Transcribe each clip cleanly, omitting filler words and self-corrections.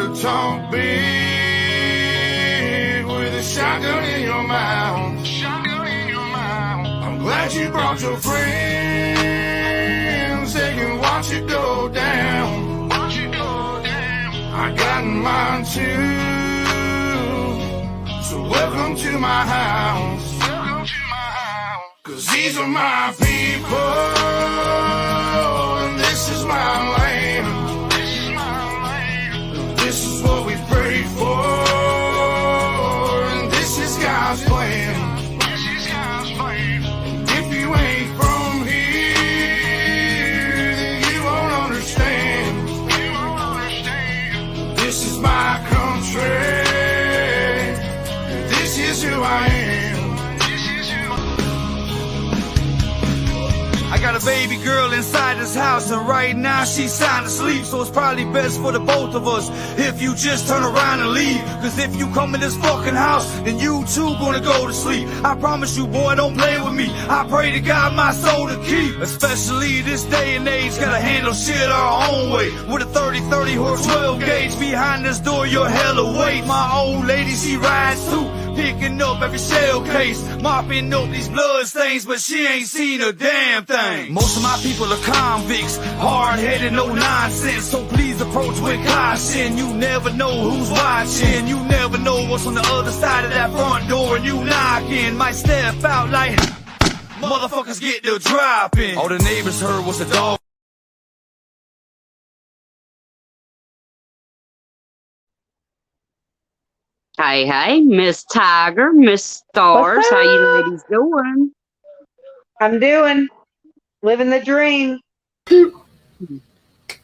to talk big with a shotgun in your mouth. I'm glad you brought your friends. They can watch it go down. I got mine too. So welcome to my house. 'Cause these are my people, and this is my land. This is what we prayed for, and this is God's plan. And if you ain't from here, then you won't understand. This is my country, and this is who I am. I got a baby girl inside this house, and right now she's sound asleep. So it's probably best for the both of us if you just turn around and leave. 'Cause if you come in this fucking house, then you too gonna go to sleep. I promise you, boy, don't play with me. I pray to God my soul to keep. Especially this day and age, gotta handle shit our own way. With a 30-30 or 12 gauge behind this door, you're hella weight. My old lady, she rides too, picking up every shell case, mopping up these blood stains, but she ain't seen a damn thing. Most of my people are convicts, hard-headed, no nonsense. So please approach with caution. You never know who's watching. You never know what's on the other side of that front door, and you knocking. Might step out like motherfuckers get the dropping. All the neighbors heard was the dog. Hey, Miss Tiger, Miss Stars, how you ladies doing? I'm doing. Living the dream.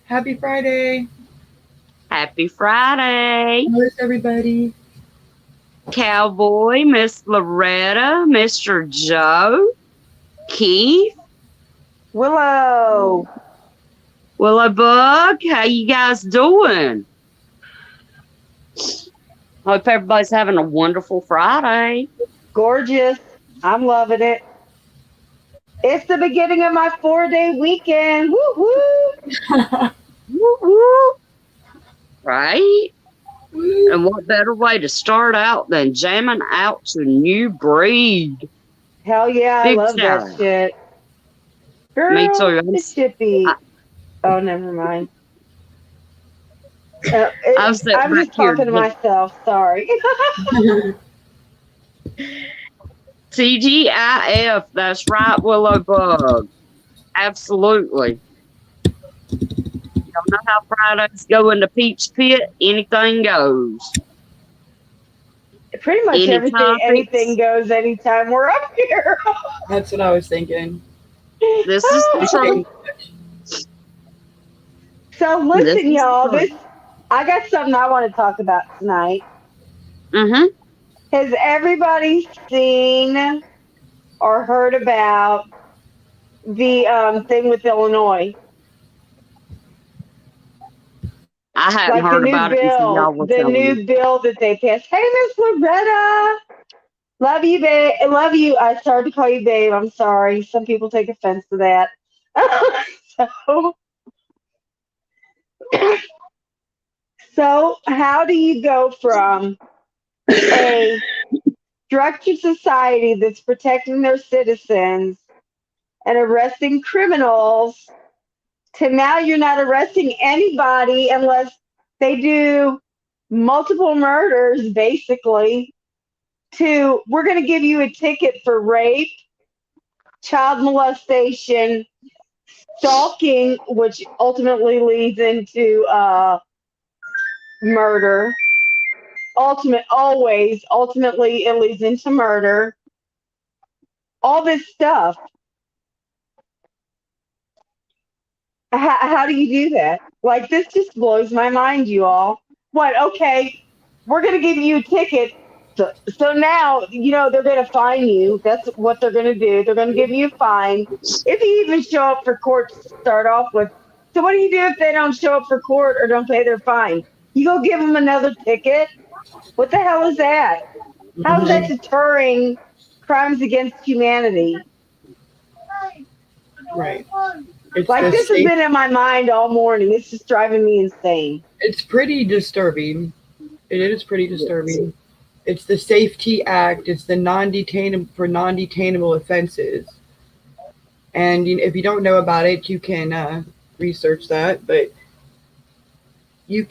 Happy Friday. Happy Friday. How is everybody? Cowboy, Miss Loretta, Mr. Joe, Keith, Willow. Willow Bug, how you guys doing? Hope everybody's having a wonderful Friday. Gorgeous. I'm loving it. It's the beginning of my 4-day weekend. Woo woo. Woo woo. Right? And what better way to start out than jamming out to New Breed? Hell yeah, Big I love time. that shit. Girl, Me too. it should be. Oh, never mind. I'm sitting I'm back just here talking to just- myself. Sorry. TGIF, that's right, Willow Bug. Absolutely. Y'all know how Fridays go in the Peach Pit? Anything goes. Pretty much Any everything, topics? anything goes anytime we're up here. That's what I was thinking. This is the truth. So This listen, is y'all. true. I got something I want to talk about tonight. Mm-hmm. Has everybody seen or heard about the thing with Illinois? I hadn't Like the heard new about it until y'all bill, were the telling me. new bill that they passed. Hey, Miss Loretta, love you, babe. Love you. I started to call you babe. I'm sorry. Some people take offense to that. so, so how do you go from a structured society that's protecting their citizens and arresting criminals to now you're not arresting anybody unless they do multiple murders, basically, to we're going to give you a ticket for rape, child molestation, stalking, which ultimately leads into murder. Ultimately, it leads into murder. All this stuff. How do you do that? Like, this just blows my mind, you all. What? Okay, we're going to give you a ticket. So now, they're going to fine you. That's what they're going to do. They're going to give you a fine. If you even show up for court to start off with. So what do you do if they don't show up for court or don't pay their fine? You go give them another ticket? What the hell is that? How is that deterring crimes against humanity? Right. It's Like, the this has safe- been in my mind all morning. It's just driving me insane. It's pretty disturbing. It is pretty disturbing. It's the Safety Act. It's the non-detainable offenses. And if you don't know about it, you can research that. But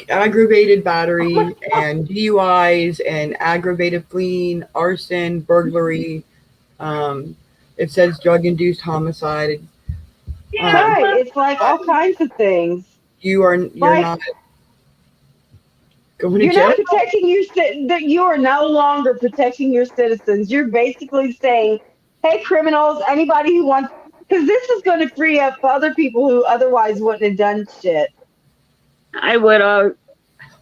aggravated Oh my battery God. and DUIs and aggravated fleeing, arson, burglary. Um, it says drug-induced homicide. Right. It's like all kinds of things. You're Like, not going to you're jail. not protecting that you are no longer protecting your citizens. You're basically saying, hey, criminals, anybody who wants, because this is going to free up other people who otherwise wouldn't have done shit. I would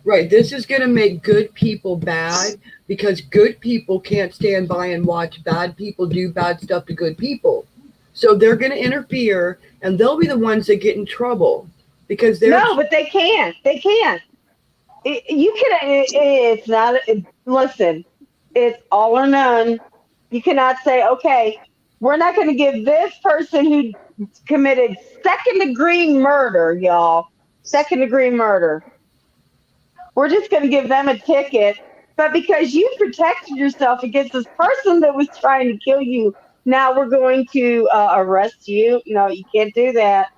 Right. This is going to make good people bad because good people can't stand by and watch bad people do bad stuff to good people. So they're going to interfere and they'll be the ones that get in trouble because they're. No, but they can't. They can't. You can. It's not. Listen, it's all or none. You cannot say, okay, we're not going to give this person who committed second degree murder, y'all, second degree murder. We're just going to give them a ticket. But because you protected yourself against this person that was trying to kill you, now we're going to arrest you. No, you can't do that.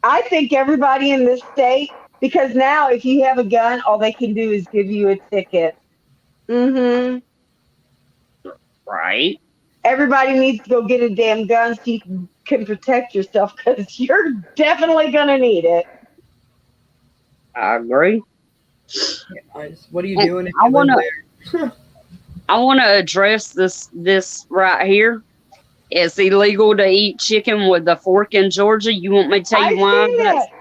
I think everybody in this state, because now if you have a gun, all they can do is give you a ticket. Mm-hmm. right. Everybody needs to go get a damn gun so you can protect yourself because you're definitely going to need it. I agree. What are you And doing if I you live wanna there? I wanna address this right here. It's illegal to eat chicken with a fork in Georgia. You want me to tell you I've why seen that's that.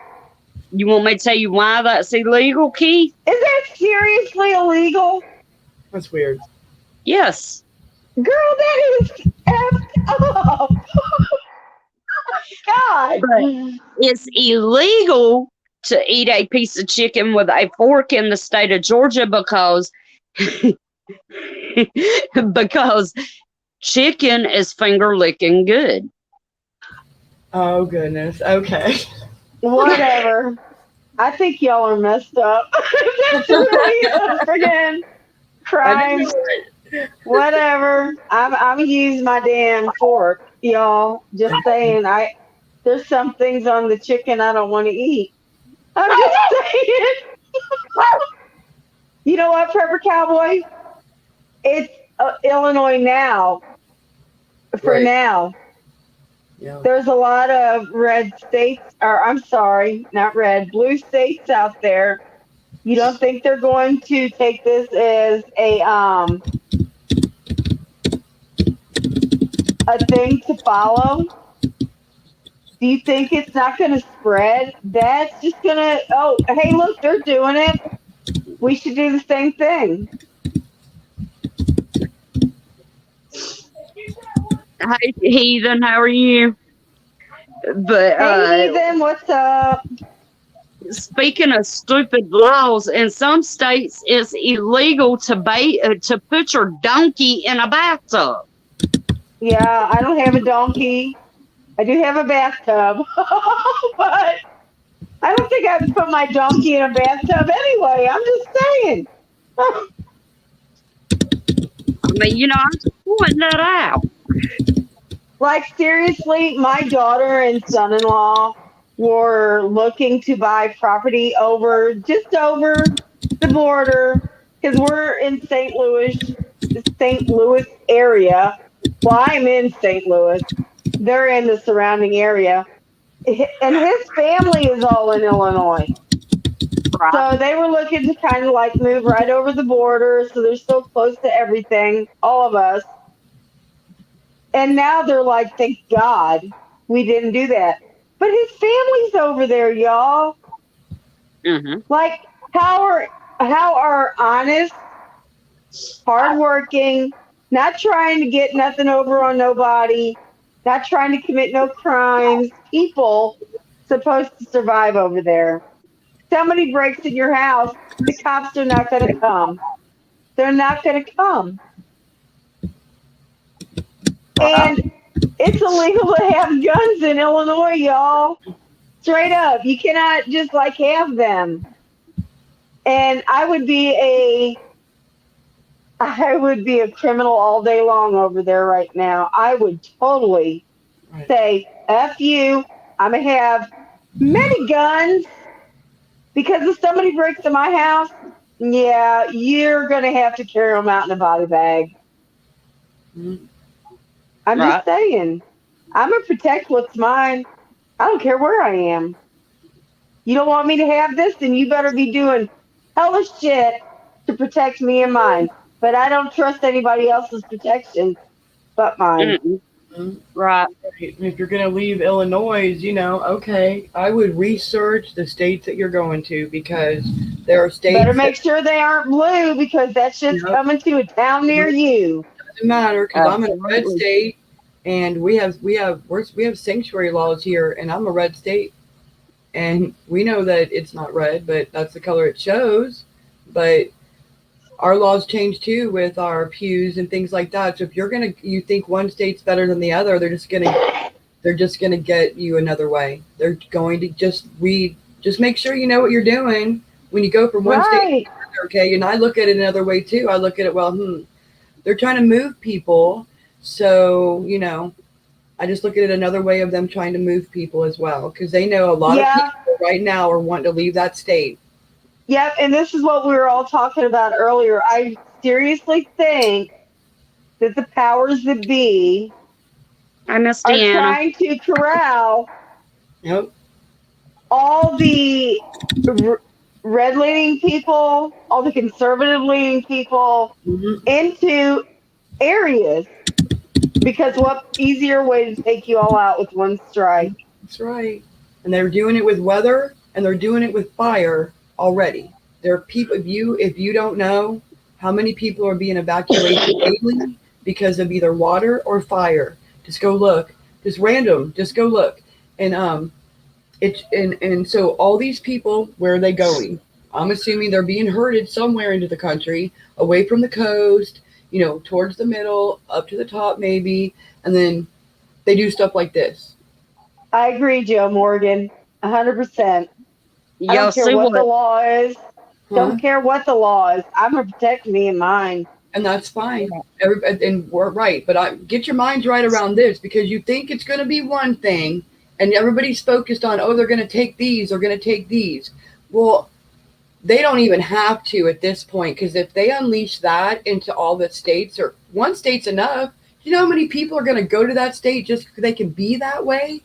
you want me to tell you why that's illegal, Keith? Is that seriously illegal? That's weird. Yes. Girl, that is effed up. God. But it's illegal to eat a piece of chicken with a fork in the state of Georgia because because chicken is finger licking good. Oh, goodness. Okay. Whatever. I think y'all are messed up. That's really a friggin' I crime. didn't know it. Whatever. I'm gonna use my damn fork, y'all. Just saying. There's some things on the chicken I don't want to eat. I'm just saying. You know what, Prepper Cowboy? It's Illinois now. For Right. now, Yeah. there's a lot of red states, or I'm sorry, not red, blue states out there. You don't think they're going to take this as a thing to follow? Do you think it's not going to spread? That's just going to, oh, hey, look, they're doing it. We should do the same thing. Hey heathen, how are you? But Hey, Heathen, what's up? speaking of stupid laws, in some states it's illegal to put your donkey in a bathtub. Yeah, I don't have a donkey. I do have a bathtub, but I don't think I would put my donkey in a bathtub anyway. I'm just saying. I mean, I'm just pointing that out. Like, seriously, my daughter and son in law were looking to buy property just over the border, because we're in St. Louis area. Well, I'm in St. Louis. They're in the surrounding area. And his family is all in Illinois. Right. So they were looking to kind of like move right over the border. So they're so close to everything, all of us. And now they're like, thank God we didn't do that. But his family's over there, y'all. Mm-hmm. Like, how are honest, hardworking, not trying to get nothing over on nobody, not trying to commit no crimes, people supposed to survive over there? Somebody breaks in your house, the cops are not going to come. They're not going to come. And it's illegal to have guns in Illinois, y'all. Straight up. You cannot just like have them. And I would be a criminal all day long over there right now. I would totally Right. say, F you, I'm going to have many guns because if somebody breaks in my house, yeah, you're going to have to carry them out in a body bag. Mhm. I'm Right. just saying. I'm going to protect what's mine. I don't care where I am. You don't want me to have this, then you better be doing hella shit to protect me and mine. But I don't trust anybody else's protection but mine. Mm-mm. Mhm. Right. Right. And if you're going to leave Illinois, okay, I would research the states that you're going to because there are Better states that make sure they aren't blue because that shit's you know, coming to a town near you. doesn't matter because I'm in a red Absolutely. state and we have sanctuary laws here, and I'm a red state, and we know that it's not red, but that's the color it shows. But our laws change too with our pews and things like that. So if you think one state's better than the other, they're just gonna get you another way. They're going to just make sure you know what you're doing when you go from one state to Right. another, okay? And I look at it another way too. I look at it, they're trying to move people, so I just look at it another way of them trying to move people as well because they know a lot of Yeah. people right now are wanting to leave that state. Yep. And this is what we were all talking about earlier. I seriously think that the powers that be Hi, Miss are Deanna. trying to corral Yep. all the r- red leaning people, all the conservative leaning people Hmm. into areas because what easier way to take you all out with one strike? That's right. And they're doing it with weather and they're doing it with fire already. There are people, if you don't know how many people are being evacuated daily because of either water or fire, just go look. Just random, just go look. And so all these people, where are they going? I'm assuming they're being herded somewhere into the country, away from the coast, towards the middle, up to the top maybe, and then they do stuff like this. I agree, Joe Morgan, 100%. I Y'all don't care see what the what? law is. Huh? Don't care what the law is. I'm gonna protect me and mine. And that's fine. And we're right, but get your minds right around this because you think it's going to be one thing, and everybody's focused on, oh, they're going to take these, they're going to take these. Well, they don't even have to at this point because if they unleash that into all the states, or one state's enough, you know how many people are going to go to that state just because they can be that way?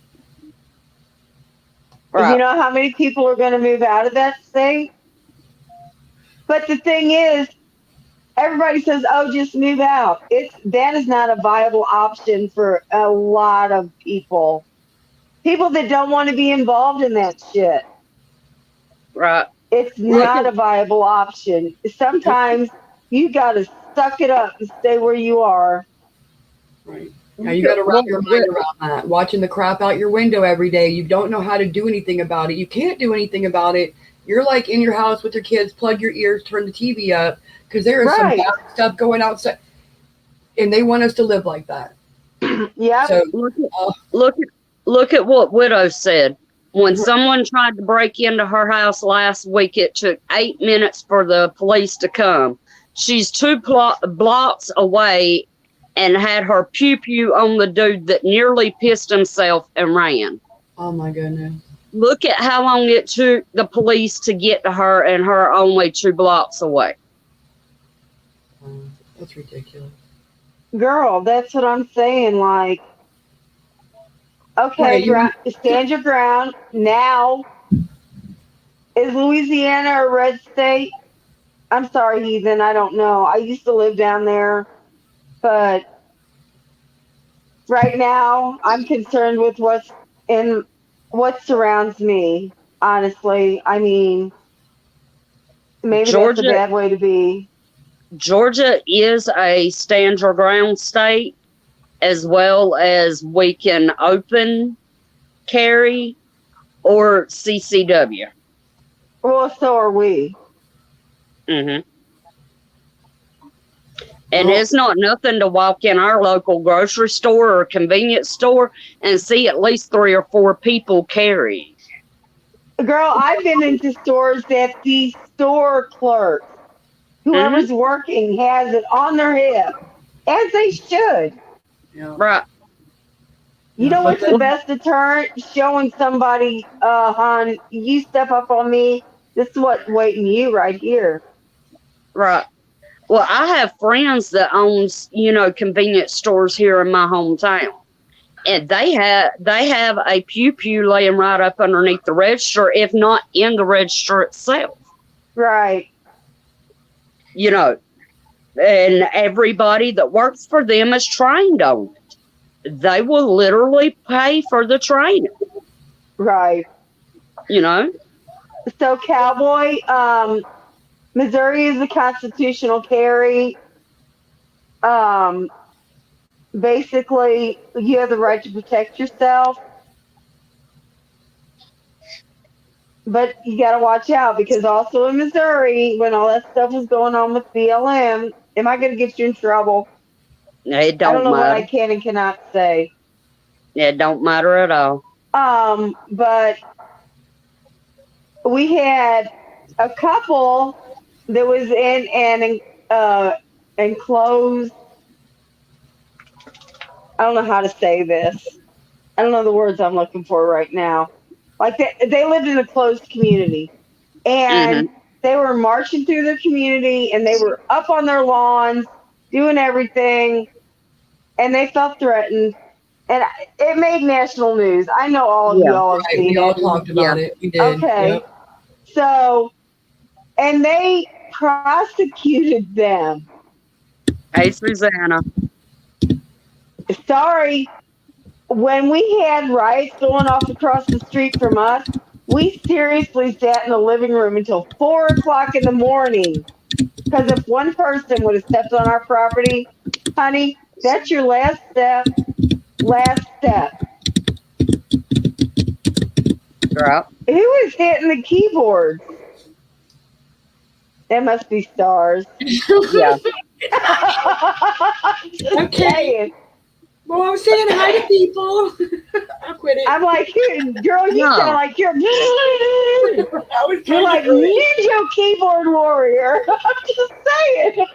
You Right. know how many people are gonna move out of that state? But the thing is, everybody says, "Oh, just move out." That is not a viable option for a lot of people. People that don't want to be involved in that shit. Right. It's Look at not a viable option. Sometimes you got to suck it up and stay where you are. Right. Now you got to wrap what your mind around that. Watching the crap out your window every day. You don't know how to do anything about it. You can't do anything about it. You're like in your house with your kids, plug your ears, turn the TV up because there is some Right. bad stuff going outside. And they want us to live like that. Yep. So, look at uh, look at look at what Widow said. When Right. someone tried to break into her house last week, it took 8 minutes for the police to come. She's two blocks away and had her pew pew on the dude that nearly pissed himself and ran. oh my goodness. Look at how long it took the police to get to her, and her only 2 blocks away. That's ridiculous. Girl, that's what I'm saying. Like, Right. okay, stand your ground. Now, is Louisiana a red state? I'm sorry, Heathen. I don't know. I used to live down there, but right now I'm concerned with what surrounds me. Honestly, I mean, maybe that's a Georgia bad way to be. Georgia is a stand your ground state, as well as we can open carry or CCW. Well, so are we. Hmm. And Well, it's not nothing to walk in our local grocery store or convenience store and see at least 3 or 4 people carry. Girl, I've been into stores that the store clerk, Hmm. whoever's working, has it on their hip, as they should. Yeah. Right. You Yeah. know But what's the then, Well, best deterrent? Showing somebody, hon, you step up on me. This is what's waiting you right here. right. Well, I have friends that owns, convenience stores here in my hometown. And they have a pew pew laying right up underneath the register, if not in the register itself. Right. You know, and everybody that works for them is trained on it. They will literally pay for the training. Right. You know, So, Cowboy, Missouri is a constitutional carry. Um, Basically, you have the right to protect yourself, but you got to watch out because also in Missouri, when all that stuff was going on with BLM, am I going to get you in trouble? it I don't don't know what I matter. can and cannot say. It don't matter at all. But we had a couple that was in an enclosed. I don't know how to say this. I don't know the words I'm looking for right now. Like they lived in a closed community, and Hmm. they were marching through their community, and they were up on their lawns doing everything, and they felt threatened, and it made national news. I know all of you Yeah, all have right, we seen all it. talked yeah. about it. We did. Okay, Yep. so and they prosecuted them. Hey, Susanna. Sorry, when we had riots going off across the street from us, we seriously sat in the living room until 4 o'clock in the morning. Because if one person would have stepped on our property, honey, that's your last step. Last step. Right. Who is hitting the keyboards? That must be stars. Yeah. Just Okay. saying. Well, I was saying hi to people. I'll quit it. I'm like, girl, you sound No. like you're. I was You're trying to like hurry. ninja keyboard warrior. I'm just saying.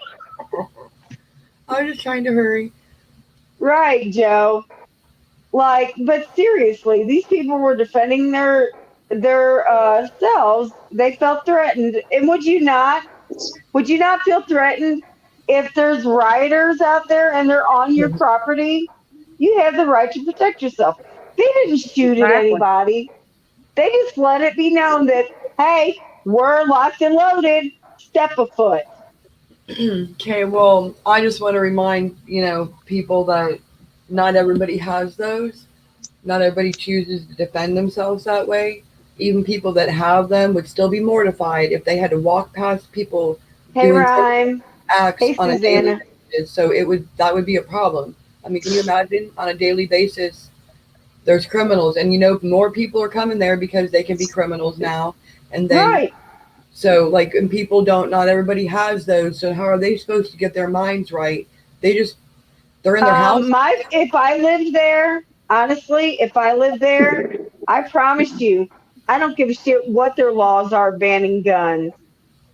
I was just trying to hurry. Right, Joe. Like, but seriously, these people were defending their selves. They felt threatened, and would you not? Would you not feel threatened if there's rioters out there and they're on your Yes. property? You have the right to protect yourself. They didn't shoot at Exactly. anybody. They just let it be known that, hey, we're locked and loaded. Step a foot. Okay, well, I just want to remind, people that not everybody has those. Not everybody chooses to defend themselves that way. Even people that have them would still be mortified if they had to walk past people Hey, doing terrorist Rhyme. acts Hey, on a daily Susanna. basis. So that would be a problem. I mean, can you imagine on a daily basis there's criminals and more people are coming there because they can be criminals now. And then Right. so like and people don't not everybody has those. So how are they supposed to get their minds right? They're in their house. If I lived there, honestly, if I lived there, I promise you, I don't give a shit what their laws are banning guns.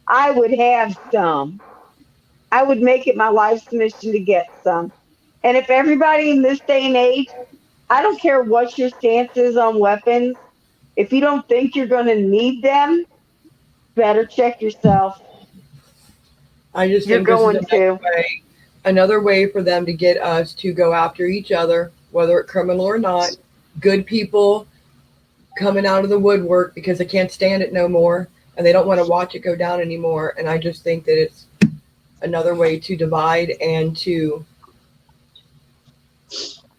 I would have some. I would make it my life's mission to get some. And if everybody in this day and age, I don't care what your stance is on weapons, if you don't think you're going to need them, better check yourself. I just You're think this is going to. another way for them to get us to go after each other, whether it's criminal or not. Good people coming out of the woodwork because they can't stand it no more and they don't want to watch it go down anymore. And I just think that it's another way to divide and to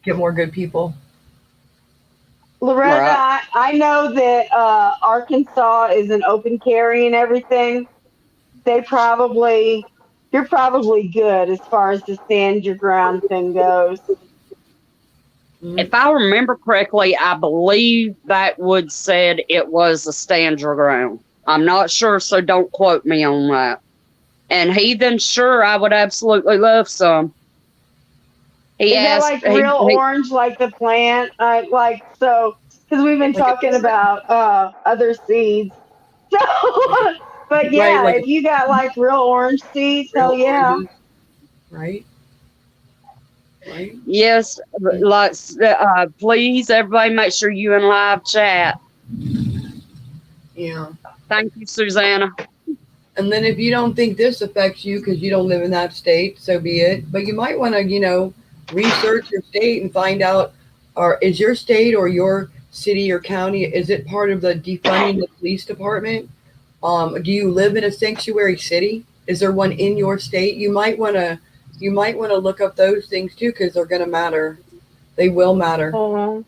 get more good people. Loretta, Right. I know that Arkansas is an open carry and everything. They probably, you're probably good as far as the stand your ground thing goes. Mhm. If I remember correctly, I believe that Wood said it was a stand your ground. I'm not sure, so don't quote me on that. And heathen, sure, I would absolutely love some. He Is that asked, like real orange, like the plant? Like so? because we've been Like talking about other seeds. So, but right, yeah, like if you got like real orange seeds, real hell yeah. oranges, right? Right? Yes, like, please, everybody, make sure you in live chat. Yeah. Thank you, Susanna. And then if you don't think this affects you because you don't live in that state, so be it. But you might want to, research your state and find out, or is your state or your city or county, is it part of the defunding the police department? Do you live in a sanctuary city? Is there one in your state? You might want to look up those things too because they're going to matter. They will matter. Uh-huh.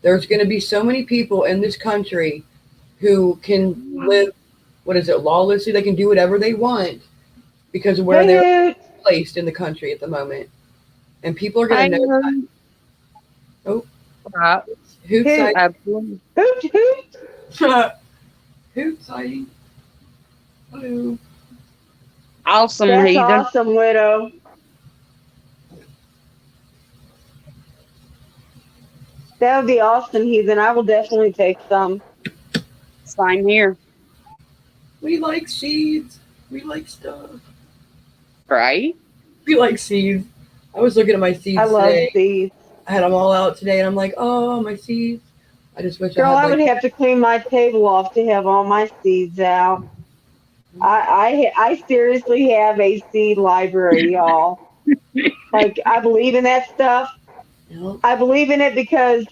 There's going to be so many people in this country who can live, what is it, lawlessly. They can do whatever they want because of where they're Hey, Hoot. placed in the country at the moment. And people are I going to know that. know. Oh, Right. hoot Hoot. side. Absolutely. Hoot, hoot. Hoot side. Hello. Awesome, That's Heather. awesome, Widow. That would be awesome, Heathen. I will definitely take some. Same here. We like seeds. We like stuff. Right? We like seeds. I was looking at my I seeds love today. seeds. I had them all out today, and I'm like, oh, my seeds. I just wish Girl, I I had would have to clean my table off to have all my seeds out. I seriously have a seed library, y'all. Like, I believe in that stuff. know, I believe in it because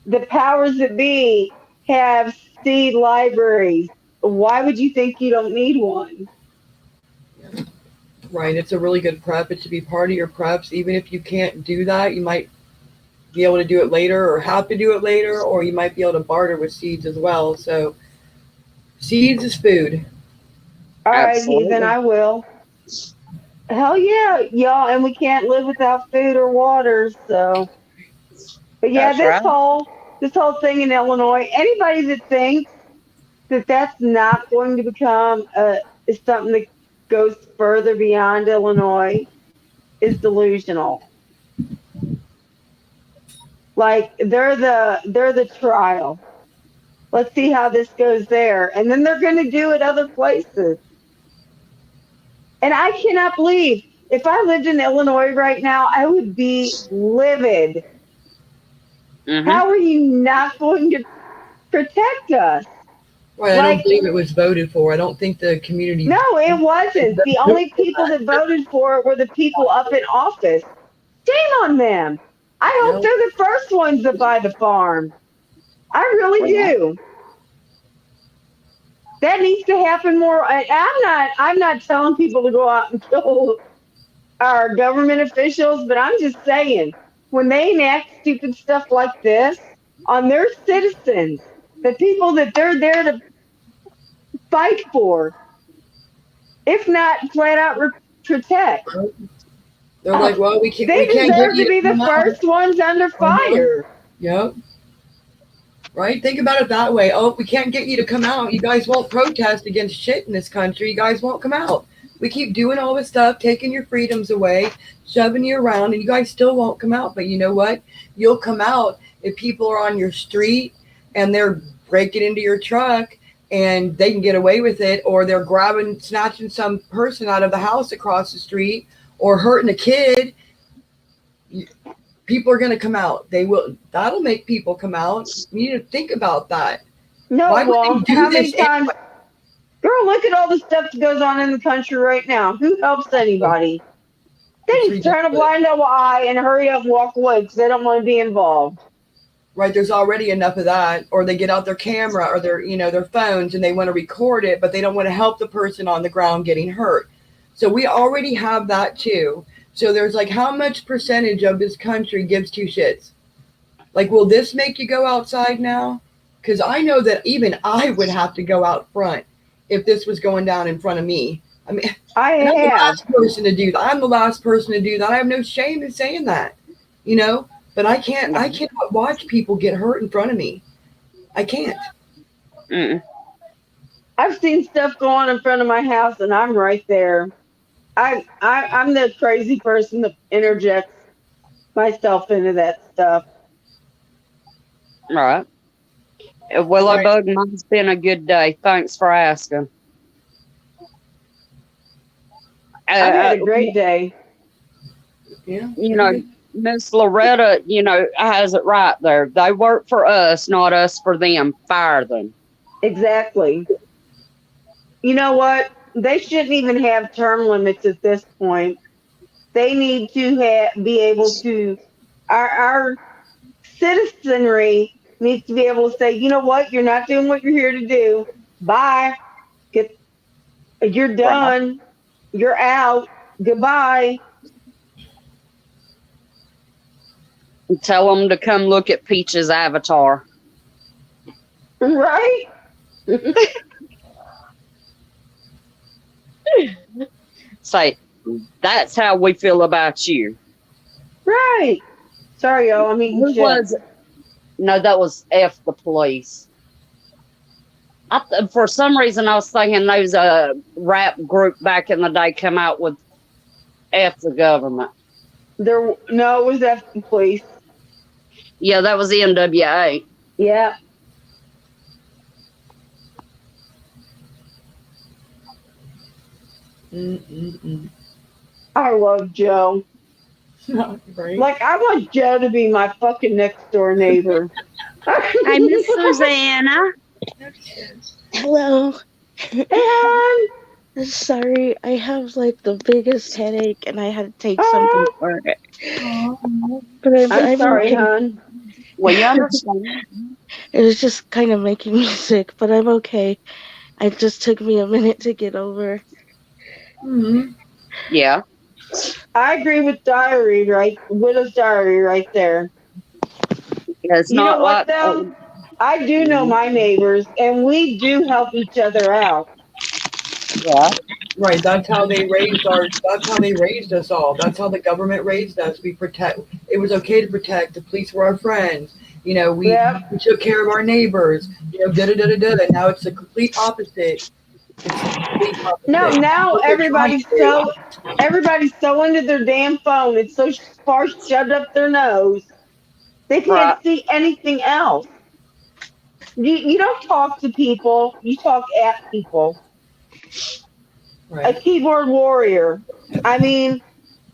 the powers that be have seed libraries. Why would you think you don't need one? right. It's a really good prep. It should be part of your preps. Even if you can't do that, you might be able to do it later or have to do it later, or you might be able to barter with seeds as well. So seeds is food. All right, Heathen, Absolutely. I will. Hell yeah, y'all, and we can't live without food or water, so. But yeah, That's right. this whole thing in Illinois, anybody that thinks that that's not going to become is something that goes further beyond Illinois is delusional. Like they're the trial. Let's see how this goes there, and then they're going to do it other places. And I cannot believe if I lived in Illinois right now, I would be livid. Mm-hmm. How are you not going to protect us? Right. I don't Like, believe it was voted for. I don't think the community no, it wasn't. The voted only for people that. that voted for it were the people up in office. Shame on them. I hope No. they're the first ones that buy the farm. I really Well, do. That needs to happen more. I'm not telling people to go out and kill our government officials, but I'm just saying when they enact stupid stuff like this on their citizens, the people that they're there to fight for, if not flat out protect. They're Uh, like, well, we they can't get deserve to you to be the come out. first ones under Uh-huh. fire. Yep. Right? Think about it that way. Oh, we can't get you to come out. You guys won't protest against shit in this country. You guys won't come out. We keep doing all this stuff, taking your freedoms away, shoving you around, and you guys still won't come out. But you know what? You'll come out if people are on your street and they're breaking into your truck and they can get away with it, or they're grabbing, snatching some person out of the house across the street, or hurting a kid. People are going to come out. They will. That'll make people come out. You need to think about that. No, Why it would they won't. do How many this times, anyway? girl, look at all the stuff that goes on in the country right now. Who helps anybody? They It's just turn a ridiculous. blind eye and hurry up and walk away because they don't want to be involved. Right? There's already enough of that. Or they get out their camera or their phones and they want to record it, but they don't want to help the person on the ground getting hurt. So we already have that too. So there's like how much percentage of this country gives two shits? Like, will this make you go outside now? Because I know that even I would have to go out front if this was going down in front of me. I mean, I and I'm the have. last person to do that. I'm the last person to do that. I have no shame in saying that, But I cannot watch people get hurt in front of me. I can't. Mm-mm. I've seen stuff go on in front of my house and I'm right there. I'm the crazy person that interjects myself into that stuff. Right. Willow Right. Bug, mine's been a good day. Thanks for asking. I've Uh, had a great day. Yeah. you Pretty know, good. Miss Loretta, has it right there. They work for us, not us for them. Fire them. Exactly. You know what? They shouldn't even have term limits at this point. They need to be able to. Our citizenry needs to be able to say, you know what? You're not doing what you're here to do. Bye. Get. You're Right. done. You're out. Goodbye. And tell them to come look at Peach's avatar. Right? Say, that's how we feel about you. Right. Sorry, y'all. I'm eating Who chips. was it? No, that was F the police. For some reason, I was thinking those rap group back in the day come out with F the government. No, it was after the police. Yeah, that was the NWA. Yeah. Mm-mm-mm. I love Joe. Right. Like, I want Joe to be my fucking next door neighbor. Hey, Miss Susanna. Hello. Hey, hon. Sorry, I have like the biggest headache and I had to take something Oh, for it. Oh, But I'm I'm sorry, okay. hon. Well, you understand. It was just kind of making me sick, but I'm okay. It just took me a minute to get over. mm-hmm. Yeah. I agree with Widow's Diary right there. It's You know not what, like, though? I do know my neighbors, and we do help each other out. yeah. Right. That's how they raised our. That's how they raised us all. That's how the government raised us. We protect. It was okay to protect. The police were our friends. You know, Yep. we took care of our neighbors. You know, da da da da da. And now it's the complete opposite. It's the complete No, opposite. now What they're trying to do. everybody's so into their damn phone. It's so far shoved up their nose. They can't Right. see anything else. You don't talk to people. You talk at people. A Right. keyboard warrior. I mean,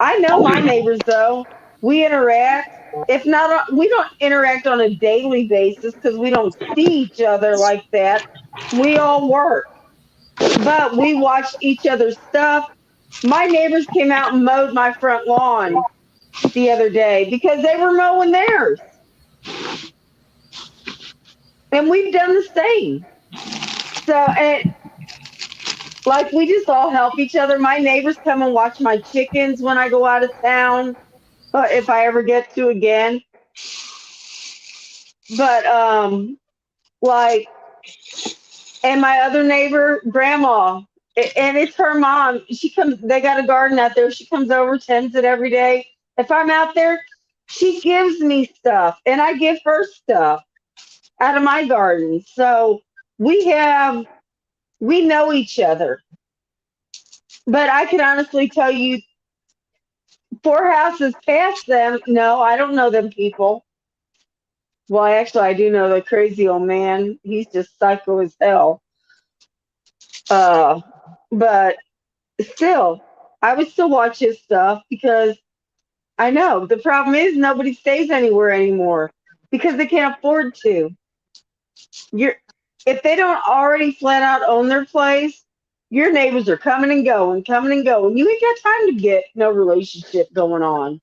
I know my neighbors though. We interact. If not, we don't interact on a daily basis because we don't see each other like that. We all work, but we watch each other's stuff. My neighbors came out and mowed my front lawn the other day because they were mowing theirs, and we've done the same. So, and like we just all help each other. My neighbors come and watch my chickens when I go out of town, if I ever get to again. But like, and my other neighbor, grandma, and it's her mom. She comes. They got a garden out there. She comes over, tends it every day. If I'm out there, she gives me stuff, and I give her stuff out of my garden. So we know each other. But I can honestly tell you, 4 houses past them, no, I don't know them people. Well, actually, I do know the crazy old man. He's just psycho as hell. Uh, but still, I would still watch his stuff because I know the problem is nobody stays anywhere anymore because they can't afford to. You're if they don't already flat out own their place, your neighbors are coming and going, coming and going. You ain't got time to get no relationship going on.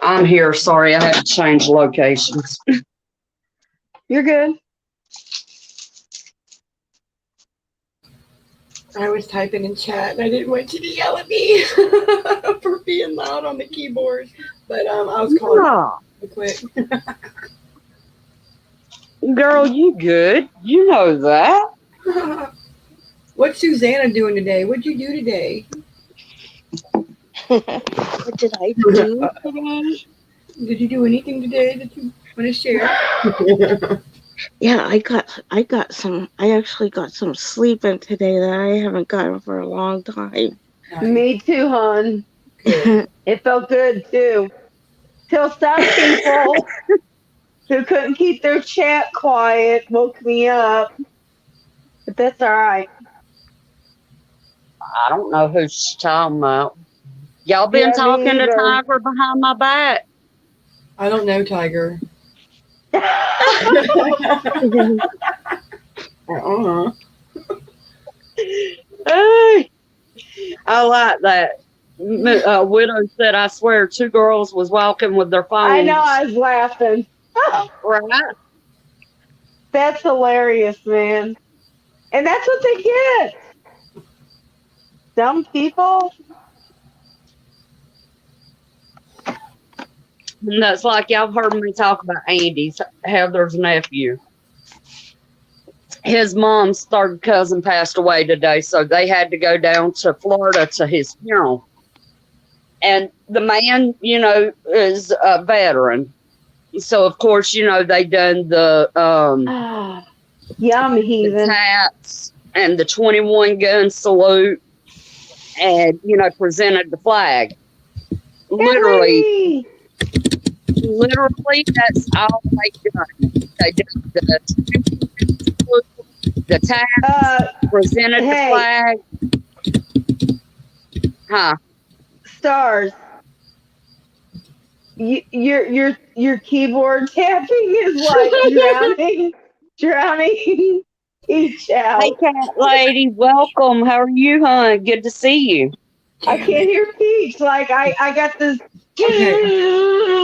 I'm here. Sorry, I had to change locations. You're good. I was typing in chat and I didn't want you to yell at me for being loud on the keyboard. But I was calling Yeah. real quick. Girl, you good. You know that. What's Susanna doing today? What'd you do today? What did I do today? Did you do anything today that you Want to share? Yeah, I actually got some sleep in today that I haven't gotten for a long time. Nice. Me too, hon. Good. It felt good too. Till some people who couldn't keep their chat quiet woke me up. But that's all right. I don't know who she's talking about. Y'all been Yeah, talking me to either. Tiger behind my back. I don't know, Tiger. Uh-uh. Hey, I like that. Widow said, I swear, two girls was walking with their I know, phones. I was laughing. Right? That's hilarious, man. And that's what they get. Dumb people. And that's like y'all heard me talk about Andy's Heather's nephew. His mom's third cousin passed away today, so they had to go down to Florida to his funeral. And the man, is a veteran. So of course, they done the Yum, heathen. taps and the 21 gun salute and presented the flag. Yay! Literally, that's all they done. They did the taps, presented the Hey, flag. Huh? stars. Your keyboard tapping is like drowning each Hey, out. cat lady, welcome. How are you, hon? Good to see you. I Damn can't it. hear Peach. Like I got this Okay.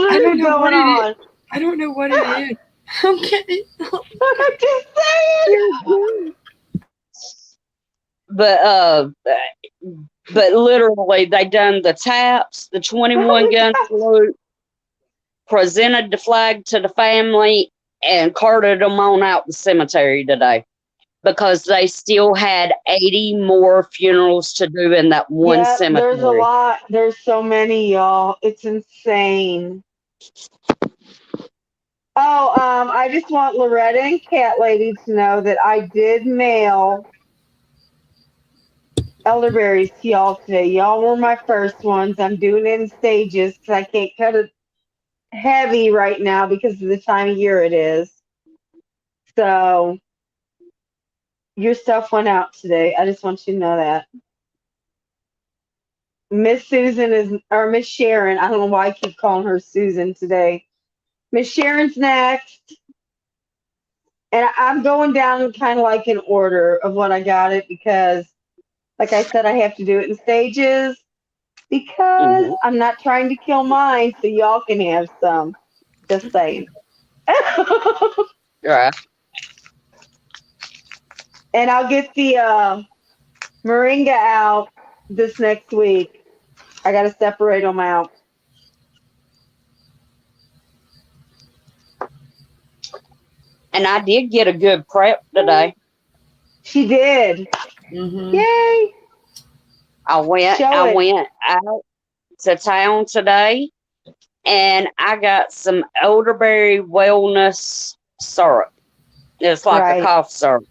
I don't know what going it is. on. I don't know what it is. Okay. I'm just saying. But but literally, they done the taps, the 21 gun salute, presented the flag to the family, and carted them on out the cemetery today because they still had 80 more funerals to do in that one Yeah, there's a cemetery. lot. There's so many, y'all. It's insane. Oh, I just want Loretta and Cat Lady to know that I did mail elderberries to y'all today. Y'all were my first ones. I'm doing it in stages because I can't cut it heavy right now because of the time of year it is. So your stuff went out today. I just want you to know that. Miss Susan is, or Miss Sharon. I don't know why I keep calling her Susan today. Miss Sharon's next. And I'm going down kind of like in order of what I got it because, like I said, I have to do it in stages because Hmm. I'm not trying to kill mine so y'all can have some. Just saying. Right. And I'll get the moringa out this next week. I got to separate them out. And I did get a good prep today. She did. Mm-hmm. Yay! I went Show I it. went out to town today and I got some elderberry wellness syrup. It's like a Right. cough syrup.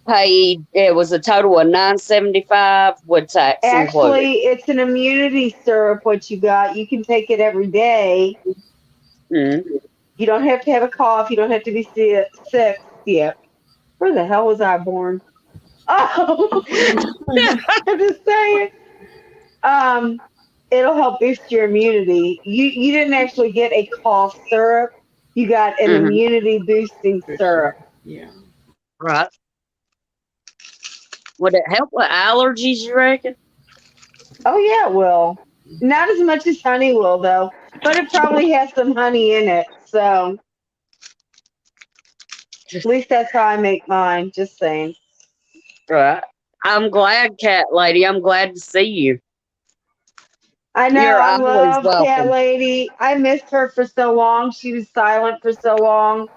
Paid it was a total of $9.75 with tax included. Actually, it's an immunity syrup, what you got. You can take it every day. Mm. You don't have to have a cough. You don't have to be sick. Yeah. Where the hell was I born? Oh, I'm just saying. Um, it'll help boost your immunity. You didn't actually get a cough syrup. You got an Hmm. immunity boosting syrup. Yeah. Right. Would it help with allergies, you reckon? Oh yeah, it will. Not as much as honey will though, but it probably has some honey in it. So at least that's how I make mine. Just saying. Right. I'm glad, cat lady. I'm glad to see you. I know. You're I always love Cat welcome. Lady. I missed her for so long. She was silent for so long.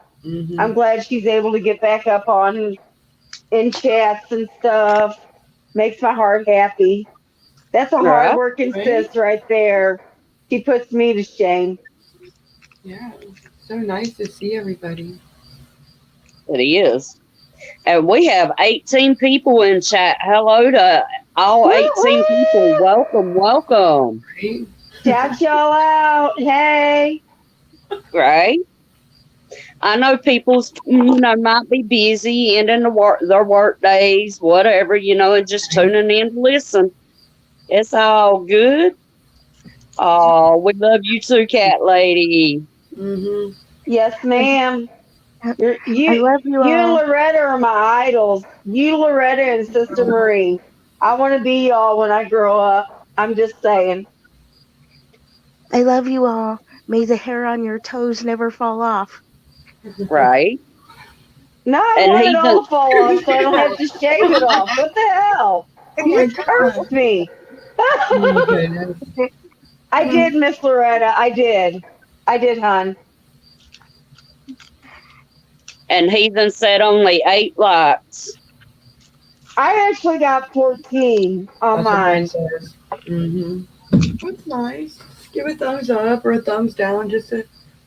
I'm Mm-hmm. glad she's able to get back up on in chats and stuff. Makes my heart happy. That's a hard Right. working Right? sis right there. She puts me to shame. Yeah. So nice to see everybody. It is. And we have 18 people in chat. Hello to all 18 people. Woo-hoo! Welcome, welcome. Right? Shout y'all out. Hey. Right? I know people's, might be busy, ending their work days, whatever, and just tuning in to listen. It's all good. Oh, we love you too, cat lady. Mm-hmm. Yes, ma'am. You're, I you love you you and all. Loretta are my idols. You, Loretta, and Sister Marie. I want to be y'all when I grow up. I'm just saying. I love you all. May the hair on your toes never fall off. Right? Now I And want it he's all to fall off so I don't have to shave it off. What the hell? Oh You my just cursed God. me. Oh my goodness. I did, Miss Loretta. I did. I did, hon. and Heathen said only 8 likes. I actually got 14 on That's what mine mine. says. Mm-hmm. That's nice. Give a thumbs up or a thumbs down,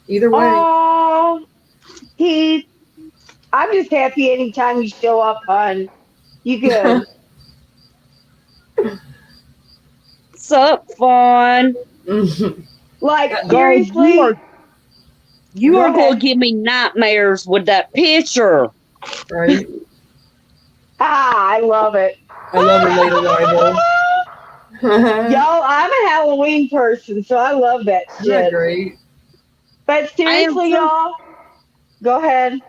either way. Oh, Heath, I'm just happy anytime you show up, hon. You good. Sup, fun? Mhm. Like, Girl, you are seriously? you Go are gonna ahead. give me nightmares with that picture. Right? Ah, I love it. I love a late arrival. Y'all, I'm a Halloween person, so I love that Isn't that shit. great? But I am seriously, too. y'all, go ahead.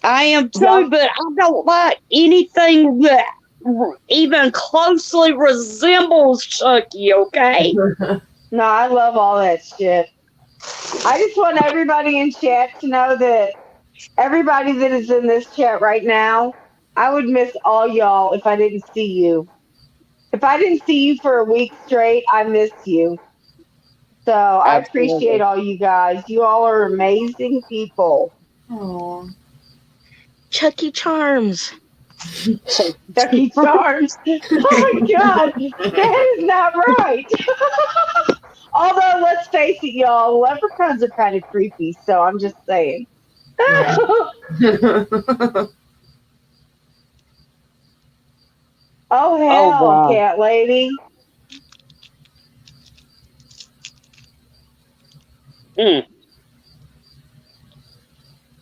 I am too, Y'all, but I don't like anything that even closely resembles Chucky. Okay. no, I love all that shit. I just want everybody in chat to know that everybody that is in this chat right now, I would miss all y'all if I didn't see you. If I didn't see you for a week straight, I miss you. So I appreciate Absolutely. all you guys. You all are amazing people. Aw. Chucky Charms. Ducky Charms. Oh my God, that is not right. Although, let's face it, y'all, leprechauns are kind of creepy. So I'm just saying. Right. Oh Oh hell, wow. cat lady. Mm.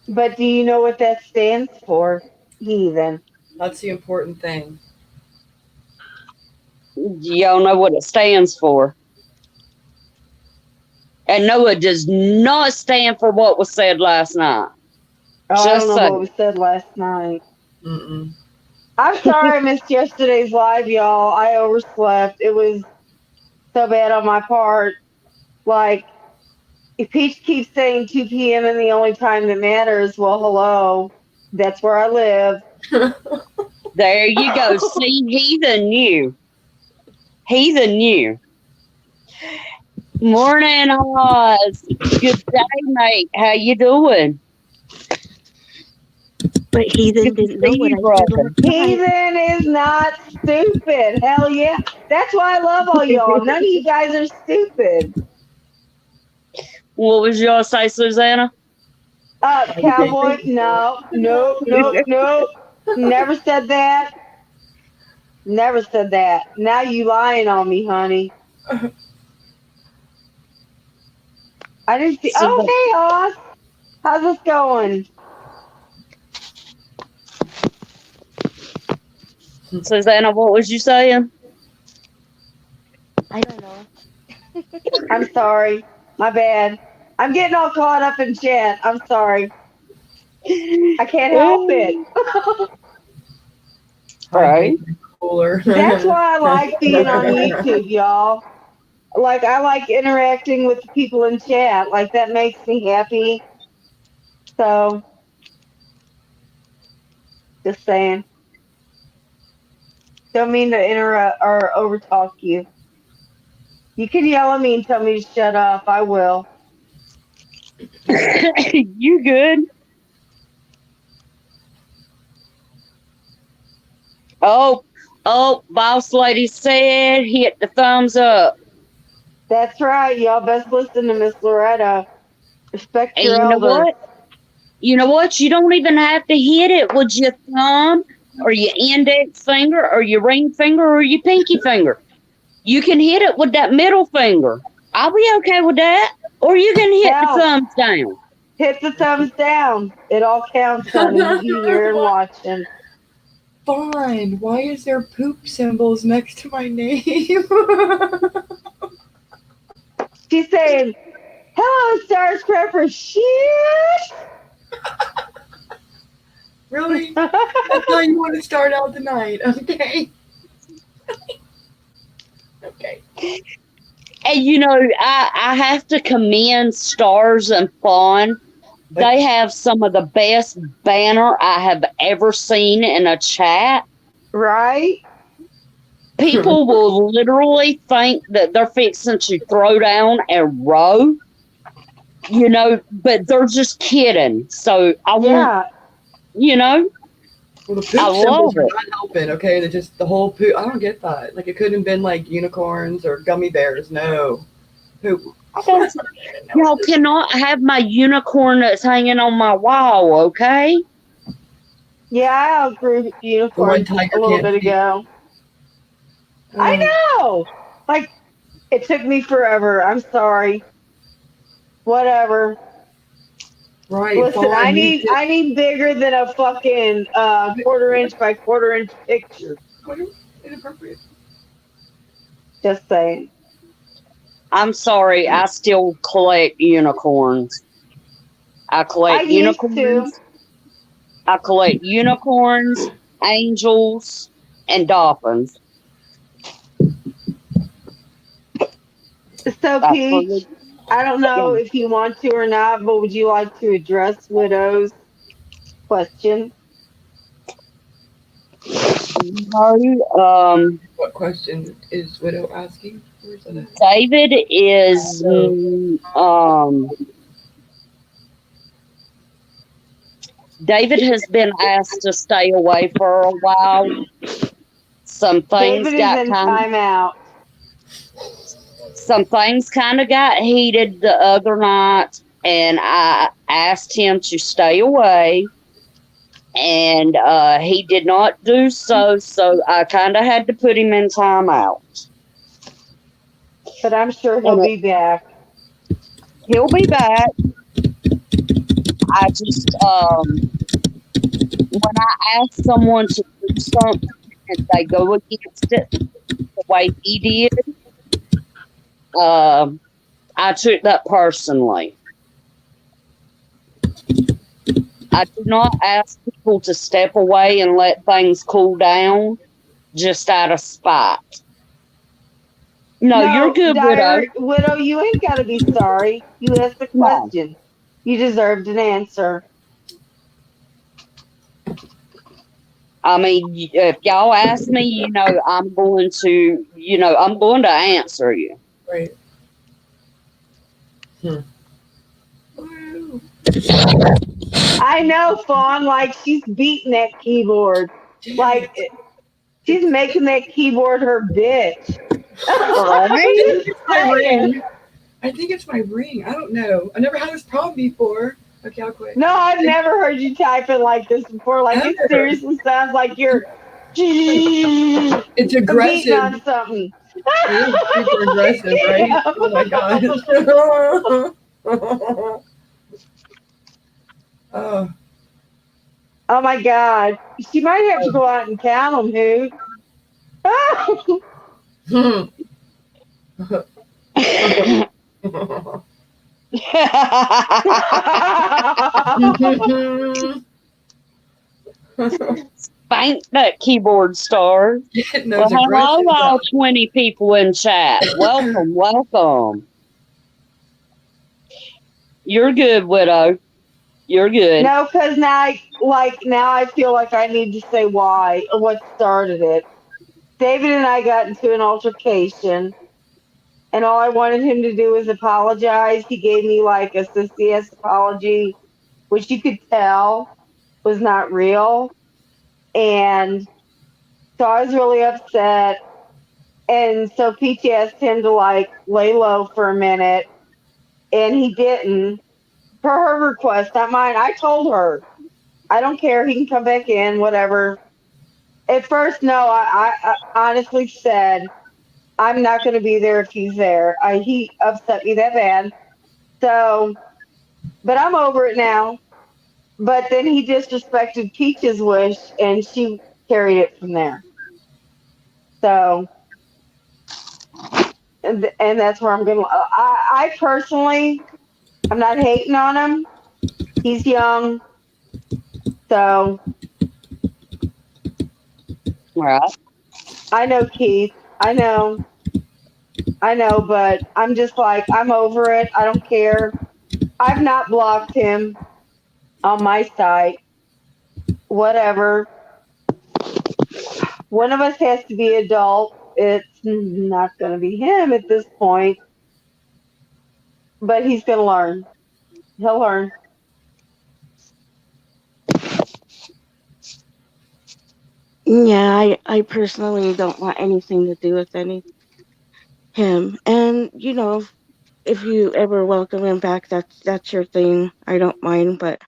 But do you know what that stands for, heathen? That's the important thing. Y'all know what it stands for. And no, it does not stand for what was said last night. Oh, I don't Just know say what was said last night. Mm-mm. I'm sorry I missed yesterday's live, y'all. I overslept. It was so bad on my part. Like, if Peach keeps saying 2 p.m. and the only time that matters, well, hello. That's where I live. there you go. See, heathen knew. Heathen knew. Morning, Oz. Good day, mate. How you doing? But Heathen Good to didn't know see what you, I said brother. last night. Heathen is not stupid. Hell yeah. That's why I love all y'all. None of you guys are stupid. What was yours say, Susanna? Cowboy, no, nope, nope, nope. Never said that. Never said that. Now you lying on me, honey. I didn't see. Su- Oh, hey, Oz. How's this going? Susanna, what was you saying? I don't know. I'm sorry. My bad. I'm getting all caught up in chat. I'm sorry. I can't help it. I Right. think it's cooler. That's why I like being on YouTube, y'all. Like, I like interacting with the people in chat. Like, that makes me happy. So, just saying. Don't mean to interrupt or overtalk you. You can yell at me and tell me to shut up. I will. You good? Oh, boss lady said hit the thumbs up. That's right. Y'all best listen to Miss Loretta. Respect And your you know elder. what? You know what? You don't even have to hit it with your thumb or your index finger or your ring finger or your pinky finger. You can hit it with that middle finger. I'll be okay with that. Or you can hit the Hell, thumbs down. hit the thumbs down. It all counts, honey. You hear and watching. Fine. Why is there poop symbols next to my name? She's saying, "Hello, Stars Crapper." Shit. Really? That's how you want to start out the night, okay? Okay. And you know, I have to commend Stars and Fawn. They have some of the best banner I have ever seen in a chat. Right? People will literally think that they're fixing to throw down a row, you know, but they're just kidding. So I want, Yeah. you know, Well, the I poop symbols love are it. not helping, okay? They're just the whole poop. I don't get that. Like, it couldn't have been like unicorns or gummy bears. No. Poop. Y'all cannot have my unicorn that's hanging on my wall, okay? Yeah, I agree with The unicorn one tiger a little can't bit see. ago. I know. Like, it took me forever. I'm sorry. Whatever. Right, Listen, I fine. You need did. I need bigger than a fucking quarter inch by quarter inch picture. Inappropriate. Just saying. I'm sorry, I still collect unicorns. I I collect used to. unicorns. I collect unicorns, angels, and dolphins. So, That's Peach, really, I don't know yeah. if you want to or not, but would you like to address Widow's question? No, What question is Widow asking? Where's that at? David is David has been asked to stay away for a while. Some things David is got in timeout. some things kind of got heated the other night, and I asked him to stay away, and he did not do so. So I kind of had to put him in timeout, But I'm sure he'll and be back. he'll be back. I just when I ask someone to do something and they go against it the way he did, I took that personally. I do not ask people to step away and let things cool down just out of spite. No, you're No, good, Widow. Widow, you ain't got to be sorry. You asked the No, question. You deserved an answer. I mean, if y'all ask me, I'm going to, I'm going to answer you. Right. Woo. I know, Fawn, like she's beating that keyboard. Like she's making that keyboard her bitch. I'm Right? just It's my saying. ring. I think it's my ring. I don't know. I never had this problem before. Okay, I'll quit. No, I've never heard you typing like this before. Like it Ever. seriously sounds like you're beating It's aggressive. on something. It is super aggressive, right? Oh my god. Oh. Oh my god. She might have to go out and count them, who? Spank that keyboard star. Getting Well, those hello, aggressive all 20 people in chat. Welcome, welcome. You're good, Widow. You're good. No, because now I feel like I need to say why or what started it. David and I got into an altercation, and all I wanted him to do was apologize. He gave me like a sissy ass apology, which you could tell was not real. And so I was really upset. And so Peachy asked him to like lay low for a minute, and he didn't. for her request, not mine. I told her I don't care. He can come back in, whatever. At first, no, I honestly said I'm not going to be there if he's there. He upset me that bad. So, but I'm over it now. But then he disrespected Peach's wish, and she carried it from there. So, and that's where I'm going to. I personally, I'm not hating on him. He's young, so Right. I know Keith. I know, but I'm just like I'm over it. I don't care. I've not blocked him on my site. Whatever. One of us has to be adult. It's not going to be him at this point, but he's going to learn. He'll learn. Yeah, I personally don't want anything to do with him. And if you ever welcome him back, that's your thing. I don't mind, but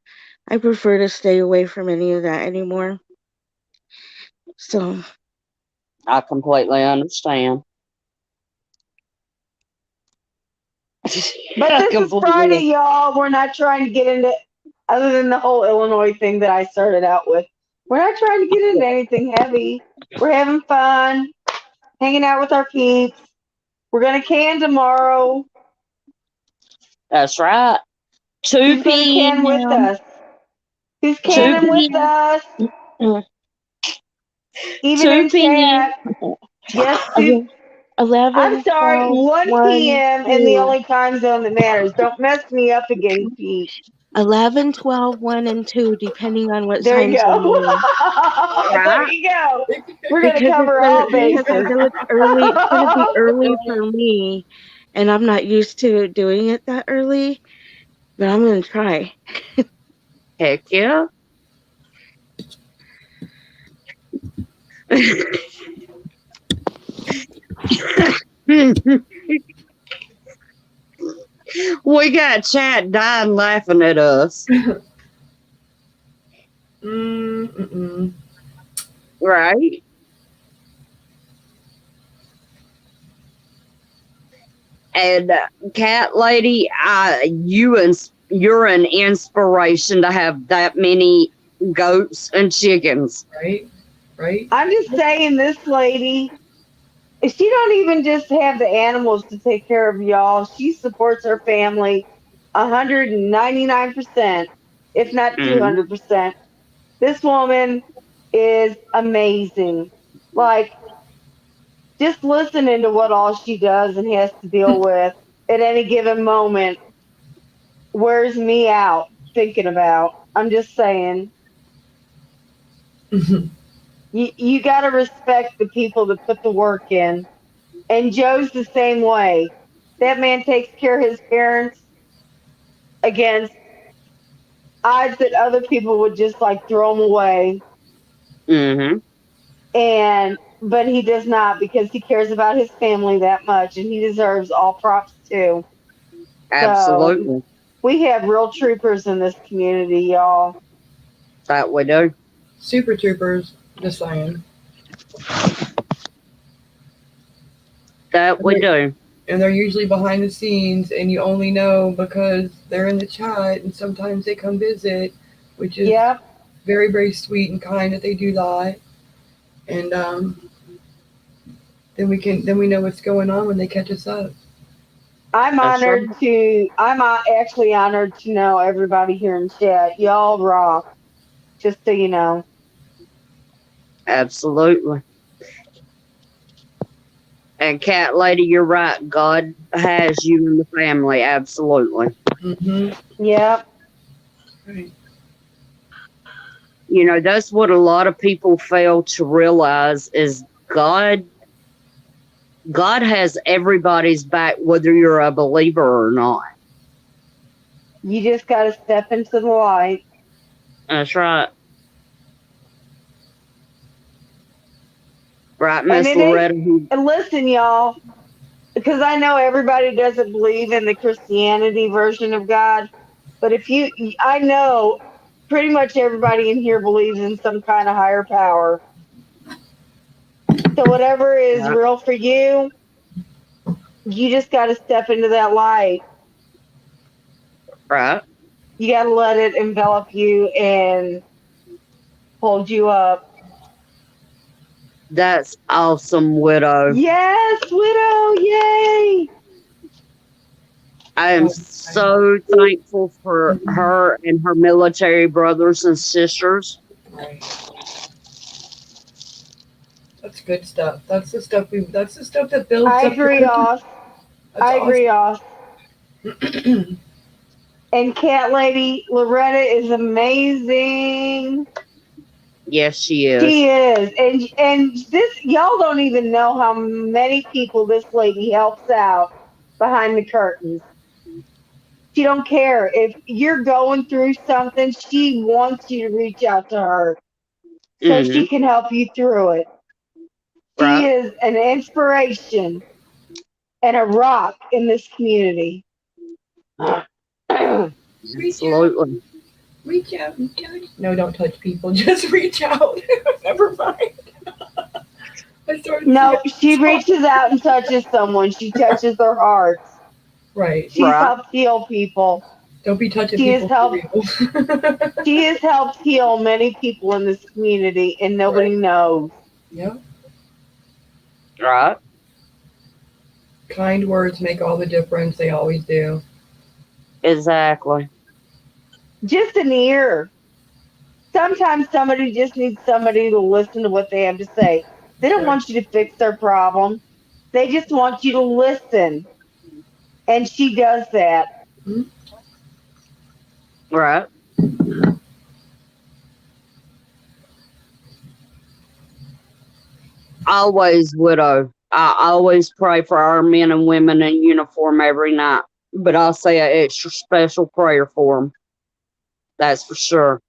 I prefer to stay away from any of that anymore. So I completely understand. But I this is Friday, completely. y'all. We're not trying to get into other than the whole Illinois thing that I started out with. We're not trying to get into anything heavy. We're having fun, hanging out with our peeps. We're gonna can tomorrow. That's right. Who's 2 gonna can with p.m. us? Who's 2 canning with p.m. us? Even 2 in p.m. chat. Yes, two. I'm 11, sorry, 12, 1 1, p.m. and the 2. only time zone that matters. Don't mess me up again, Pete. 11, 12, 1, and 2, depending on what There you time zone go. you're in. There Right. you go. We're gonna Because cover all I bases. know it's early. It's gonna be early for me, and I'm not used to doing it that early. But I'm gonna try. Heck yeah. We got chat dying laughing at us. Mm-mm. Right? And cat lady, you're an inspiration to have that many goats and chickens. Right? Right? I'm just saying, this lady, she don't even just have the animals to take care of, y'all. She supports her family 199%, if not Mm, 200%. This woman is amazing. Like, just listening to what all she does and has to deal with at any given moment wears me out thinking about. I'm just saying, you got to respect the people that put the work in. And Joe's the same way. That man takes care of his parents against odds that other people would just like throw him away. mm-hmm. And but he does not because he cares about his family that much, and he deserves all props too. So Absolutely. we have real troopers in this community, y'all. That we do. Super Troopers, just saying. That And we they're, do. and they're usually behind the scenes, and you only know because they're in the chat, and sometimes they come visit, which is Yep. very, very sweet and kind that they do that. And then we know what's going on when they catch us up. That's right. I'm actually honored to know everybody here in chat. Y'all rock. Just so you know. Absolutely. And cat lady, you're right. God has you in the family. Absolutely. Mm-hmm. Yep. Right. You know, that's what a lot of people fail to realize is God has everybody's back, whether you're a believer or not. You just got to step into the light. That's right. Right, And Miss it ain't, Loretta? and listen, y'all, because I know everybody doesn't believe in the Christianity version of God. But I know pretty much everybody in here believes in some kind of higher power. So whatever is Yeah. real for you, you just got to step into that light. Right. You got to let it envelop you and hold you up. That's awesome, Widow. Yes, widow, yay! I am so thankful for her and her military brothers and sisters. Right. That's good stuff. That's the stuff that's the stuff that builds I up your agree, Oz. That's I agree, awesome. Oz. And Cat Lady Loretta is amazing. Yes, she is. She is, and this y'all don't even know how many people this lady helps out behind the curtains. She don't care if you're going through something. She wants you to reach out to her so Mm-hmm. she can help you through it. She Right. is an inspiration and a rock in this community. Reach out, Absolutely. reach out and touch. No, don't touch people. Just reach out. Never mind. I started No, she seeing. reaches out and touches someone. She touches their hearts. Right. She's Right. helped heal people. Don't be touching She has people for helped. real. She has helped heal many people in this community, and Right. nobody knows. Yeah. Right. Kind words make all the difference. They always do. Exactly. Just an ear. Sometimes somebody just needs somebody to listen to what they have to say. They don't Right. want you to fix their problem. They just want you to listen. And she does that. Mhm. Right. Always, Widow. I always pray for our men and women in uniform every night, but I'll say an extra special prayer for them. That's for sure.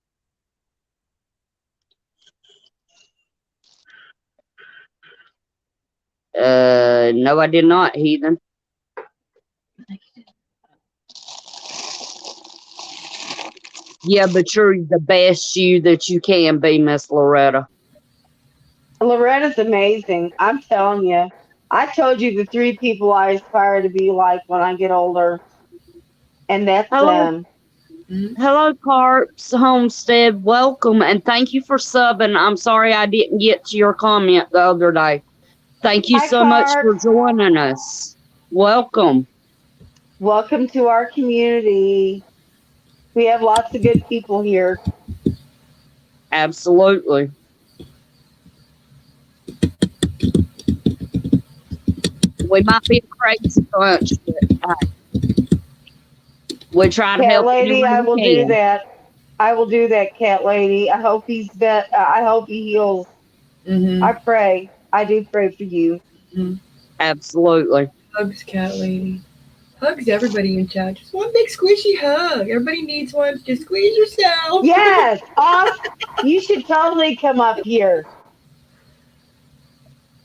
No, I did not, heathen. Yeah, but you're the best you that you can be, Miss Loretta. Loretta's amazing. I'm telling you. I told you the three people I aspire to be like when I get older, and that's Hello, them. Mhm. hello, Carps Homestead. Welcome, and thank you for subbing. I'm sorry I didn't get to your comment the other day. Thank you Hi, so much Carp. for joining us. Welcome. Welcome to our community. We have lots of good people here. Absolutely. We might be a crazy bunch, but we try to Cat help any lady, way I we will do can. that. I will do that, cat lady. I hope he heals. I Mhm. pray. I do pray for you. Mhm. Absolutely. Hugs, cat lady. Hugs everybody in chat. Just one big squishy hug. Everybody needs one. Just squeeze yourself. Yes, Oz, you should totally come up here.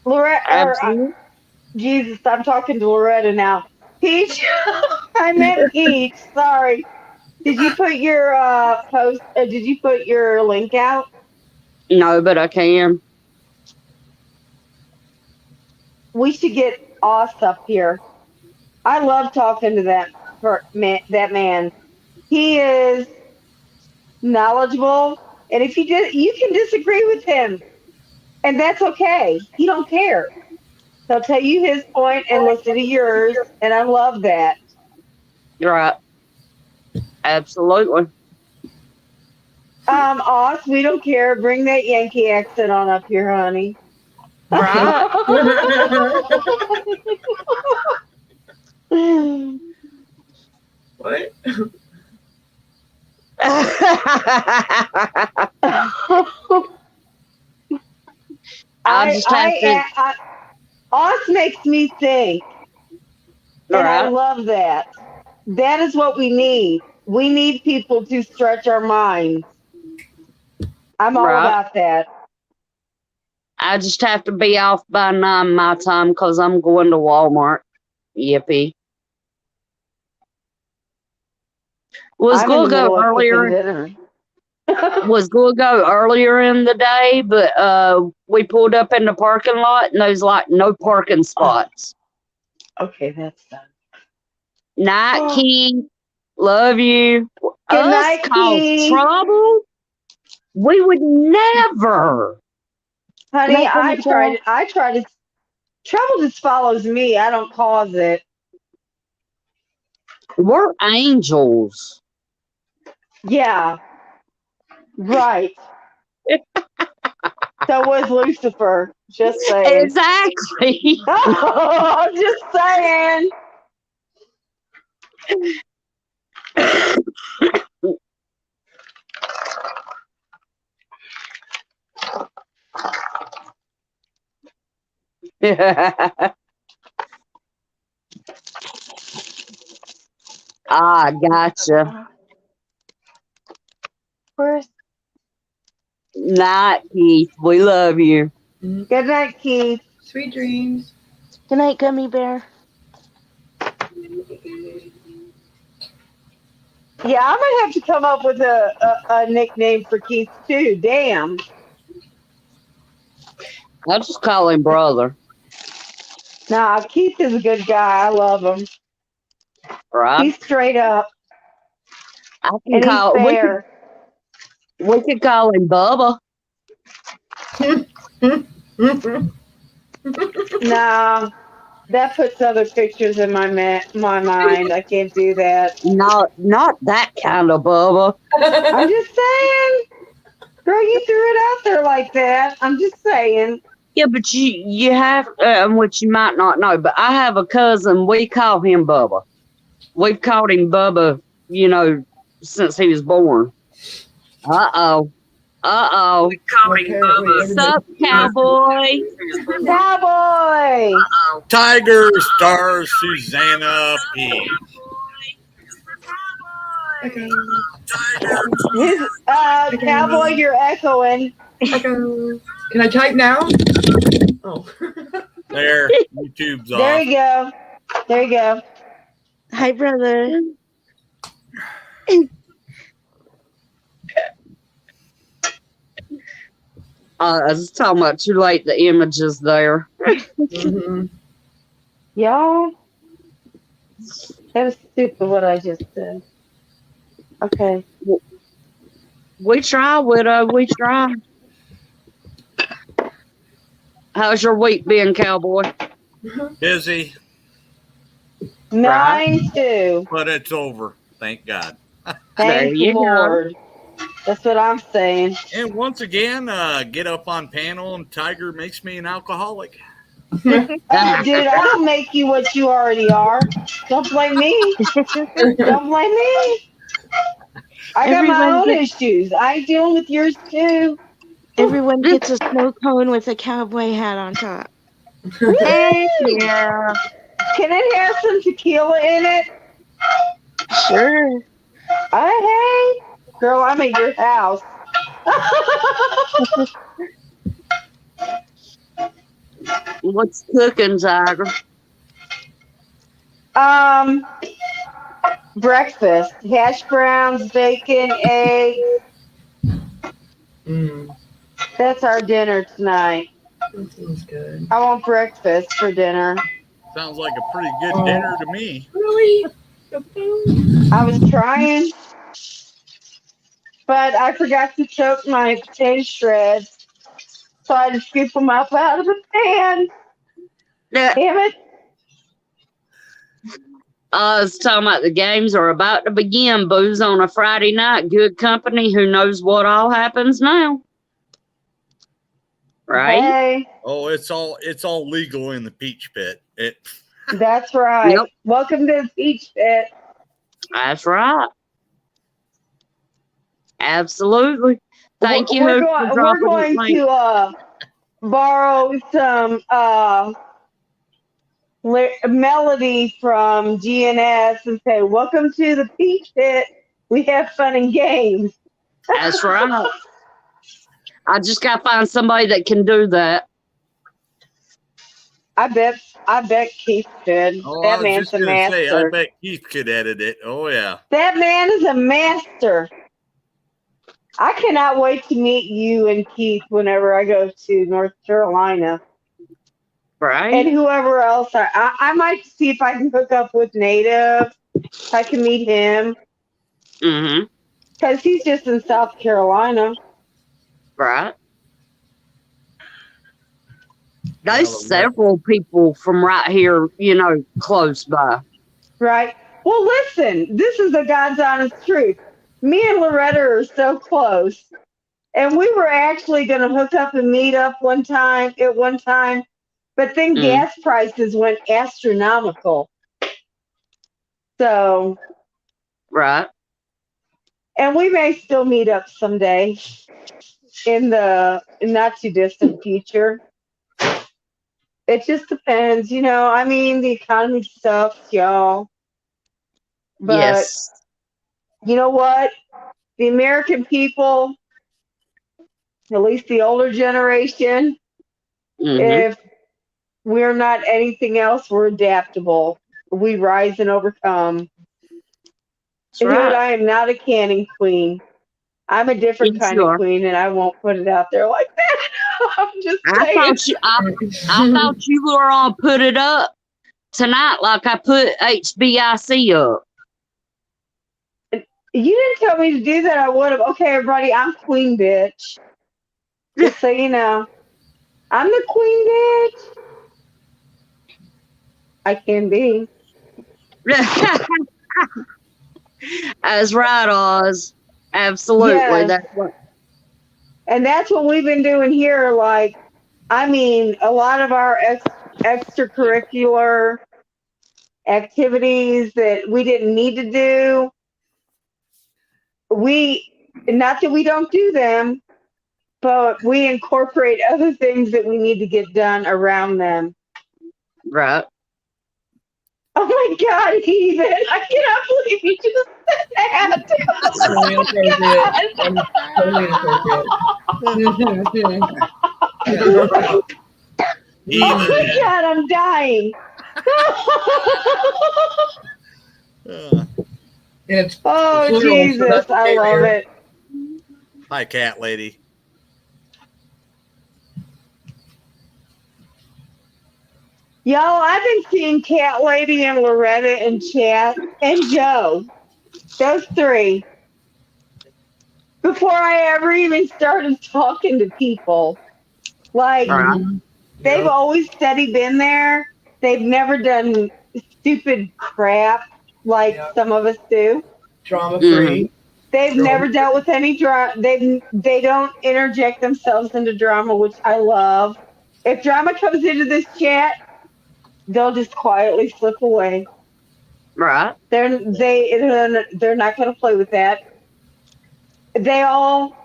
Loretta, Absolutely. Jesus, I'm talking to Loretta now. Peach, I meant Peach. Sorry. Did you put your post? Did you put your link out? No, but I can. We should get Oz up here. I love talking to that man. He is knowledgeable, and if you can disagree with him, and that's okay. He don't care. He'll tell you his point and listen to yours, and I love that. You're right. Absolutely. Oz, we don't care. Bring that Yankee accent on up here, honey. Right. What? I'll just have to. I Oz makes me think, and I Right. love that. That is what we need. We need people to stretch our minds. I'm all Right. about that. I just have to be off by 9 my time because I'm going to Walmart. Yippee. Was I'm in going the to go middle of cooking earlier. dinner. Was going to go earlier in the day, but we pulled up in the parking lot and there's like no parking spots. Okay, that's done. Night, Key. Love you. Good Us night, cause Key. trouble? We would never. Honey, Good night, I tried to. Trouble just follows me. I don't cause it. We're angels. Yeah, right. So was Lucifer. Just saying. Exactly. I'm just saying. Gotcha. Where's Night, Keith. We love you. Good night, Keith. Sweet dreams. Good night, Gummy Bear. Yeah, I might have to come up with a nickname for Keith too. Damn. I'll just call him brother. Nah, Keith is a good guy. I love him. Right? He's straight up I can and he's call fair. we could call him Bubba. Nah, that puts other pictures in my mind. I can't do that. Not that kind of Bubba. I'm just saying. Girl, you threw it out there like that. I'm just saying. Yeah, but you have, which you might not know, but I have a cousin. We call him Bubba. We've called him Bubba, since he was born. Uh-oh. We call him Bubba. What's up, cowboy? Cowboy! Tiger Star Susanna P. His, Cowboy, you're echoing. Can I type now? Oh. There, YouTube's There off. you go. There you go. Hi, brother. I was talking about too late. The image is there. Mhm. Y'all, that was stupid what I just said. Okay. We try, widow. We try. How's your week been, cowboy? Busy, Mine too. but it's over. Thank God. There Thank you go. Lord. That's what I'm saying. And once again, get up on panel and Tiger makes me an alcoholic. Dude, I don't make you what you already are. Don't blame me. Don't blame me. I got my Everyone own gets issues. I ain't dealing with yours too. everyone gets a snow cone with a cowboy hat on top. Heck Woo! yeah. Can it have some tequila in it? Sure. Hey, girl, I'm at your house. What's cooking, Tiger? Breakfast: hash browns, bacon, eggs. Mm, That's our dinner tonight. that sounds good. I want breakfast for dinner. Sounds like a pretty good dinner to me. Really? I was trying, but I forgot to soak my potato shreds, so I had to scoop them up out of the pan. Yeah. Damn it. I was talking about the games are about to begin. Booze on a Friday night. Good company. Who knows what all happens now? Right? Hey, Oh, it's all legal in the Peach Pit. that's right. Yep. Welcome to the Peach Pit. That's right. Absolutely. Thank you, We're Hoop, for going. We're dropping going the link. to borrow some melody from GNS and say, "Welcome to the Peach Pit. We have fun and games." That's right. I just got to find somebody that can do that. I bet I bet Keith did. Oh, I That was man's just a gonna say, I master. bet Keith could edit it. Oh yeah. That man is a master. I cannot wait to meet you and Keith whenever I go to North Carolina. And Right? whoever else. I might see if I can hook up with Native. If I can meet him. Mm-hmm. Because he's just in South Carolina. Right. There's Well, several people from right here, close by. Right? Well, listen, this is the God's honest truth. Me and Loretta are so close. And we were actually going to hook up and meet up at one time, but then Mm. gas prices went astronomical. So, Right. and we may still meet up someday in the not too distant future. It just depends, I mean, the economy sucks, y'all. But Yes. you know what? The American people, at least the older generation, Mm-hmm. if we're not anything else, we're adaptable. We rise and overcome. That's And you know what? right. I am not a canning queen. I'm a different Yes, kind you of are. queen, and I won't put it out there like that. I'm just I saying. thought you I thought you were gonna put it up tonight like I put HBIC up. You didn't tell me to do that. I would have. Okay, everybody, I'm queen, bitch. Just so you know, I'm the queen, bitch. I can be. That's right, Oz. Absolutely. Yes, That's what and that's what we've been doing here. Like, I mean, a lot of our extracurricular activities that we didn't need to do, we not that we don't do them, but we incorporate other things that we need to get done around them. right. Oh my God, Ethan! I cannot believe you just said that. Totally Oh inappropriate. my And totally inappropriate. Oh Even my God, I'm dying. uh, It's Oh plural, so Jesus, that's I okay, love Rare. it. hi, cat lady. Y'all, I've been seeing Cat Lady and Loretta in chat and Joe. Those three. Before I ever even started talking to people. Like, Right. Mm-hmm. they've Yep. always steady been there. They've never done stupid crap like Yep. some of us do. Drama Mm-hmm. free. They've Drama never dealt with any drama. They don't interject themselves into drama, which I love. If drama comes into this chat, they'll just quietly slip away. Right. They're not going to play with that. They all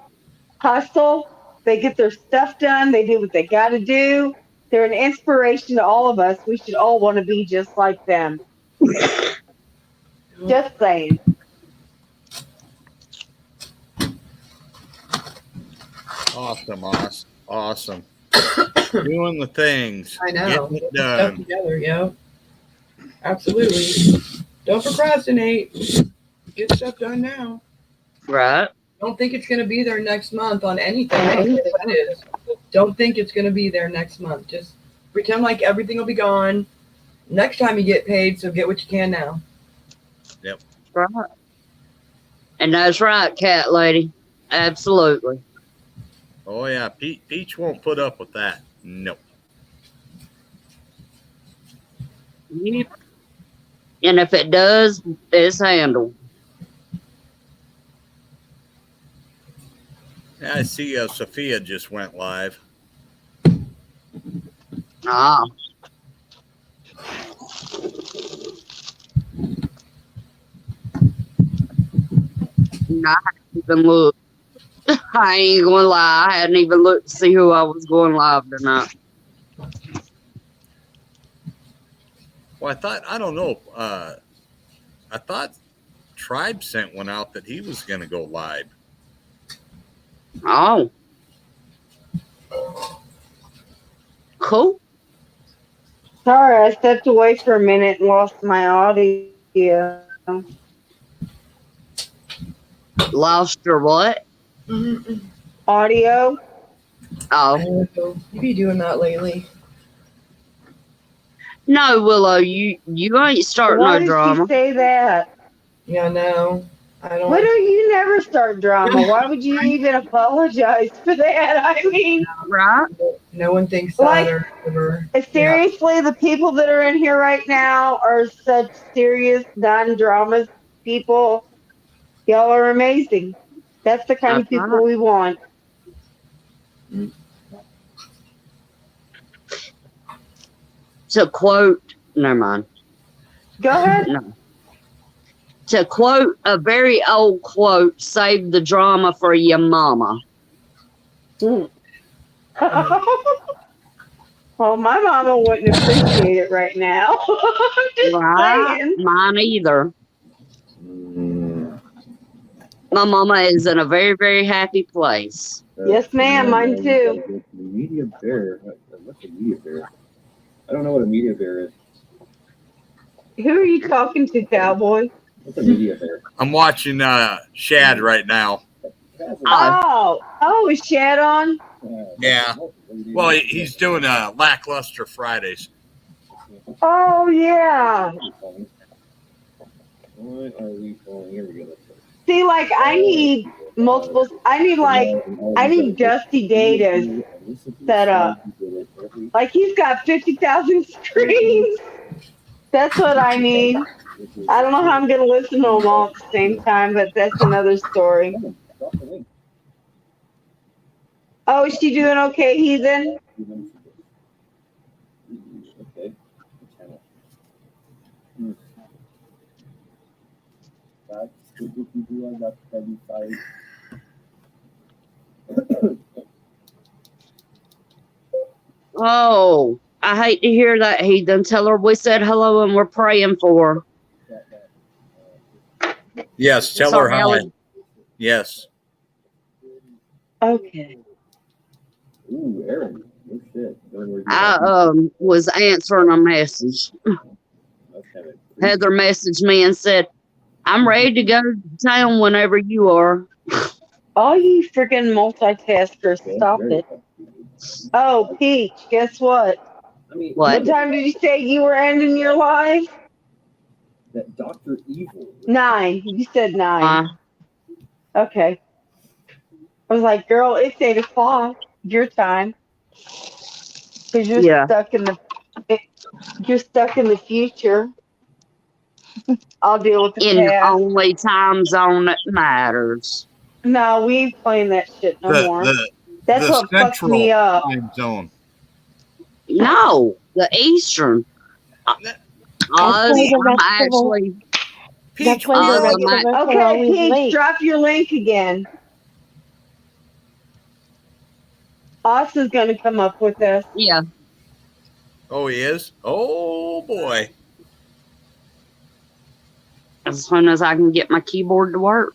hustle. They get their stuff done. They do what they got to do. They're an inspiration to all of us. We should all want to be just like them. Just saying. Awesome, awesome, awesome. Doing the things, I know. getting it Get the stuff done. together, yeah. Absolutely. Don't procrastinate. Get stuff done now. Right. Don't think it's going to be there next month on anything. I don't care what it is. Don't think it's going to be there next month. Just pretend like everything will be gone next time you get paid, so get what you can now. Yep. Right. And that's right, cat lady. Absolutely. Oh yeah, Peach won't put up with that. Nope. Yep. And if it does, it's handled. Yeah, I see Sophia just went live. Ah. I hadn't even looked. I ain't gonna lie. I hadn't even looked to see who I was going live tonight. Well, I don't know. I thought Tribe sent one out that he was going to go live. Oh. Cool. Sorry, I stepped away for a minute and lost my audio. Lost your what? Mm-mm. Audio? Oh, You be doing that lately. no, Willow, you ain't starting Why no did she drama. say that? Yeah, no, I Why don't. don't you never start drama? Why would you even apologize for that? I mean, Right? No one thinks that like, or ever. Yeah. seriously, the people that are in here right now are such serious, non-dramas people. Y'all are amazing. That's the kind of That's people right. we want. To quote, never mind. Go ahead. No. To quote a very old quote, save the drama for your mama. Well, my mama wouldn't appreciate it right now. I'm just Right? saying. Mine either. My mama is in a very, very happy place. Yes, ma'am. Mine too. The media bear. What's a media bear? I don't know what a media bear is. Who are you talking to, cowboy? What's a media bear? I'm watching Shad right now. Oh, is Shad on? Yeah. Well, he's doing lackluster Fridays. Oh, yeah. What are we calling? Here we go. See, like, I need multiple. I need Dusty Day to set up. Like, he's got 50,000 screens. That's what I need. I don't know how I'm going to listen to them all at the same time, but that's another story. Oh, is she doing okay, Heathen? Okay. Oh, I hate to hear that, Heathen. Tell her we said hello and we're praying for her. Yes, tell her Sorry, hi. Alex. Yes. Okay. Ooh, Aaron. No shit. I was answering a message. Heather messaged me and said, I'm ready to go to town whenever you are. All you freaking multitaskers, stop it. Oh, Peach, guess what? What? What time did you say you were ending your live? That Dr. Evil. 9. You said 9. Okay. I was like, girl, it's 8 o'clock. Your time. Because you're Yeah. stuck in the future. I'll deal with the In the past. only time zone that matters. No, we ain't playing that shit no more. That's the what fucked central me up. time zone. No, the Eastern. why the I'm rest of them- actually. That's why the rest of us are Okay, always Peach, late. drop your link again. Austin's going to come up with us. Yeah. Oh, he is? Oh, boy. As soon as I can get my keyboard to work.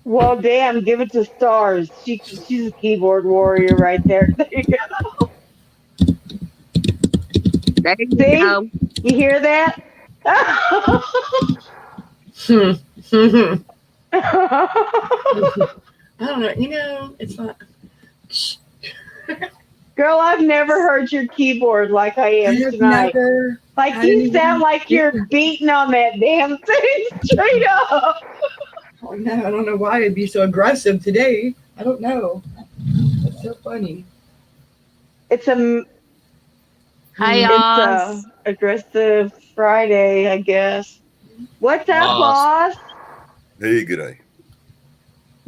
Well, damn, give it to Stars. She's a keyboard warrior right there. There you go. There you See? go. You hear that? I don't know. It's not. Girl, I've never heard your keyboard like I am tonight. Like you sound like you're beating on that damn thing straight up. Oh, no, I don't know why it'd be so aggressive today. I don't know. That's so funny. It's a Chaos. aggressive Friday, I guess. What's up, boss? Hey, good day.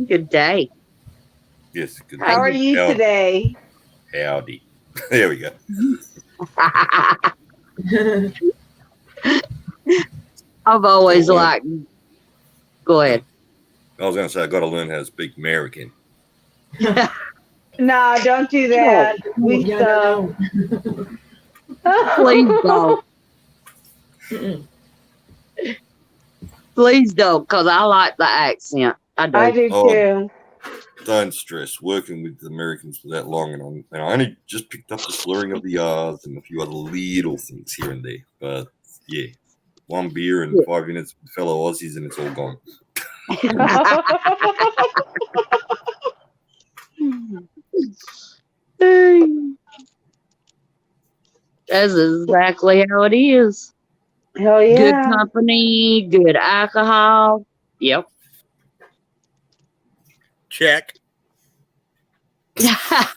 Good day. Yes, good day. How are you today? Howdy. There we go. I've always liked. Go ahead. I was going to say, I got to learn how to speak American. Nah, don't do that. We no. Please don't. Please don't, because I like the accent. I do. I do too. don't stress. Working with Americans for that long, and I only just picked up the slurring of the R's and a few other little things here and there. But yeah, one beer and 5 minutes with fellow Aussies, and it's all gone. That's exactly how it is. Hell Good yeah. company, good alcohol. Yep. Check. I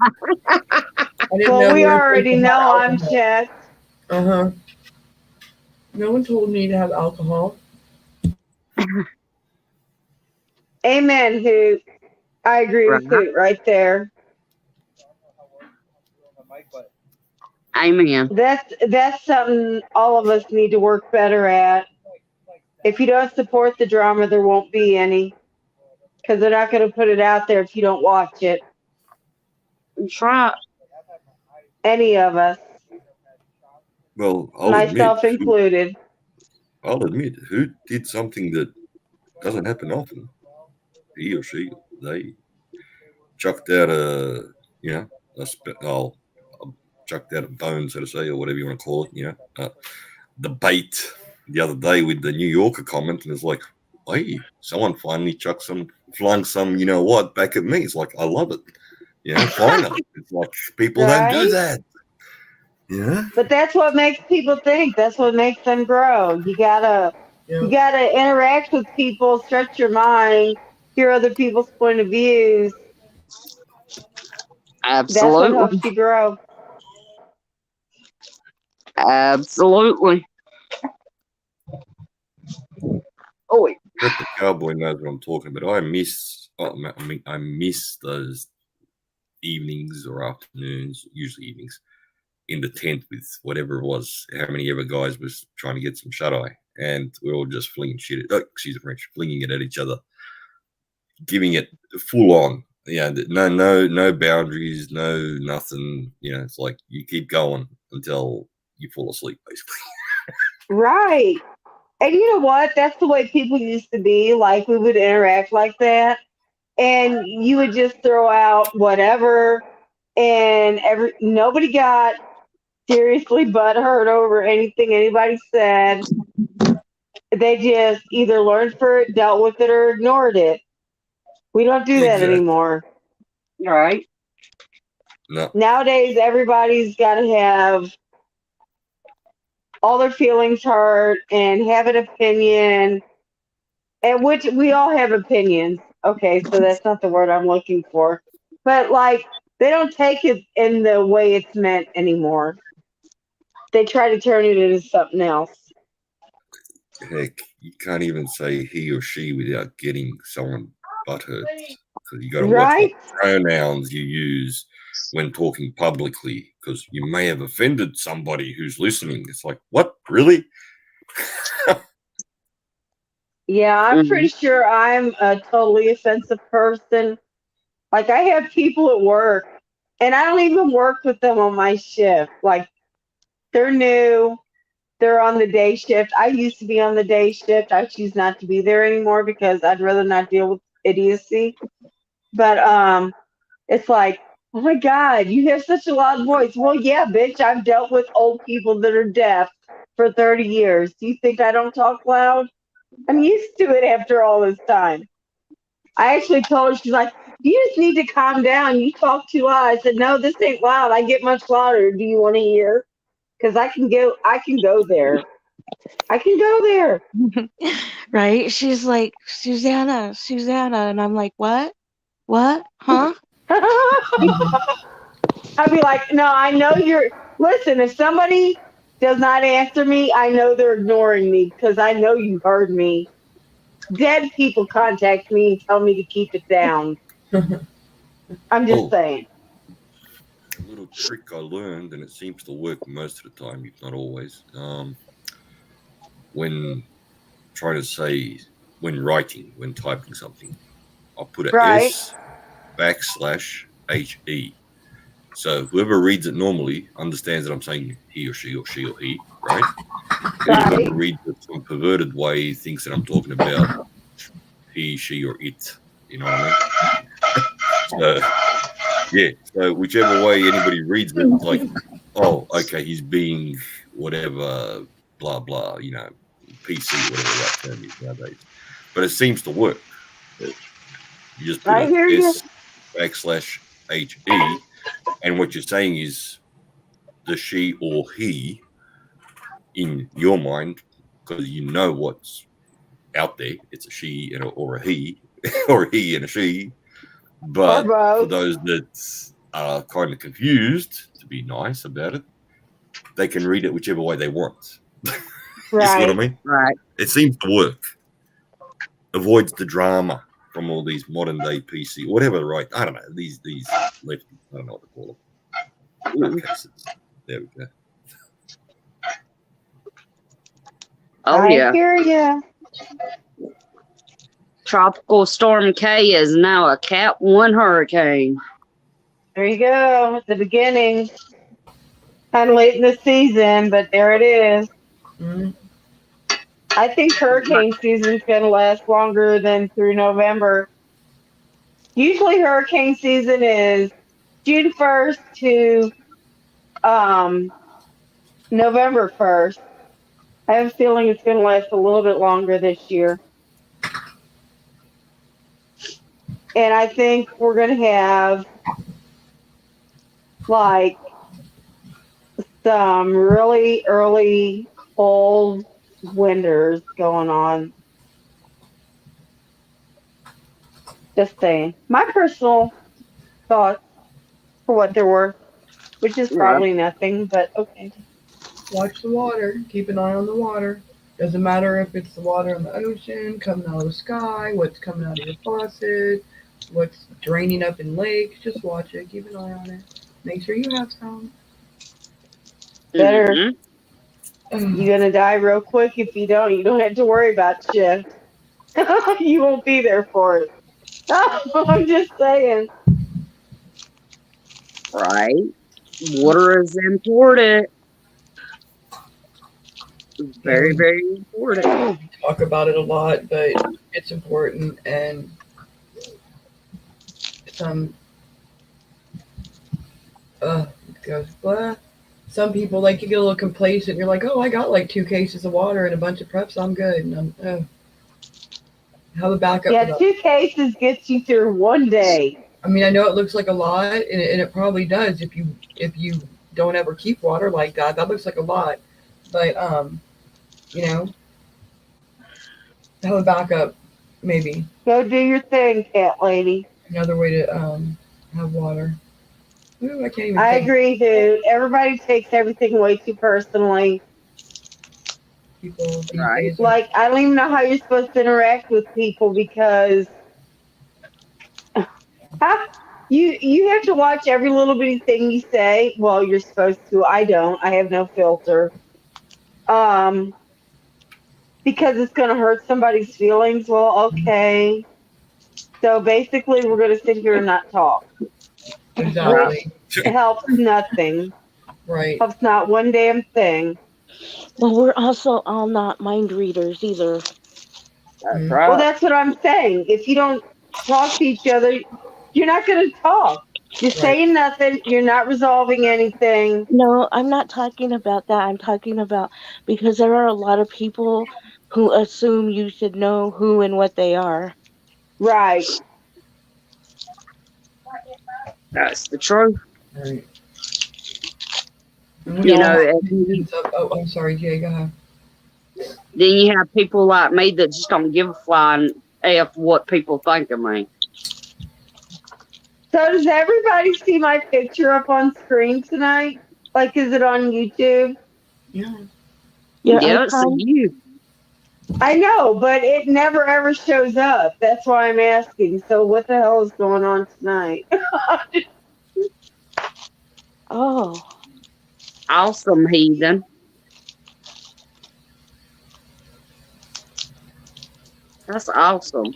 didn't Well, know we we were already drinking know I'm alcohol. Chet. Uh-huh. No one told me to have alcohol. Amen, Hoot. I agree with Right. Hoot right there. Amen. That's something all of us need to work better at. If you don't support the drama, there won't be any. Because they're not going to put it out there if you don't watch it. That's right. Any of us, Well, I'll myself included. admit, who did something that doesn't happen often? He or she, they chucked out chucked out a bone, so to say, or whatever you want to call it, debate the other day with the New Yorker comment, and it's like, hey, someone finally flung some, you know what, back at me. It's like, I love it. Finally. It's like, people don't do Right? that. Yeah. But that's what makes people think. That's what makes them grow. You Yeah. gotta interact with people, stretch your mind, hear other people's point of views. That's what Absolutely. helps you grow. Absolutely. Oh, wait. Bet the cowboy knows what I'm talking about. I miss those evenings or afternoons, usually evenings, in the tent with whatever it was, how many ever guys was trying to get some shut eye, and we're all just flinging shit. Flinging it at each other, giving it full on. Yeah, no boundaries, no nothing. It's like you keep going until you fall asleep, basically. Right. And you know what? That's the way people used to be. Like we would interact like that. And you would just throw out whatever and nobody got seriously butthurt over anything anybody said. They just either learned for it, dealt with it, or ignored it. We don't do that Exactly. anymore. Right. No. Nowadays, everybody's got to have all their feelings hurt and have an opinion, and which we all have opinions. Okay, so that's not the word I'm looking for. But like, they don't take it in the way it's meant anymore. They try to turn it into something else. Heck, you can't even say he or she without getting someone butthurt. Because you got to watch what Right? pronouns you use when talking publicly, because you may have offended somebody who's listening. It's like, what? Really? Yeah, I'm pretty sure I'm a totally offensive person. Like, I have people at work, and I don't even work with them on my shift. Like, they're new, they're on the day shift. I used to be on the day shift. I choose not to be there anymore because I'd rather not deal with idiocy. But it's like, oh my God, you have such a loud voice. Well, yeah, bitch, I've dealt with old people that are deaf for 30 years. Do you think I don't talk loud? I'm used to it after all this time. I actually told her, she's like, you just need to calm down. You talk too loud. I said, no, this ain't loud. I get much louder. Do you want to hear? Because I can go there. I can go there. Right? She's like, Susanna, and I'm like, what? Huh? I'd be like, no, I know listen, if somebody does not answer me, I know they're ignoring me because I know you heard me. Dead people contact me and tell me to keep it down. I'm just saying. A little trick I learned, and it seems to work most of the time, if not always. When trying to say, when typing something, I'll put a Right. S /HE. So whoever reads it normally understands that I'm saying he or she or he, right? Whoever reads it some perverted way thinks that I'm talking about he, she, or it. You know what I mean? Yeah, so whichever way anybody reads it, it's like, oh, okay, he's being whatever, blah, blah, you know, PC, whatever that term is nowadays. But it seems to work. You just put I a hear you. S/HE, and what you're saying is the she or he in your mind, because you know what's out there. It's a she and or a he, or a he and a she. Or But for both. those that are kind of confused, to be nice about it, they can read it whichever way they want. You see what I Right. mean? Right. It seems to work. Avoids the drama from all these modern day PC, whatever. Right? I don't know. These lefties. I don't know what to call them. Nutcases. There we go. Oh I yeah. hear you. Tropical Storm K is now a Cat 1 hurricane. There you go. At the beginning. Kind of late in the season, but there it is. Mhm. I think hurricane season's going to last longer than through November. Usually hurricane season is June 1st to um, November 1st. I have a feeling it's going to last a little bit longer this year. And I think we're going to have like some really early cold winters going on. Just saying. My personal thoughts for what they're worth, which is Yeah. probably nothing, but okay. Watch the water. Keep an eye on the water. Doesn't matter if it's the water in the ocean, coming out of the sky, what's coming out of your faucet, what's draining up in lakes. Just watch it. Keep an eye on it. Make sure you have some. Better. Mhm. You're going to die real quick if you don't. You don't have to worry about shit. You won't be there for it. I'm just saying. Right. Water is important. Yeah, Very, we very important. talk about it a lot, but it's important. And some, it goes, blah. Some people, like, you get a little complacent. You're like, oh, I got like 2 cases of water and a bunch of preps. I'm good. And have a backup for Yeah, that. 2 cases gets you through one day. I mean, I know it looks like a lot, and it probably does if you don't ever keep water like that. That looks like a lot, but you know, have a backup, maybe Go do your thing, cat lady. another way to have water. Ooh, I can't even I think. agree, dude. Everybody takes everything way too personally. People these Right. days are Like, I don't even know how you're supposed to interact with people because you have to watch every little bitty thing you say. Well, you're supposed to. I don't. I have no filter. Um, because it's going to hurt somebody's feelings. Well, okay. So basically, we're going to sit here and not talk, which exactly helps nothing. right. Helps not one damn thing. Well, we're also all not mind readers either. That's Mm. Well, right. that's what I'm saying. If you don't talk to each other, you're not going to talk. You're Right. saying nothing. You're not resolving anything. No, I'm not talking about that. I'm talking about because there are a lot of people who assume you should know who and what they are. Right. That's the truth. Right. And we You all know, have and opinions of, oh, I'm sorry, Jay, go ahead. then you have people like me that just don't give a flying F what people think of me. So does everybody see my picture up on screen tonight? Like, is it on YouTube? Yeah. Your Yeah, it's icon? you. I know, but it never ever shows up. That's why I'm asking. So what the hell is going on tonight? Oh, Awesome, heathen. That's awesome.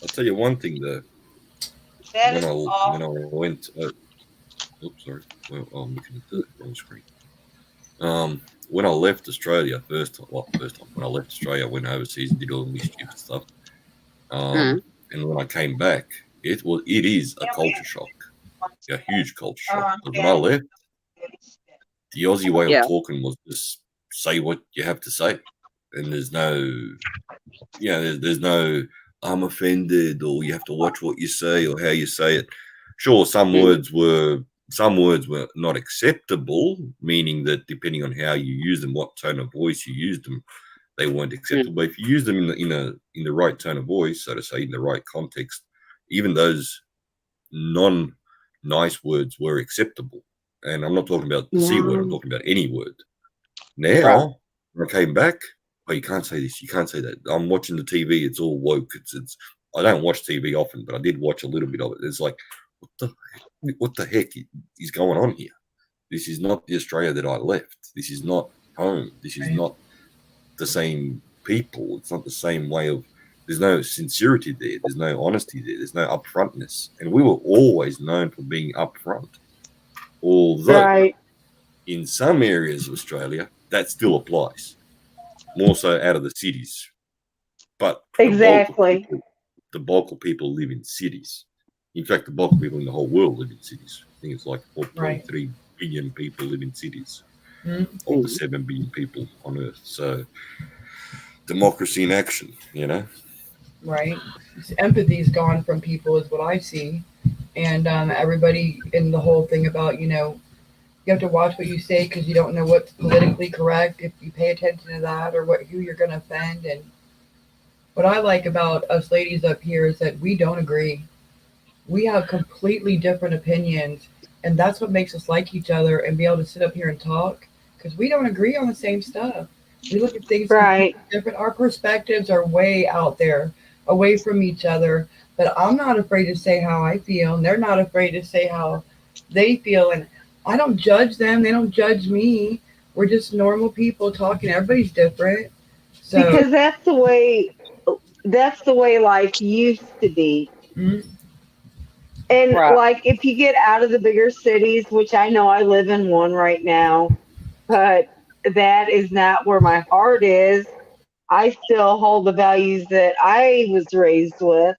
I'll tell you one thing though. That When is I awesome. went, oops, sorry. Well, I'm looking at the wrong screen. When I left Australia, first time when I left Australia, I went overseas and did all this stupid stuff. Mm. And when I came back, it is a culture shock, a huge culture shock. Because when I left, the Aussie way of Yeah. talking was just say what you have to say, and there's no, there's no I'm offended or you have to watch what you say or how you say it. Sure, some words were not acceptable, meaning that depending on how you use them, what tone of voice you used them, they weren't acceptable. But if you use them in the right tone of voice, so to say, in the right context, even those non-nice words were acceptable. And I'm not talking about the C word, I'm talking about any word. Now, when I came back, oh, you can't say this, you can't say that. I'm watching the TV, it's all woke. It's I don't watch TV often, but I did watch a little bit of it. It's like, what the heck is going on here? This is not the Australia that I left. This is not home. This is not the same people. It's not the same way of. There's no sincerity there. There's no honesty there. There's no upfrontness. And we were always known for being upfront. Although in some areas of Australia, that still applies. More so out of the cities. But Exactly. the bulk of people live in cities. In fact, the bulk of people in the whole world live in cities. I think it's like 4.3 billion people live in cities of the 7 billion people on Earth. So democracy in action, Right. Empathy's gone from people is what I see. And everybody in the whole thing about, you have to watch what you say because you don't know what's politically correct if you pay attention to that or who you're going to offend. And what I like about us ladies up here is that we don't agree. We have completely different opinions, and that's what makes us like each other and be able to sit up here and talk because we don't agree on the same stuff. We look at things different. Our perspectives are way out there, away from each other. But I'm not afraid to say how I feel, and they're not afraid to say how they feel. And I don't judge them; they don't judge me. We're just normal people talking. Everybody's different. So, because that's the way life used to be. And like if you get out of the bigger cities, which I know I live in one right now, but that is not where my heart is. I still hold the values that I was raised with,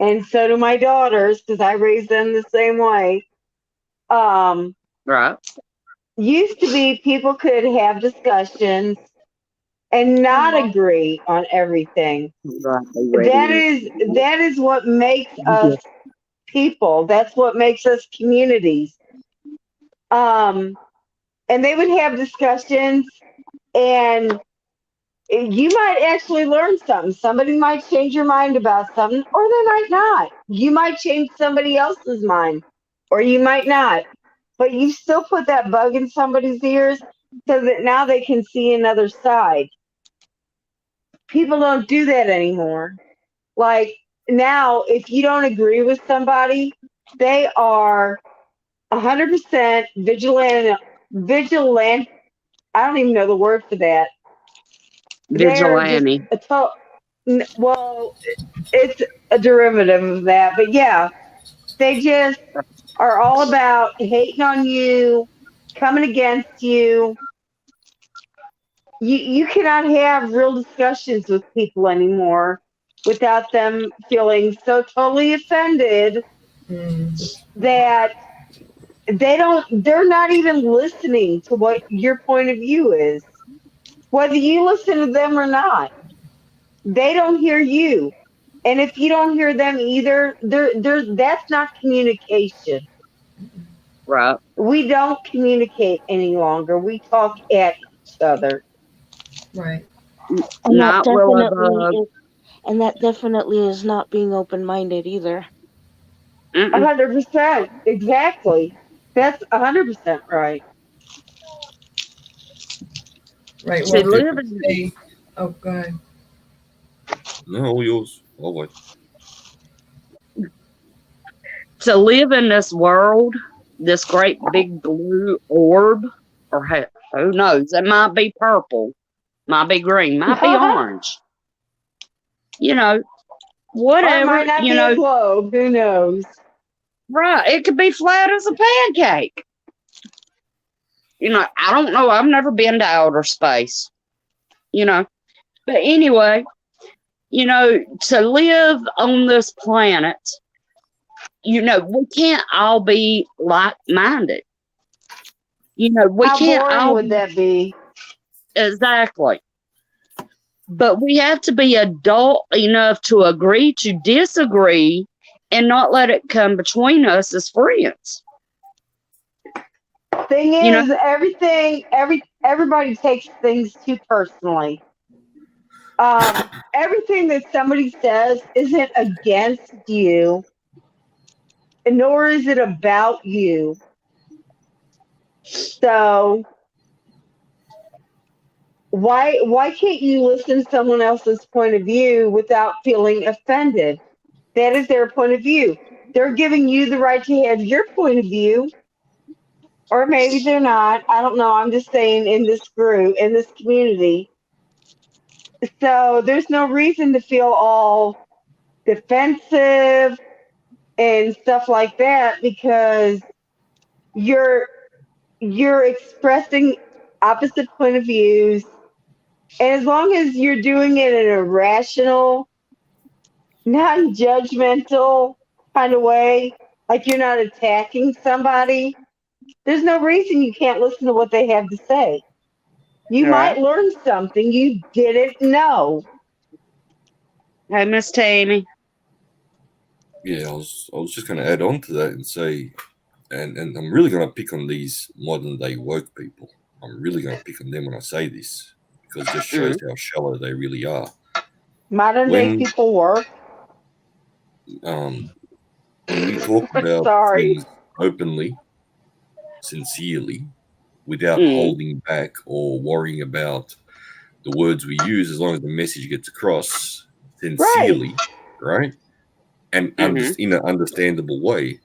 and so do my daughters because I raised them the same way. Used to be people could have discussions and not agree on everything. That is what makes us people. That's what makes us communities. And they would have discussions, and you might actually learn something. Somebody might change your mind about something, or they might not. You might change somebody else's mind, or you might not. But you still put that bug in somebody's ears so that now they can see another side. People don't do that anymore. Like now, if you don't agree with somebody, they are 100% vigilant. I don't even know the word for that. Vigilante. Well, it's a derivative of that, but yeah, they just are all about hating on you, coming against you. You cannot have real discussions with people anymore without them feeling so totally offended that they're not even listening to what your point of view is. Whether you listen to them or not, they don't hear you. And if you don't hear them either, that's not communication. Right. We don't communicate any longer. We talk at each other. Right. And Not that definitely is not being open-minded either. 100%. Exactly. That's 100% right. Right. To Well, live in, oh, go ahead. No, all yours. I'll wait. to live in this world, this great big blue orb, or who knows? It might be purple, might be green, might be orange. Whatever. Or it might not be a globe. Who knows? Right. It could be flat as a pancake. I don't know. I've never been to outer space, you know. But anyway, to live on this planet, we can't all be like-minded. We How can't boring all would that be? exactly. But we have to be adult enough to agree to disagree and not let it come between us as friends. Thing You know? is, everybody takes things too personally. Everything that somebody says isn't against you, nor is it about you. So why can't you listen to someone else's point of view without feeling offended? That is their point of view. They're giving you the right to have your point of view, or maybe they're not. I don't know. I'm just saying, in this group, in this community. So there's no reason to feel all defensive and stuff like that, because you're you're expressing opposite point of views, and as long as you're doing it in a rational, non-judgmental kind of way, like you're not attacking somebody, there's no reason you can't listen to what they have to say. You Right. might learn something you didn't know. Hey, Miss Tammy. Yeah, I was just going to add on to that and say, and I'm really going to pick on these modern day woke people. I'm really going to pick on them when I say this, because it just shows Mm. how shallow they really are. Modern day When people work. um when we talk about Sorry. things openly, sincerely, without Mm. holding back or worrying about the words we use, as long as the message gets across Right. sincerely, right, and Mm-hmm. in an understandable way,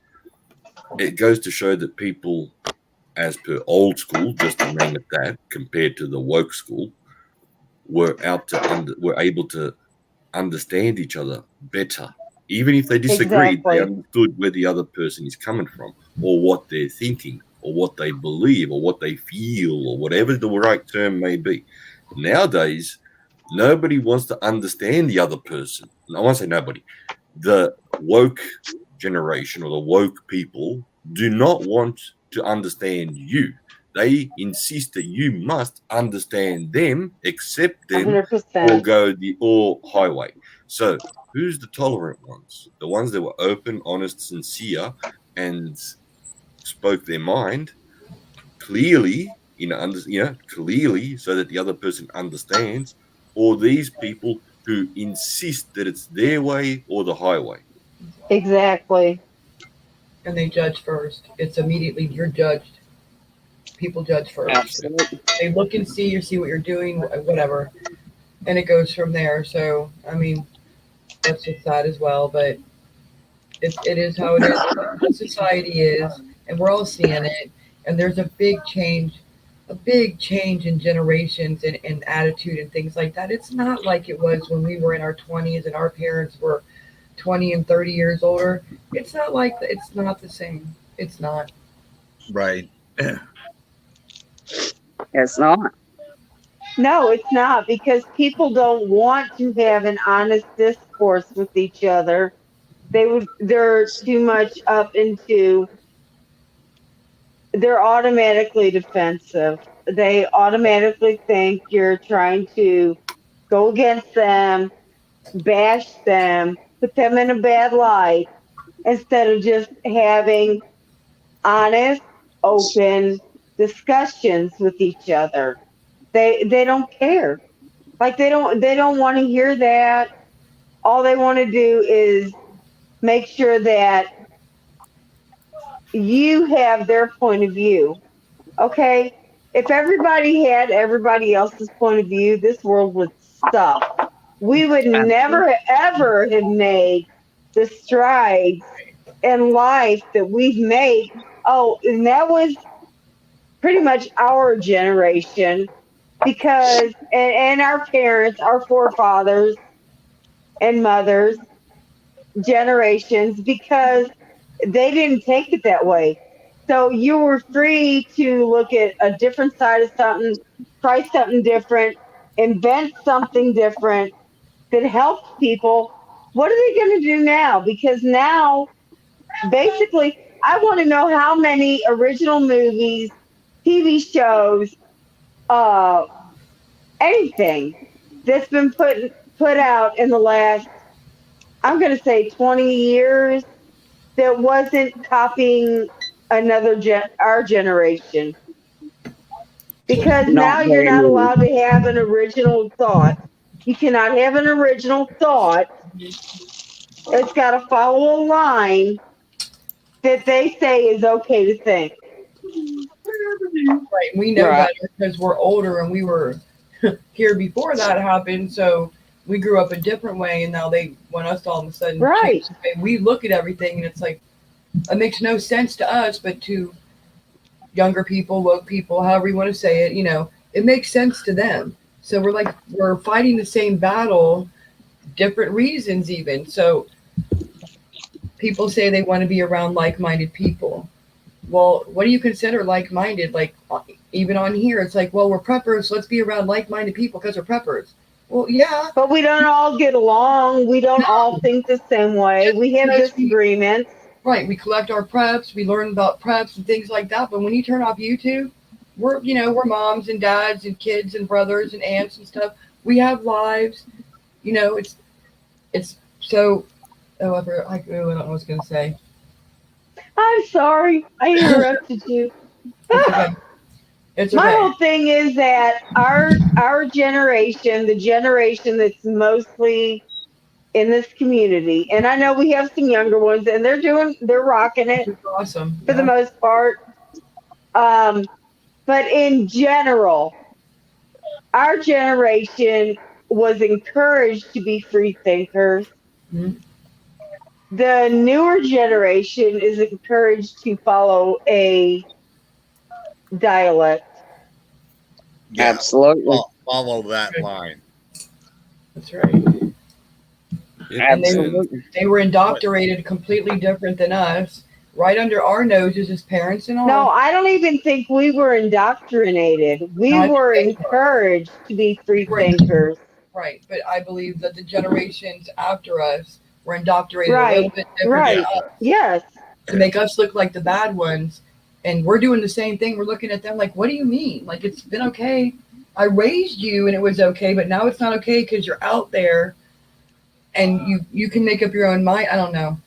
it goes to show that people, as per old school, just to name it that, compared to the woke school, were able to understand each other better. Even if they disagreed, they Exactly. understood where the other person is coming from, or what they're thinking, or what they believe, or what they feel, or whatever the right term may be. Nowadays, nobody wants to understand the other person. I want to say nobody. The woke generation or the woke people do not want to understand you. They insist that you must understand them, accept them, or 100%. go the or highway. So who's the tolerant ones? The ones that were open, honest, sincere, and spoke their mind clearly, clearly, so that the other person understands, or these people who insist that it's their way or the highway. Exactly. And they judge first. It's immediately you're judged. People judge first. Absolutely. They look and see what you're doing, whatever, and it goes from there. So I mean, that's just sad as well. But it is how it is. What society is, and we're all seeing it. And there's a big change in generations and attitude and things like that. It's not like it was when we were in our 20s and our parents were 20 and 30 years older. It's not like it's not the same. It's not. Right. It's not. No, it's not, because people don't want to have an honest discourse with each other. They're too much up into, they're automatically defensive. They automatically think you're trying to go against them, bash them, put them in a bad light, instead of just having honest, open discussions with each other. They don't care. Like they don't want to hear that. All they want to do is make sure that you have their point of view. Okay? If everybody had everybody else's point of view, this world would suck. We would Absolutely. never ever have made the strides in life that we've made. Oh, and that was pretty much our generation, because and our parents, our forefathers and mothers generations, because they didn't take it that way. So you were free to look at a different side of something, try something different, invent something different that helps people. What are they going to do now? Because now, basically, I want to know how many original movies, TV shows, uh, anything that's been put out in the last, I'm going to say, 20 years that wasn't copying our generation, because Not now you're very not many. allowed to have an original thought. You cannot have an original thought. It's got to follow a line that they say is okay to think. Right. We know Right. better because we're older and we were here before that happened. So we grew up a different way, and now they want us to all of a sudden Right. change the way we look at everything, and it's like it makes no sense to us, but to younger people, woke people, however you want to say it, it makes sense to them. So we're fighting the same battle, different reasons even. So people say they want to be around like-minded people. Well, what do you consider like-minded? Like even on here, it's like, well, we're preppers, so let's be around like-minded people because we're preppers. Well, yeah, But we don't all get along. We don't all no, think the same way. just We have because disagreements. right, we collect our preps, we learn about preps and things like that. But when you turn off YouTube, we're moms and dads and kids and brothers and aunts and stuff. We have lives. It's so. Oh, I don't know what I was gonna say. I'm sorry. I interrupted you. It's okay. It's My okay. whole thing is that our generation, the generation that's mostly in this community, and I know we have some younger ones, and they're rocking it It's awesome. for the Yeah. most part. Um, but in general, our generation was encouraged to be free thinkers. Mhm. The newer generation is encouraged to follow a dialect. Yeah, Absolutely. follow that line. That's right. Yep. And And Absolutely. they were indoctrinated completely different than us, right under our noses as parents and No, all. I don't even think we were indoctrinated. No, We I think were they were. encouraged to be We free were thinkers. right, but I believe that the generations after us were indoctrinated a little Right, bit different than Yeah, right. us Yes. to make us look like the bad ones. And we're doing the same thing. We're looking at them like, what do you mean? Like, it's been okay. I raised you and it was okay, but now it's not okay because you're out there and you can make up your own mind. I don't know.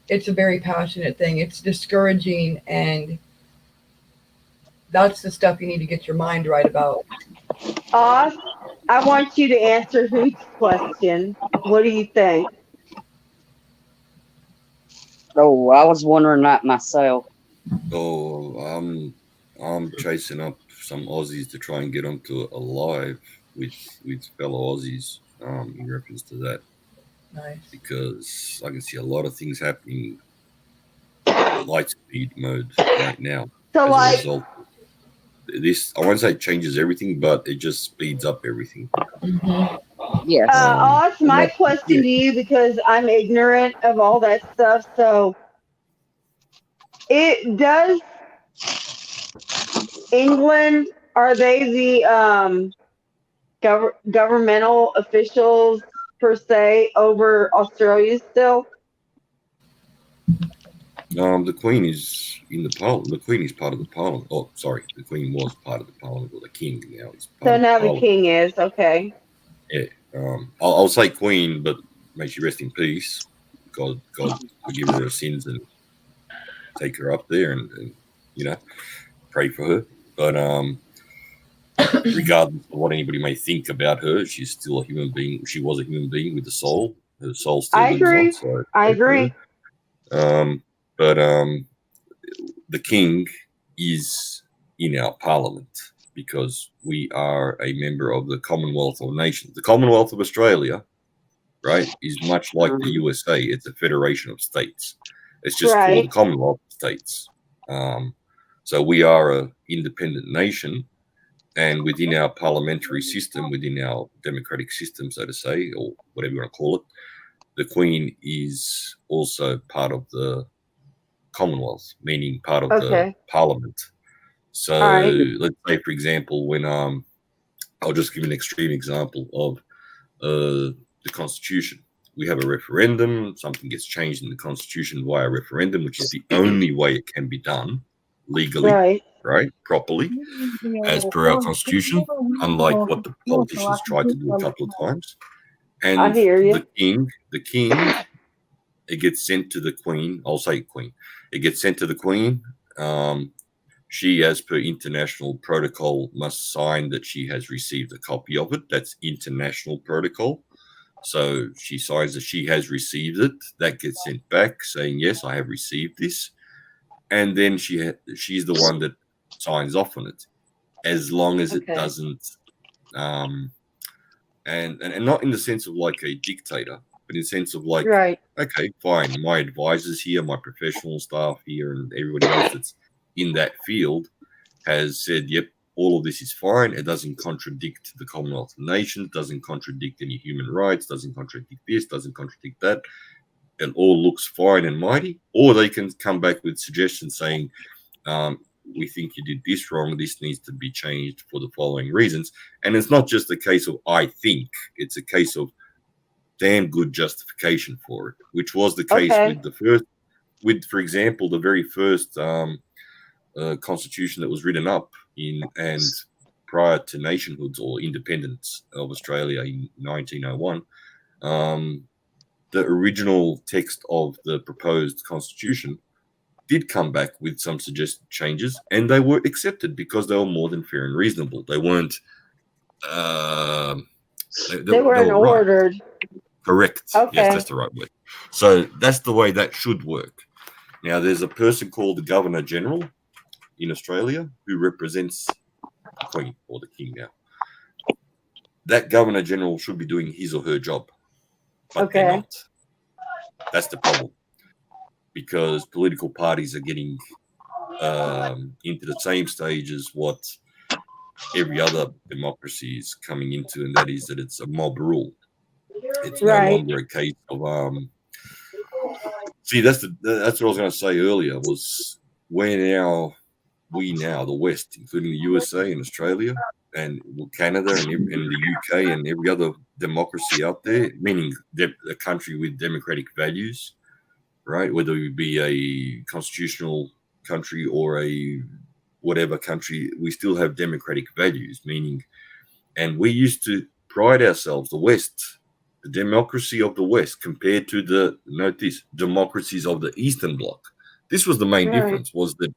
It's a very passionate thing. It's discouraging, and that's the stuff you need to get your mind right about. Oz, I want you to answer Hoot's question. What do you think? Oh, I was wondering that myself. so I'm chasing up some Aussies to try and get onto a live with fellow Aussies in reference to that, Nice. because I can see a lot of things happening light speed mode right now So, as a like, result. This, I won't say it changes everything, but it just speeds up everything. Hmm. Yes. Oz, And my that, question yeah, to you, because I'm ignorant of all that stuff. So, it does England, are they the governmental officials per se over Australia still? the Queen is in the Parliament. The Queen is part of the Parliament. Oh, sorry, the Queen was part of the Parliament, or the King now is part So of the now the Parliament. king is okay. Yeah, I'll say Queen, but may she rest in peace. God forgive her sins and take her up there, and pray for her. But regardless of what anybody may think about her, she's still a human being. She was a human being with a soul. Her soul still I lives on, agree. so I pray for agree. her. But the King is in our Parliament because we are a member of the Commonwealth of Nations. The Commonwealth of Australia, right, is much like the Mhm. USA. It's a federation of states. It's just called the Right. Commonwealth of States. So we are an independent nation, and within our parliamentary system, within our democratic system, so to say, or whatever you want to call it, the Queen is also part of the Commonwealth, meaning part of the Okay. Parliament. So All right. let's say, for example, when I'll just give an extreme example of the Constitution. We have a referendum, something gets changed in the Constitution via referendum, which is the only way it can be done legally, right? Properly, as per our Constitution, unlike what the politicians tried to do a couple of times. I And hear you. the king, it gets sent to the Queen. I'll say Queen. It gets sent to the Queen. She, as per international protocol, must sign that she has received a copy of it. That's international protocol. So she signs that she has received it. That gets sent back saying, yes, I have received this. And then she's the one that signs off on it, as long as it doesn't, and not in the sense of like a dictator, but in the sense of like, okay, fine, my advisors here, my professional staff here, and everybody else that's in that field has said, yep, all of this is fine. It doesn't contradict the Commonwealth of Nations, doesn't contradict any human rights, doesn't contradict this, doesn't contradict that. It all looks fine and mighty. Or they can come back with suggestions saying, we think you did this wrong. This needs to be changed for the following reasons. And it's not just a case of I think. It's a case of damn good justification for it, which was the case with the first, for example, the very first constitution that was written up and prior to nationhood or independence of Australia in 1901. The original text of the proposed constitution did come back with some suggested changes, and they were accepted because they were more than fair and reasonable. They weren't. They weren't ordered. Right. Correct. Yes, that's the right word. So that's the way that should work. Now, there's a person called the Governor General in Australia who represents the Queen or the King now. That Governor General should be doing his or her job, but they're not. That's the problem, because political parties are getting into the same stage as what every other democracy is coming into, and that is that it's a mob rule. It's no longer a case of see, that's what I was going to say earlier, was we now, the West, including the USA and Australia and Canada and the UK and every other democracy out there, meaning a country with democratic values, right? Whether it be a constitutional country or a whatever country, we still have democratic values, meaning, and we used to pride ourselves, the West, the democracy of the West compared to the, note this, democracies of the Eastern Bloc. This was the main difference, was that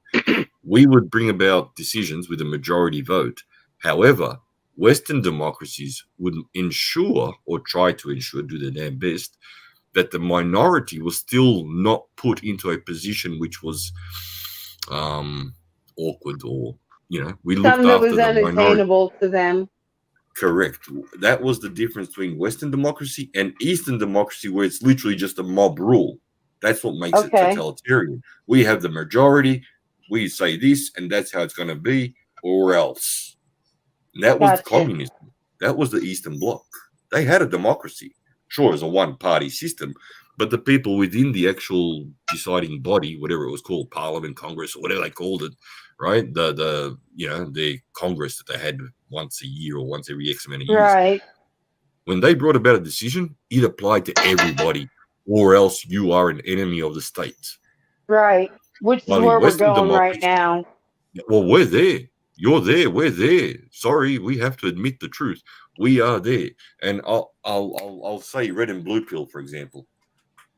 we would bring about decisions with a majority vote. However, Western democracies would ensure, or try to ensure, do their damn best, that the minority was still not put into a position which was awkward, or, we looked after the minority. Unattainable to them. Correct. That was the difference between Western democracy and Eastern democracy, where it's literally just a mob rule. That's what makes it totalitarian. We have the majority. We say this, and that's how it's going to be, or else. And that was the communism. That was the Eastern Bloc. They had a democracy. Sure, it's a one-party system, but the people within the actual deciding body, whatever it was called, Parliament, Congress, or whatever they called it, right? The Congress that they had once a year or once every X amount of years. Right. When they brought about a decision, it applied to everybody, or else you are an enemy of the state. Right. Which is where we're going right now. Well, we're there. You're there. We're there. Sorry, we have to admit the truth. We are there. And I'll say red and blue pill, for example.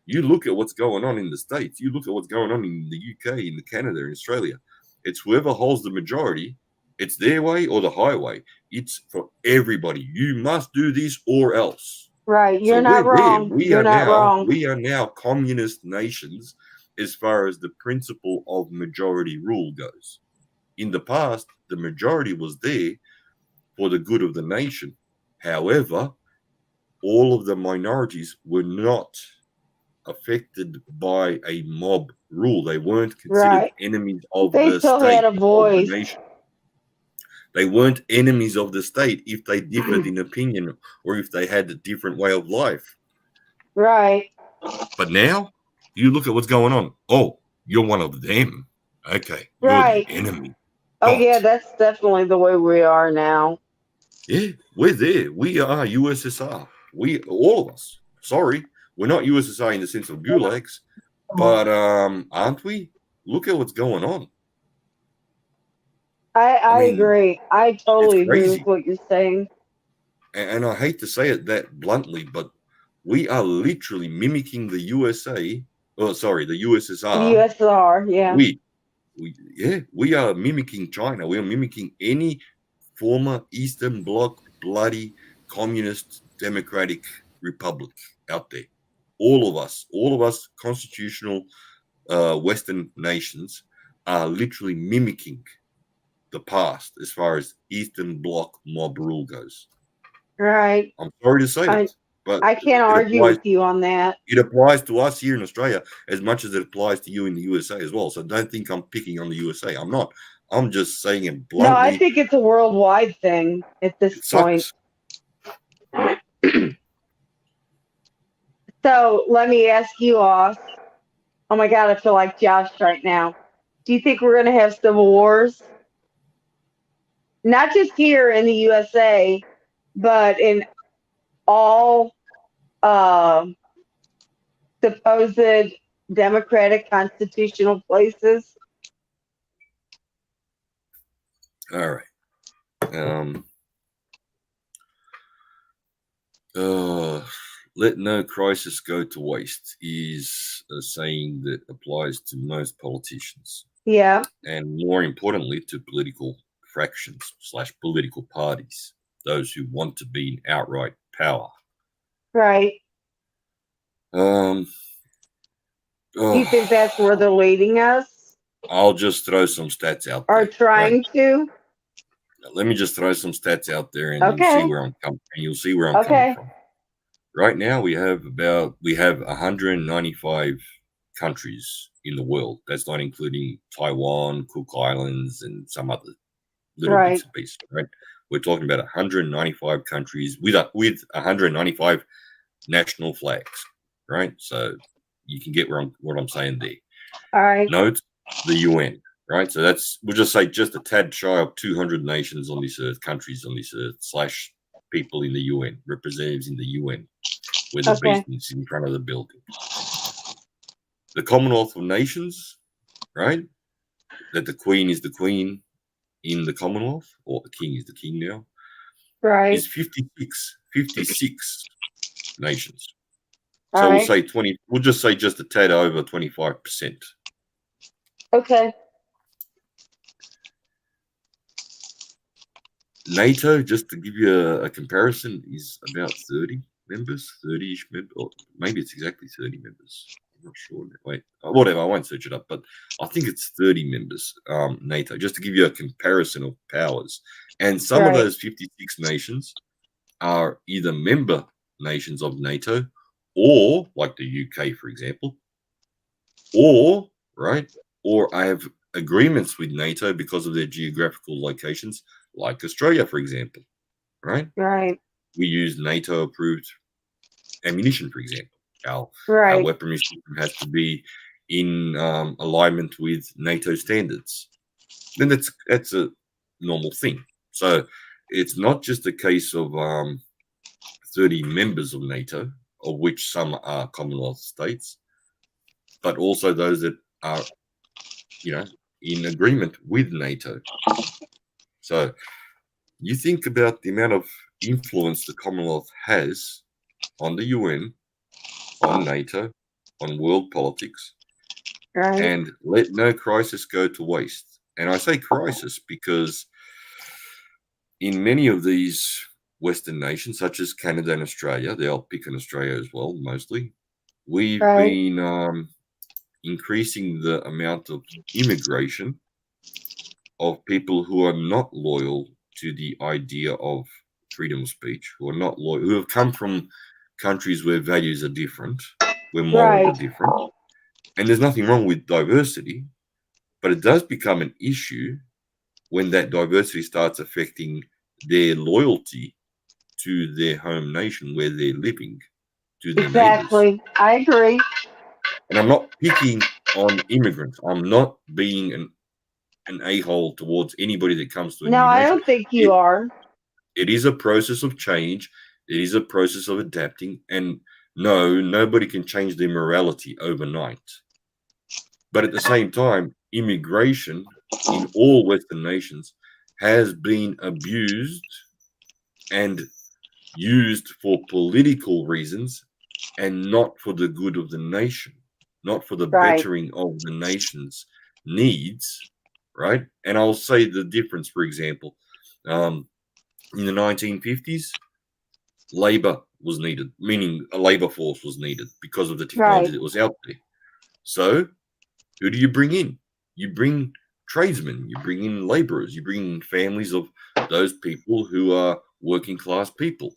You look at what's going on in the States. You look at what's going on in the UK, in Canada, in Australia. It's whoever holds the majority. It's their way or the highway. It's for everybody. You must do this or else. Right. You're not wrong. You're not wrong. We are now communist nations as far as the principle of majority rule goes. In the past, the majority was there for the good of the nation. However, all of the minorities were not affected by a mob rule. They weren't considered enemies of the state. They still had a voice. The nation. They weren't enemies of the state if they differed in opinion or if they had a different way of life. Right. But now, you look at what's going on. Oh, you're one of them. Okay, you're Right. the enemy. Oh yeah, But that's definitely the way we are now. yeah, we're there. We are USSR. We all of us. Sorry, we're not USSR in the sense of gulags, but aren't we? Look at what's going on. I I mean, agree. I it's totally agree with crazy. what you're saying. And I hate to say it that bluntly, but we are literally mimicking the USA. Oh, sorry, the The USSR. USSR, yeah. We are mimicking China. We are mimicking any former Eastern Bloc bloody communist democratic republic out there. All of us constitutional Western nations are literally mimicking the past as far as Eastern Bloc mob rule goes. Right. I'm sorry to say I it, but I can't it argue applies. with you on that. It applies to us here in Australia as much as it applies to you in the USA as well. So don't think I'm picking on the USA. I'm not. I'm just saying it No, I bluntly. think it's a worldwide thing at this It point. sucks. So let me ask you all. Oh my God, I feel like Josh right now. Do you think we're going to have civil wars? Not just here in the USA, but in all supposed democratic constitutional places? All right. Let no crisis go to waste is a saying that applies to most politicians, Yeah, and more importantly, to political fractions / political parties, those who want to be in outright power. right. Um, Do you think that's where they're leading us I'll just throw some stats out or there. trying to? Let me just throw some stats out there, and Okay. you'll see where I'm coming. And you'll see where I'm coming from. Right now, we have 195 countries in the world. That's not including Taiwan, Cook Islands, and some other little bits and pieces. Right? We're talking about 195 countries with 195 national flags. Right? So you can get what I'm saying there. All right. Note the UN. Right? So we'll just say just a tad shy of 200 nations on this earth, countries on this earth, / people in the UN, representatives in the UN, where the beast is in front of the building. The Commonwealth of Nations, right? That the Queen is the Queen in the Commonwealth, or the King is the King now, Right. is 56 nations. All So right. we'll say 20, we'll just say just a tad over 25%. Okay. NATO, just to give you a comparison, is about 30 members, 30-ish members, or maybe it's exactly 30 members. I'm not sure. Wait, whatever, I won't search it up, but I think it's 30 members, NATO, just to give you a comparison of powers. And some of those 56 nations are either member nations of NATO, or like the UK, for example, or I have agreements with NATO because of their geographical locations, like Australia, for example, right? Right. We use NATO-approved ammunition, for example. Our weaponry system has to be in alignment with NATO standards. Then that's a normal thing. So it's not just a case of 30 members of NATO, of which some are Commonwealth states, but also those that are, in agreement with NATO. So you think about the amount of influence the Commonwealth has on the UN, on NATO, on world politics, and let no crisis go to waste. And I say crisis because in many of these Western nations, such as Canada and Australia, they'll pick on Australia as well, mostly, we've been increasing the amount of immigration of people who are not loyal to the idea of freedom of speech, who are not loyal, who have come from countries where values are different, where morals are different. And there's nothing wrong with diversity, but it does become an issue when that diversity starts affecting their loyalty to their home nation where they're living, to their neighbors. I agree. And I'm not picking on immigrants. I'm not being an a-hole towards anybody that comes to a No, new I nation. don't think you are. It is a process of change. It is a process of adapting. And no, nobody can change their morality overnight. But at the same time, immigration in all Western nations has been abused and used for political reasons and not for the good of the nation, not for the Right. bettering of the nation's needs, right? And I'll say the difference, for example, in the 1950s, labor was needed, meaning a labor force was needed because of the technology Right. that was out there. So, who do you bring in? You bring tradesmen, you bring in laborers, you bring in families of those people who are working class people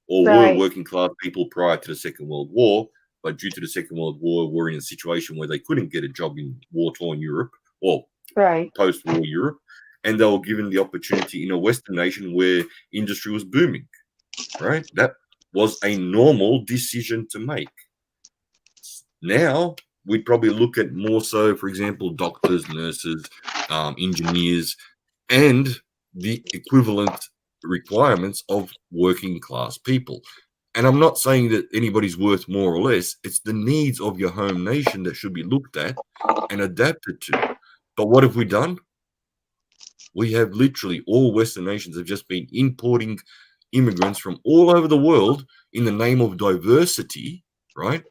or were Right. working class people prior to the Second World War, but due to the Second World War, were in a situation where they couldn't get a job in war-torn Europe or Right. post-war Europe, and they were given the opportunity in a Western nation where industry was booming, right? That was a normal decision to make. Now, we'd probably look at more so, for example, doctors, nurses, engineers, and the equivalent requirements of working class people. And I'm not saying that anybody's worth more or less. It's the needs of your home nation that should be looked at and adapted to. But what have we done? We have literally all Western nations have just been importing immigrants from all over the world in the name of diversity, right?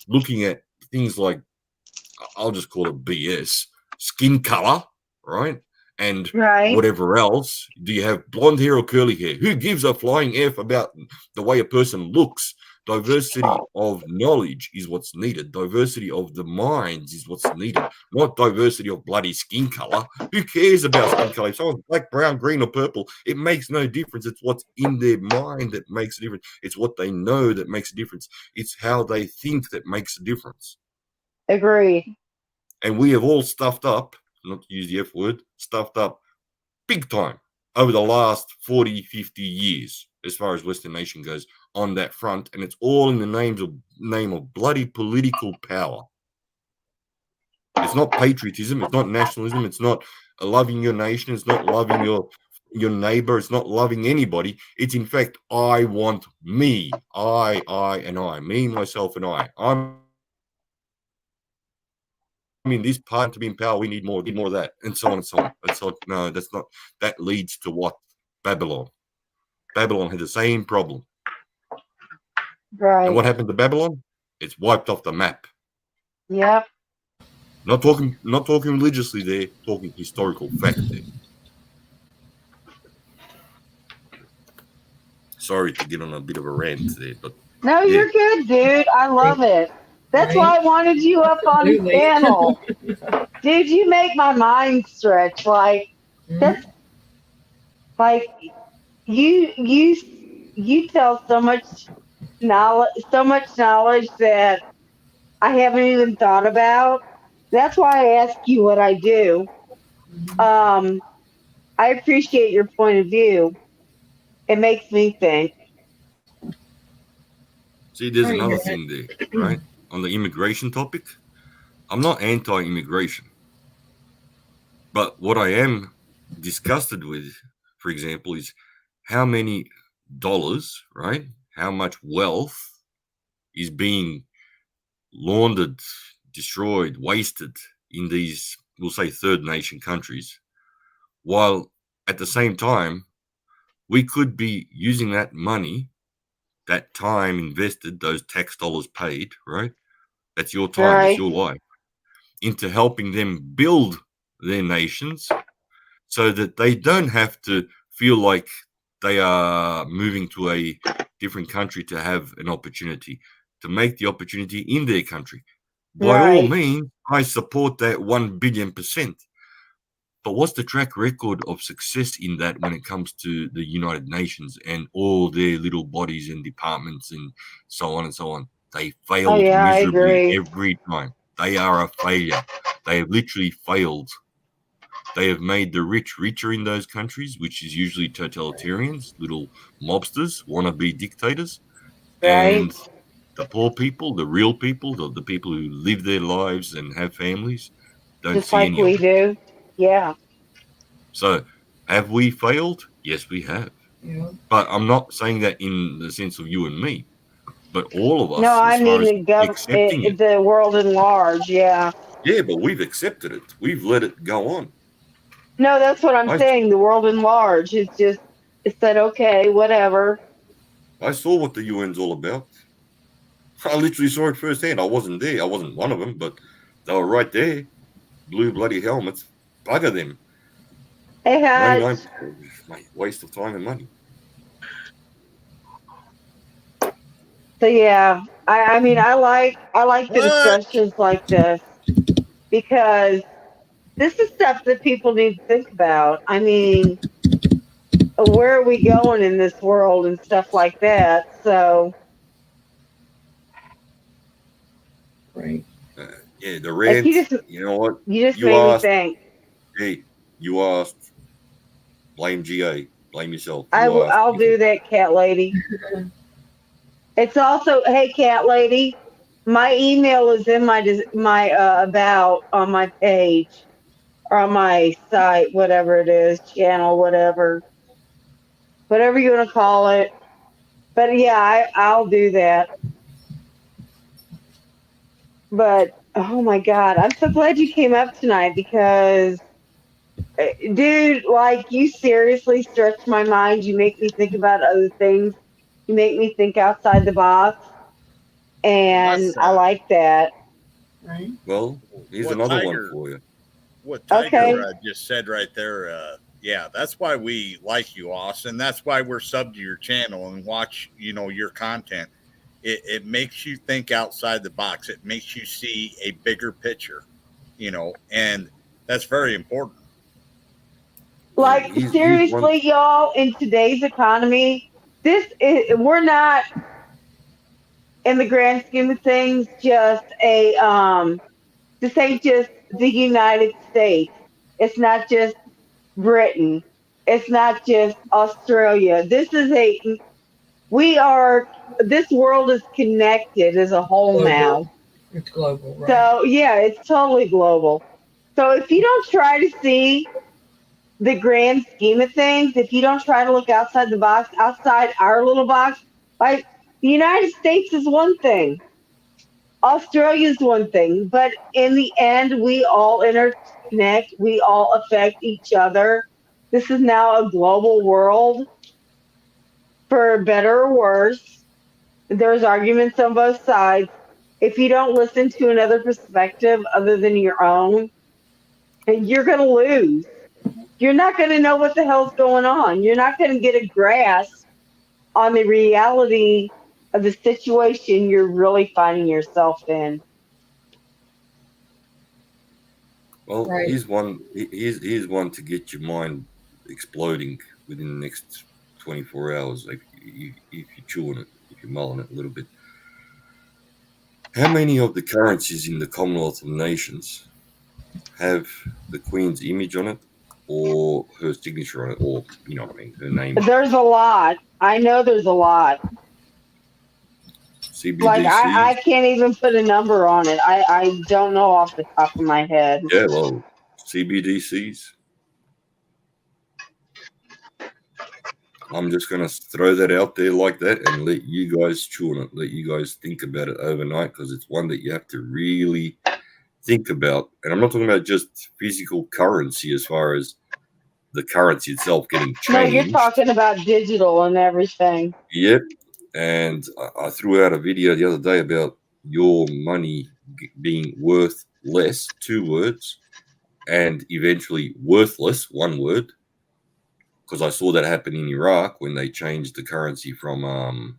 Looking at things like, I'll just call it BS, skin color, right? And Right. whatever else. Do you have blonde hair or curly hair? Who gives a flying F about the way a person looks? Diversity of knowledge is what's needed. Diversity of the minds is what's needed, not diversity of bloody skin color. Who cares about skin color? If someone's black, brown, green, or purple, it makes no difference. It's what's in their mind that makes a difference. It's what they know that makes a difference. It's how they think that makes a difference. Agreed. And we have all stuffed up, not to use the F word, stuffed up big time over the last 40, 50 years, as far as Western nation goes, on that front. And it's all in the name of bloody political power. It's not patriotism. It's not nationalism. It's not loving your nation. It's not loving your neighbor. It's not loving anybody. It's in fact, I want me. I, and I. Me, myself, and I. I'm in this part to be in power. We need more of that, and so on and so on. It's like, no, that's not. That leads to what? Babylon. Babylon had the same problem. Right. And what happened to Babylon? It's wiped off the map. Yep. Not talking religiously there, talking historical fact there. Sorry to get on a bit of a rant there, but No, yeah. you're good, dude. I love it. That's Right? why I wanted you up on the Absolutely. panel. Dude, you make my mind stretch. Like that's like you tell so much knowledge that I haven't even thought about. That's why I ask you what I do. Um, I appreciate your point of view. It makes me think. See, there's Right, another you're thing there, right? On the immigration topic, I'm not anti-immigration. But what I am disgusted with, for example, is how many dollars, right? How much wealth is being laundered, destroyed, wasted in these, we'll say, third nation countries, while at the same time, we could be using that money, that time invested, those tax dollars paid, right? That's your time, that's Right. your life, into helping them build their nations so that they don't have to feel like they are moving to a different country to have an opportunity, to make the opportunity in their country. By all Right. means, I support that 1 billion%. But what's the track record of success in that when it comes to the United Nations and all their little bodies and departments and so on and so on? They Oh failed yeah, I miserably agree. every time. They are a failure. They have literally failed. They have made the rich richer in those countries, which is usually totalitarians, little mobsters, wannabe dictators. Right. And The poor people, the real people, the people who live their lives and have families, don't Just see like any we of it. do. Yeah. So, have we failed? Yes, we have. Yeah. But I'm not saying that in the sense of you and me, but all of No, us, I as far mean as accepting it. the world at large. Yeah. Yeah, but we've accepted it. We've let it go on. No, that's what I'm I saying. The world in large. It said, okay, whatever. I saw what the UN's all about. I literally saw it firsthand. I wasn't there. I wasn't one of them, but they were right there. Blue bloody helmets. Bugger them. Hey, 99 Hutch. mate, waste of time and money. So yeah, I mean, I like the What? discussions like this because this is stuff that people need to think about. I mean, where are we going in this world and stuff like that? So Right. Yeah, the like rent. You know what? you just You made me asked. think. Hey, you asked. Blame GA. Blame yourself. You asked. I'll You do said, that, cat lady. It's also, hey, cat lady, my email is in my about on my page or on my site, whatever it is, channel, whatever you want to call it. But yeah, I'll do that. But oh my God, I'm so glad you came up tonight because, dude, like you seriously stretch my mind. You make me think about other things. You make me think outside the box, Well, and that's I like that. Right. well, here's what another one Tiger for you. what Okay. Tiger just said right there. Yeah, that's why we like you, Austin. That's why we're sub to your channel and watch, your content. It makes you think outside the box. It makes you see a bigger picture, and that's very important. Well, Like here's one. seriously, y'all, in today's economy, we're not in the grand scheme of things just this ain't just the United States. It's not just Britain. It's not just Australia. We are, this world is connected as a whole now. Global. It's global, right? So, yeah, it's totally global. So, if you don't try to see the grand scheme of things, if you don't try to look outside the box, outside our little box, like the United States is one thing, Australia is one thing, but in the end, we all interconnect, we all affect each other. This is now a global world, for better or worse. There's arguments on both sides. If you don't listen to another perspective other than your own, you're going to lose. You're not going to know what the hell's going on. You're not going to get a grasp on the reality of the situation you're really finding yourself in. Well, Right. here's one to get your mind exploding within the next 24 hours. If you're chewing it, if you're mulling it a little bit. How many of the currencies in the Commonwealth of Nations have the Queen's image on it, or her signature on it, or you know what I mean, her name on it? There's a lot. I know there's a lot. Like CBDCs. I can't even put a number on it. I don't know off the top of my head. Yeah, well, CBDCs. I'm just going to throw that out there like that and let you guys chew on it. Let you guys think about it overnight because it's one that you have to really think about. And I'm not talking about just physical currency as far as the currency itself getting No, you're changed. talking about digital and everything. Yep. And I threw out a video the other day about your money being worth less, 2 words, and eventually worthless, 1 word. Because I saw that happen in Iraq when they changed the currency from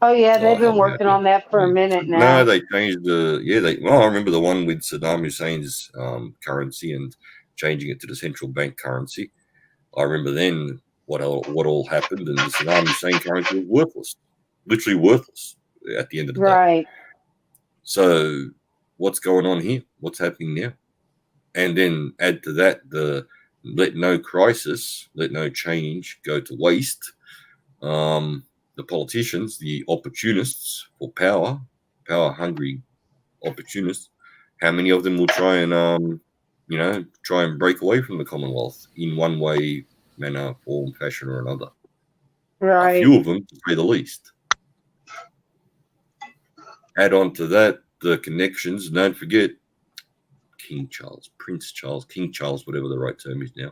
Oh yeah, they've help been me out working here. on that for a minute No, now. they changed I remember the one with Saddam Hussein's currency and changing it to the central bank currency. I remember then what all happened, and the Saddam Hussein currency was worthless, literally worthless at the end of the day. Right. So what's going on here? What's happening now? And then add to that the let no crisis, let no change go to waste. The politicians, the opportunists for power, power hungry opportunists, how many of them will try and try and break away from the Commonwealth in one way, manner, form, fashion, or another? A Right. few of them, to say the least. Add on to that the connections. Don't forget King Charles, Prince Charles, King Charles, whatever the right term is now.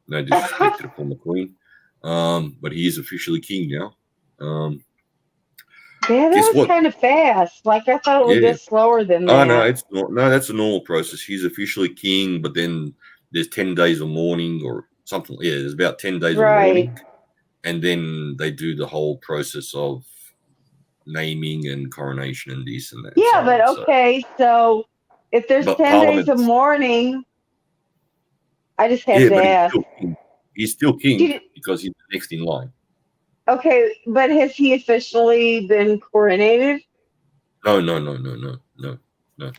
No disrespect to the former Queen, but he is officially king now. Yeah, that Guess was what? kind of fast. Like I thought it would go Yeah. slower than Oh no, that. it's not. No, that's a normal process. He's officially king, but then there's 10 days of mourning or something. Yeah, there's about 10 days of Right. mourning, and then they do the whole process of naming and coronation and this and that. And Yeah, so but on. So, okay, so if there's but 10 days of Parliament, mourning, I just have yeah, to but ask. he's still king Did, because he's the next in line. okay, but has he officially been coronated? No.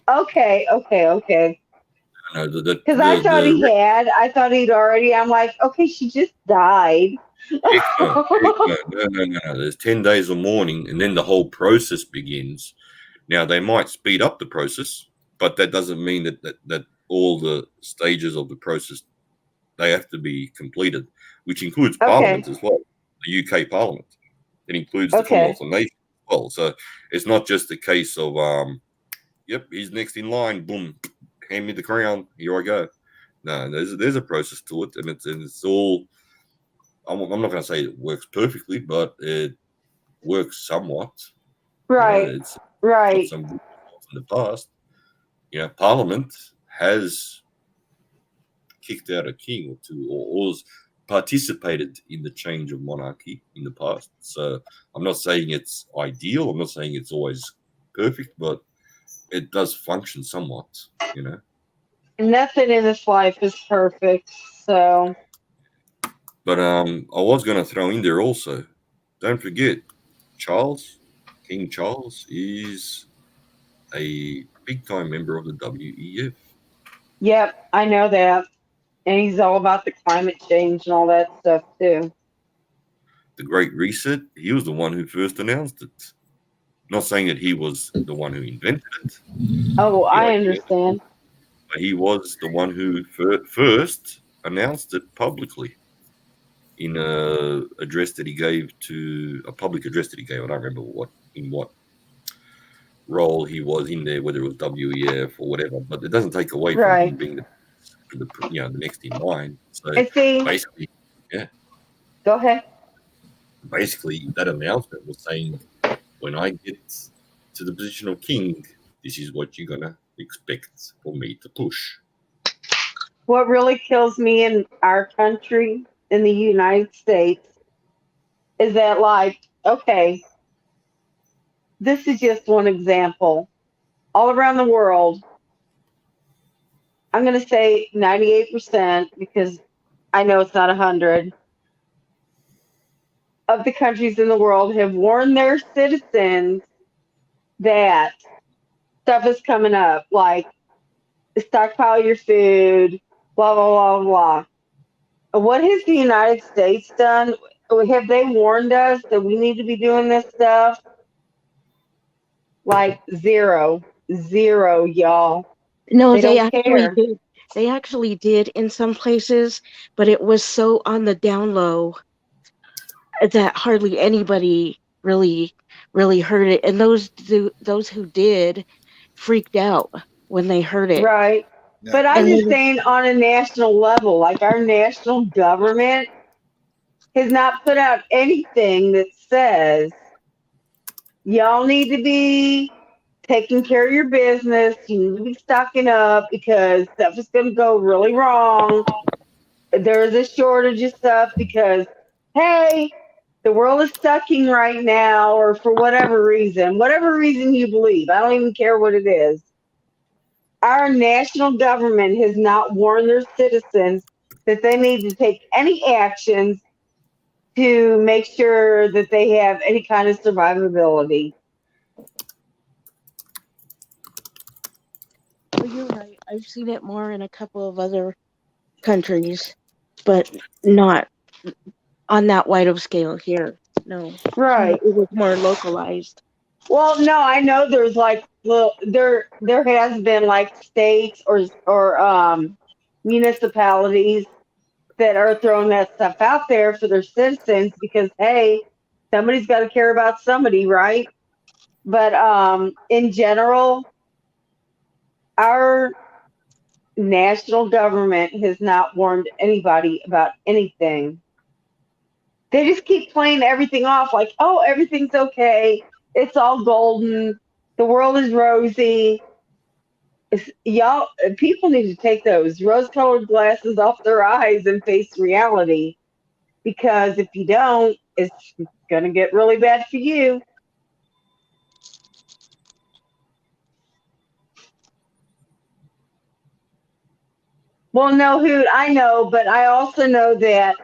Okay. No, Because I thought he had. I thought he'd already. I'm like, okay, she just died. Heck no. There's 10 days of mourning, and then the whole process begins. Now, they might speed up the process, but that doesn't mean that all the stages of the process, they have to be completed, which includes Parliament as well, the UK Parliament. It includes the Commonwealth of Nations as well. So it's not just a case of, yep, he's next in line, boom, hand me the crown, here I go. No, there's a process to it, and it's all. I'm not going to say it works perfectly, but it works somewhat. Right. It's Right. got some good results in the past. Parliament has kicked out a king or two, or participated in the change of monarchy in the past. So I'm not saying it's ideal. I'm not saying it's always perfect, but it does function somewhat. Nothing in this life is perfect. So. But I was going to throw in there also. Don't forget, King Charles is a big-time member of the WEF. Yep, I know that. And he's all about the climate change and all that stuff too. The Great Reset, he was the one who first announced it. Not saying that he was the one who invented it. Oh, I understand. But he was the one who first announced it publicly in a public address that he gave. I don't remember in what role he was in there, whether it was WEF or whatever. But it doesn't take away from him being the next in line. So basically, yeah. Go ahead. Basically, that announcement was saying, when I get to the position of king, this is what you're gonna expect for me to push. What really kills me in our country, in the United States, is that, like, okay, this is just one example. All around the world, I'm going to say 98%, because I know it's not 100, of the countries in the world have warned their citizens that stuff is coming up, like stockpile your food, blah, blah, blah, blah. What has the United States done? Have they warned us that we need to be doing this stuff? Like zero, y'all. No, They they don't actually care. did. They actually did in some places, but it was so on the down low that hardly anybody really heard it. And those who did freaked out when they heard it. Right. Yeah. But I'm just saying, on a national level, like our national government has not put out anything that says y'all need to be taking care of your business. You need to be stocking up because stuff is going to go really wrong. There is a shortage of stuff because, hey, the world is sucking right now, or for whatever reason you believe. I don't even care what it is. Our national government has not warned their citizens that they need to take any actions to make sure that they have any kind of survivability. Well, you're right. I've seen it more in a couple of other countries, but not on that wide of scale here. No. Right. It was more localized. Well, no, I know there's like there has been like states or municipalities that are throwing that stuff out there for their citizens because hey, somebody's got to care about somebody, right? But in general, our national government has not warned anybody about anything. They just keep playing everything off like, oh, everything's okay. It's all golden. The world is rosy. Y'all, people need to take those rose colored glasses off their eyes and face reality because if you don't, it's going to get really bad for you. Well, no, Hoot, I know, but I also know that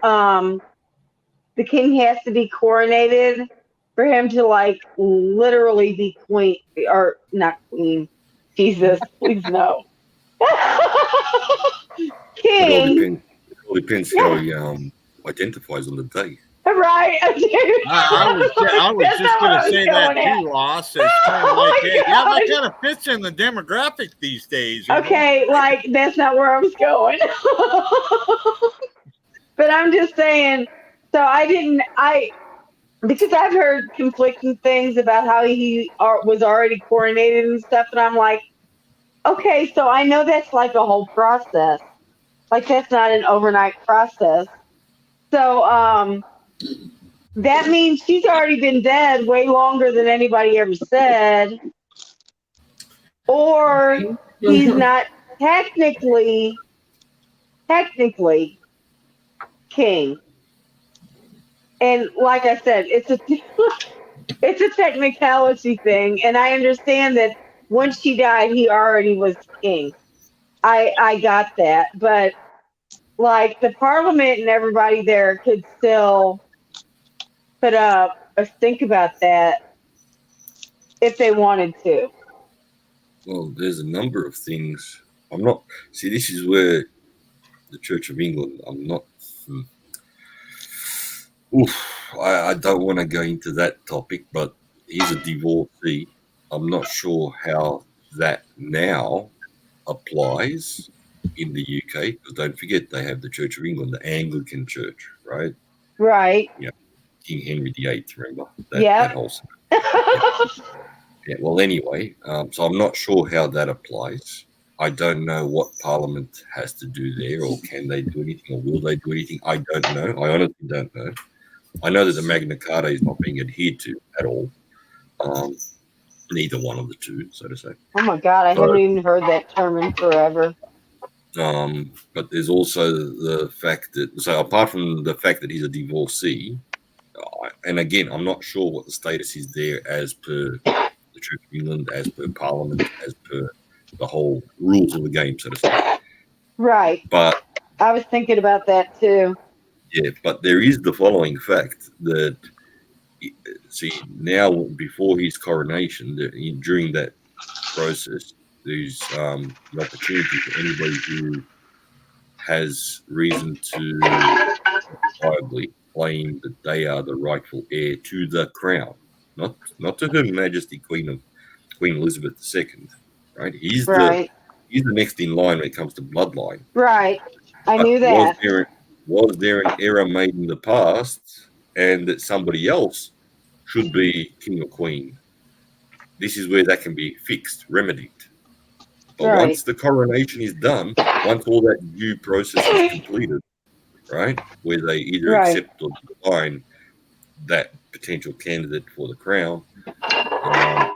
the king has to be coronated for him to like literally be queen or not queen. Jesus, please no. It all King, depends. It all depends how he identifies on the day. right? I was That's just not what going I to was say going that at. too, Loss. It's kind of Oh like, my hey, yeah, that god. kind of fits in the demographic these days, you know? Okay, like that's not where I was going. But I'm just saying. So I didn't. I because I've heard conflicting things about how was already coronated and stuff, and I'm like, okay, so I know that's like a whole process. Like that's not an overnight process. So that means she's already been dead way longer than anybody ever said, or he's not technically technically king. And like I said, it's a it's a technicality thing, and I understand that once she died, he already was king. I got that, but like the parliament and everybody there could still put up or think about that if they wanted to. Well, there's a number of things. I'm not. See, this is where the Church of England. I'm not. I don't want to go into that topic, but he's a divorcee. I'm not sure how that now applies in the UK because don't forget they have the Church of England, the Anglican Church, right? Right. Yeah, King Henry VIII. Remember that Yep. whole. Yeah. Yeah. Well, anyway, so I'm not sure how that applies. I don't know what Parliament has to do there, or can they do anything, or will they do anything? I don't know. I honestly don't know. I know that the Magna Carta is not being adhered to at all. Neither one of the two, so to say. Oh my God, I haven't But even heard that term in forever. but there's also the fact that so apart from the fact that he's a divorcee, and again, I'm not sure what the status is there as per the Church of England, as per Parliament, as per the whole rules of the game, so to say. Right. But I was thinking about that too. yeah, but there is the following fact that see now before his coronation, during that process, there's the opportunity for anybody who has reason to justifiably claim that they are the rightful heir to the crown, not to Her Majesty Queen Elizabeth II, right? Right. He's the next in line when it comes to bloodline. Right. I But knew that. was there an error made in the past, and that somebody else should be king or queen? This is where that can be fixed, remedied. But Right. once the coronation is done, once all that due process is completed, right, where they either Right. accept or decline that potential candidate for the crown,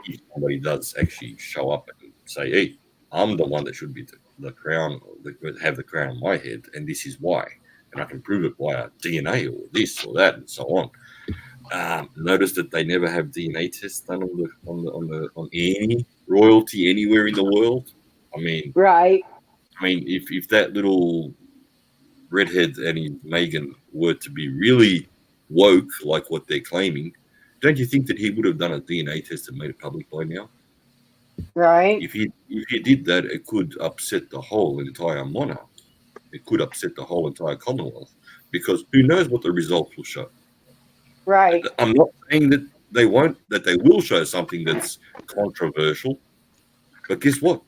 if somebody does actually show up and say, "Hey, I'm the one that should be the crown, have the crown on my head, and this is why," and I can prove it via DNA or this or that and so on. Notice that they never have DNA tests done on any royalty anywhere in the world. Right. If that little redhead and Megan were to be really woke like what they're claiming, don't you think that he would have done a DNA test and made it public by now? Right. If he did that, it could upset the whole entire monarch. It could upset the whole entire Commonwealth because who knows what the results will show. Right. I'm not saying that they won't. That they will show something that's controversial. But guess what?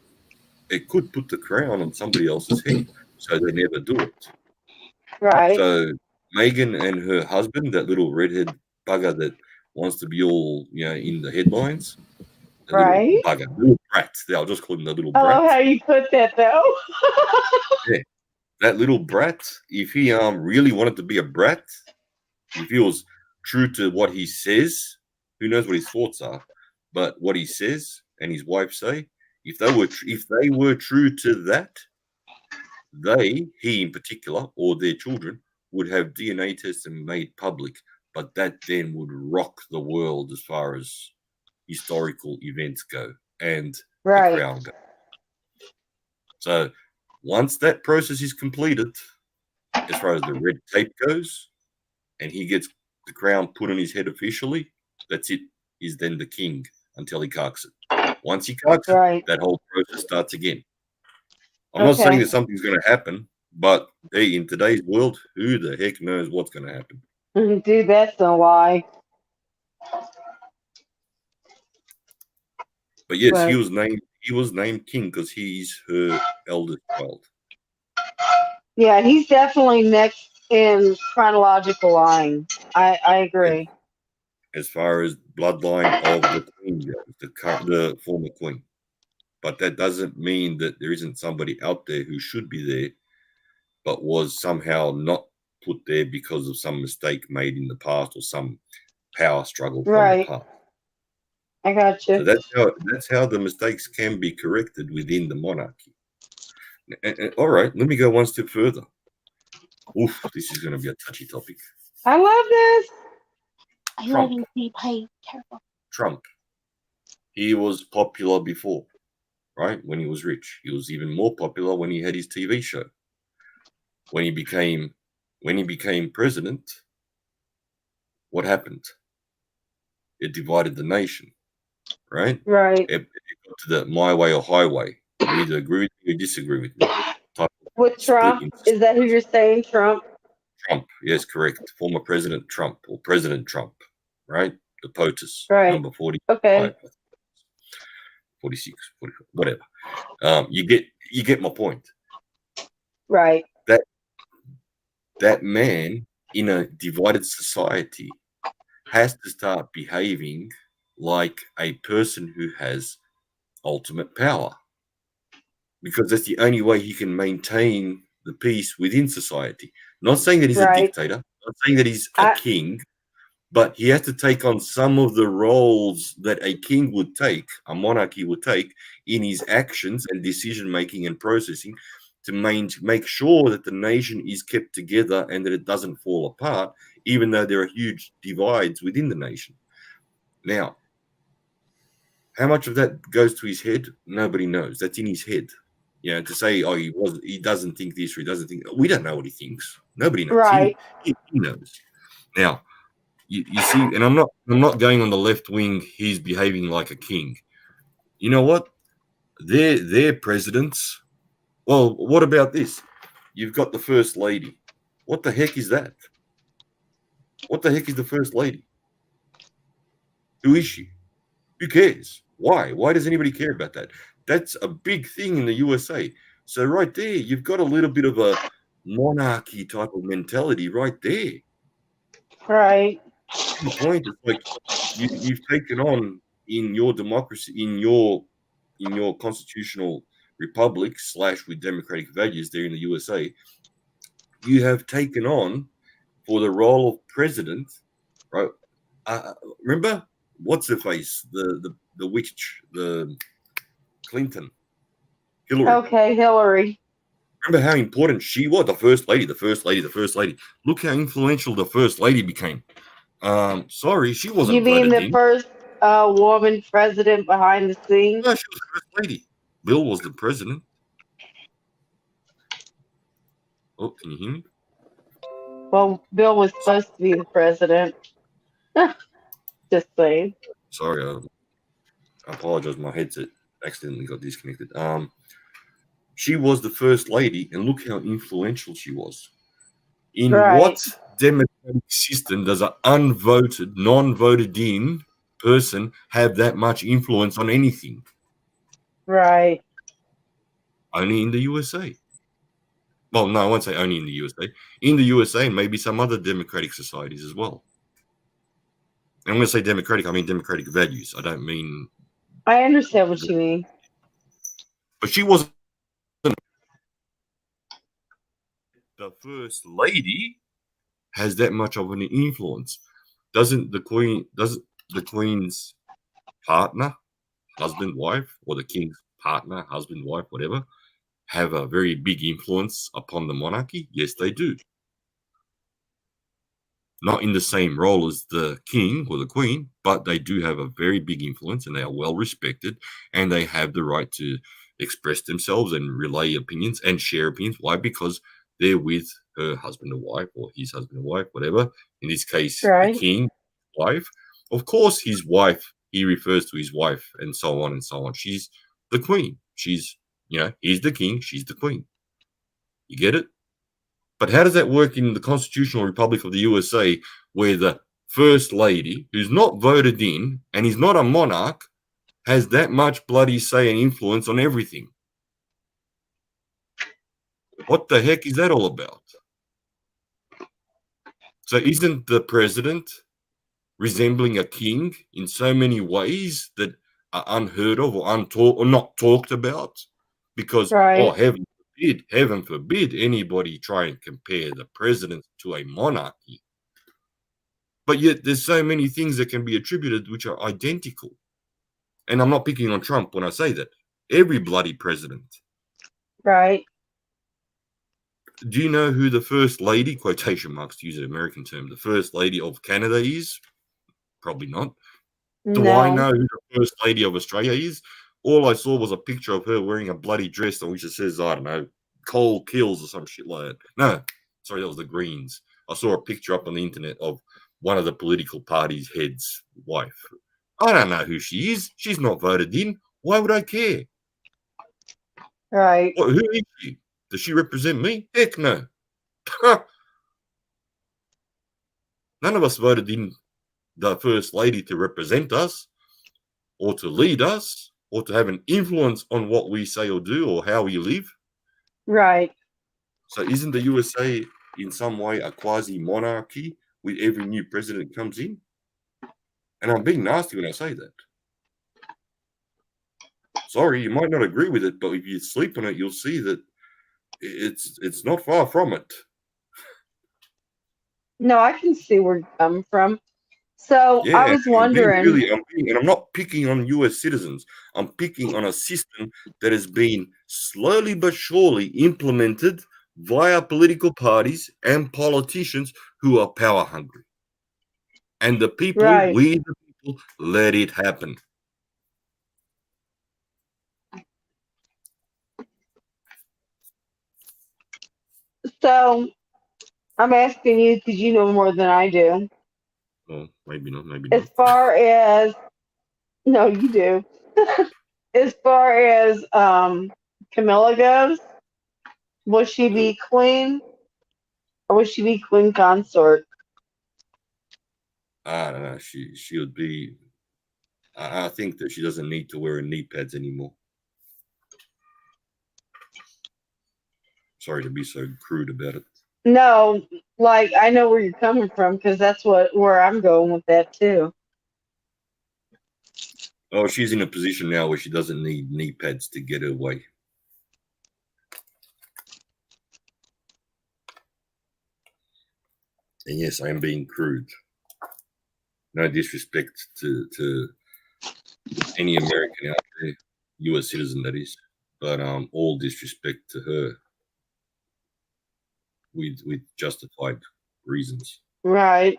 It could put the crown on somebody else's head, so they never do it. Right. So Megan and her husband, that little redhead bugger that wants to be all in the headlines, the little Right. bugger, little brat. I'll just call him the little I love brat. how you put that, though. Yeah, that little brat. If he really wanted to be a brat, if he was true to what he says, who knows what his thoughts are, but what he says and his wife say, if they were true to that, he in particular, or their children, would have DNA tests and made public, but that then would rock the world as far as historical events go and the Right. crown go. So once that process is completed, as far as the red tape goes, and he gets the crown put on his head officially, that's it. He's then the king until he carks it. Once he carks Right. it, that whole process starts again. I'm not saying Okay. that something's going to happen, but hey, in today's world, who the heck knows what's going to happen? Dude, that's a lie. But yes, Right. he was named king because he's her eldest child. Yeah, he's definitely next in chronological line. I agree. As far as bloodline of the queen goes, the former queen. But that doesn't mean that there isn't somebody out there who should be there, but was somehow not put there because of some mistake made in the past or some power struggle from Right. the past. I got you. So that's how the mistakes can be corrected within the monarchy. And, all right, let me go one step further. Oof, this is going to be a touchy topic. I love this. I Trump. love you, be careful. Trump. He was popular before, right? When he was rich. He was even more popular when he had his TV show. When he became president, what happened? It divided the nation, right? Right. It got to the my way or highway. You either agree with me or disagree with me. With Trump, is that who you're saying, Trump? Trump, yes, correct. Former President Trump or President Trump, right? The POTUS, Right. number 45, Okay. 46, 44, whatever. You get my point. Right. That man in a divided society has to start behaving like a person who has ultimate power, because that's the only way he can maintain the peace within society. Not saying that he's a dictator, not saying that he's a king, but he has to take on some of the roles that a king would take, a monarchy would take, in his actions and decision making and processing to make sure that the nation is kept together and that it doesn't fall apart, even though there are huge divides within the nation. Now, how much of that goes to his head? Nobody knows. That's in his head. To say, oh, he doesn't think this or he doesn't think. We don't know what he thinks. Nobody knows. Right. He knows. Now, you see, and I'm not going on the left wing. He's behaving like a king. You know what? They're presidents. Well, what about this? You've got the first lady. What the heck is that? What the heck is the first lady? Who is she? Who cares? Why? Why does anybody care about that? That's a big thing in the USA. So right there, you've got a little bit of a monarchy type of mentality right there. Right. The point is, like, you've taken on in your democracy, in your constitutional republic / with democratic values there in the USA, you have taken on for the role of president, right? Remember, what's her face? The witch, the Clinton, Hillary. Okay, Hillary. Remember how important she was? The first lady. Look how influential the first lady became. Sorry, she wasn't You mean voted the in. first woman president behind the scenes? No, she was the first lady. Bill was the president. Oh, can you hear me? Well, Bill was supposed to be the president. Just saying. Sorry, I apologize. My headset accidentally got disconnected. She was the first lady, and look how influential she was. In Right. what democratic system does an unvoted, non-voted in person have that much influence on anything. Right. Only in the USA. Well, no, I won't say only in the USA. In the USA and maybe some other democratic societies as well. And I'm going to say democratic, I mean democratic values. I don't mean... I understand what you mean. But she wasn't the first lady has that much of an influence. Doesn't the Queen's partner, husband, wife, or the king's partner, husband, wife, whatever, have a very big influence upon the monarchy? Yes, they do. Not in the same role as the king or the queen, but they do have a very big influence and they are well respected and they have the right to express themselves and relay opinions and share opinions. Why? Because they're with her husband or wife or his husband or wife, whatever. In this case, Right. the king, wife. Of course, his wife, he refers to his wife and so on and so on. She's the queen. She's, he's the king, she's the queen. You get it? But how does that work in the Constitutional Republic of the USA, where the First Lady, who's not voted in and is not a monarch, has that much bloody say and influence on everything? What the heck is that all about? So isn't the president resembling a king in so many ways that are unheard of or not talked about? Because, Right. heaven forbid anybody try and compare the president to a monarchy. But yet there's so many things that can be attributed which are identical. And I'm not picking on Trump when I say that. Every bloody president. Right. Do you know who the first lady, quotation marks to use an American term, the first lady of Canada is? Probably not. Do I know who the first lady of Australia is? All I saw was a picture of her wearing a bloody dress on which it says, I don't know, coal kills or some shit like that. No, sorry, that was the Greens. I saw a picture up on the internet of one of the political party's heads' wife. I don't know who she is. She's not voted in. Why would I care? Right. Who is she? Does she represent me? Heck no. None of us voted in the first lady to represent us or to lead us or to have an influence on what we say or do or how we live. Right. So isn't the USA in some way a quasi-monarchy with every new president that comes in? And I'm being nasty when I say that. Sorry, you might not agree with it, but if you sleep on it, you'll see that it's not far from it. No, I can see where you're coming from. So Yeah, I was wondering. I'm not picking on US citizens. I'm picking on a system that has been slowly but surely implemented via political parties and politicians who are power hungry. And the people, Right. we the people, let it happen. So I'm asking you because you know more than I do. Well, maybe not, maybe As not. far as no, you do. As far as Camilla goes, will she be queen or will she be queen consort? I don't know. She would be. I think that she doesn't need to wear knee pads anymore. Sorry to be so crude about it. No, like I know where you're coming from because that's where I'm going with that too. Oh, she's in a position now where she doesn't need knee pads to get her way. And yes, I am being crude. No disrespect to any American out there, US citizen that is, but all disrespect to her with justified reasons. Right.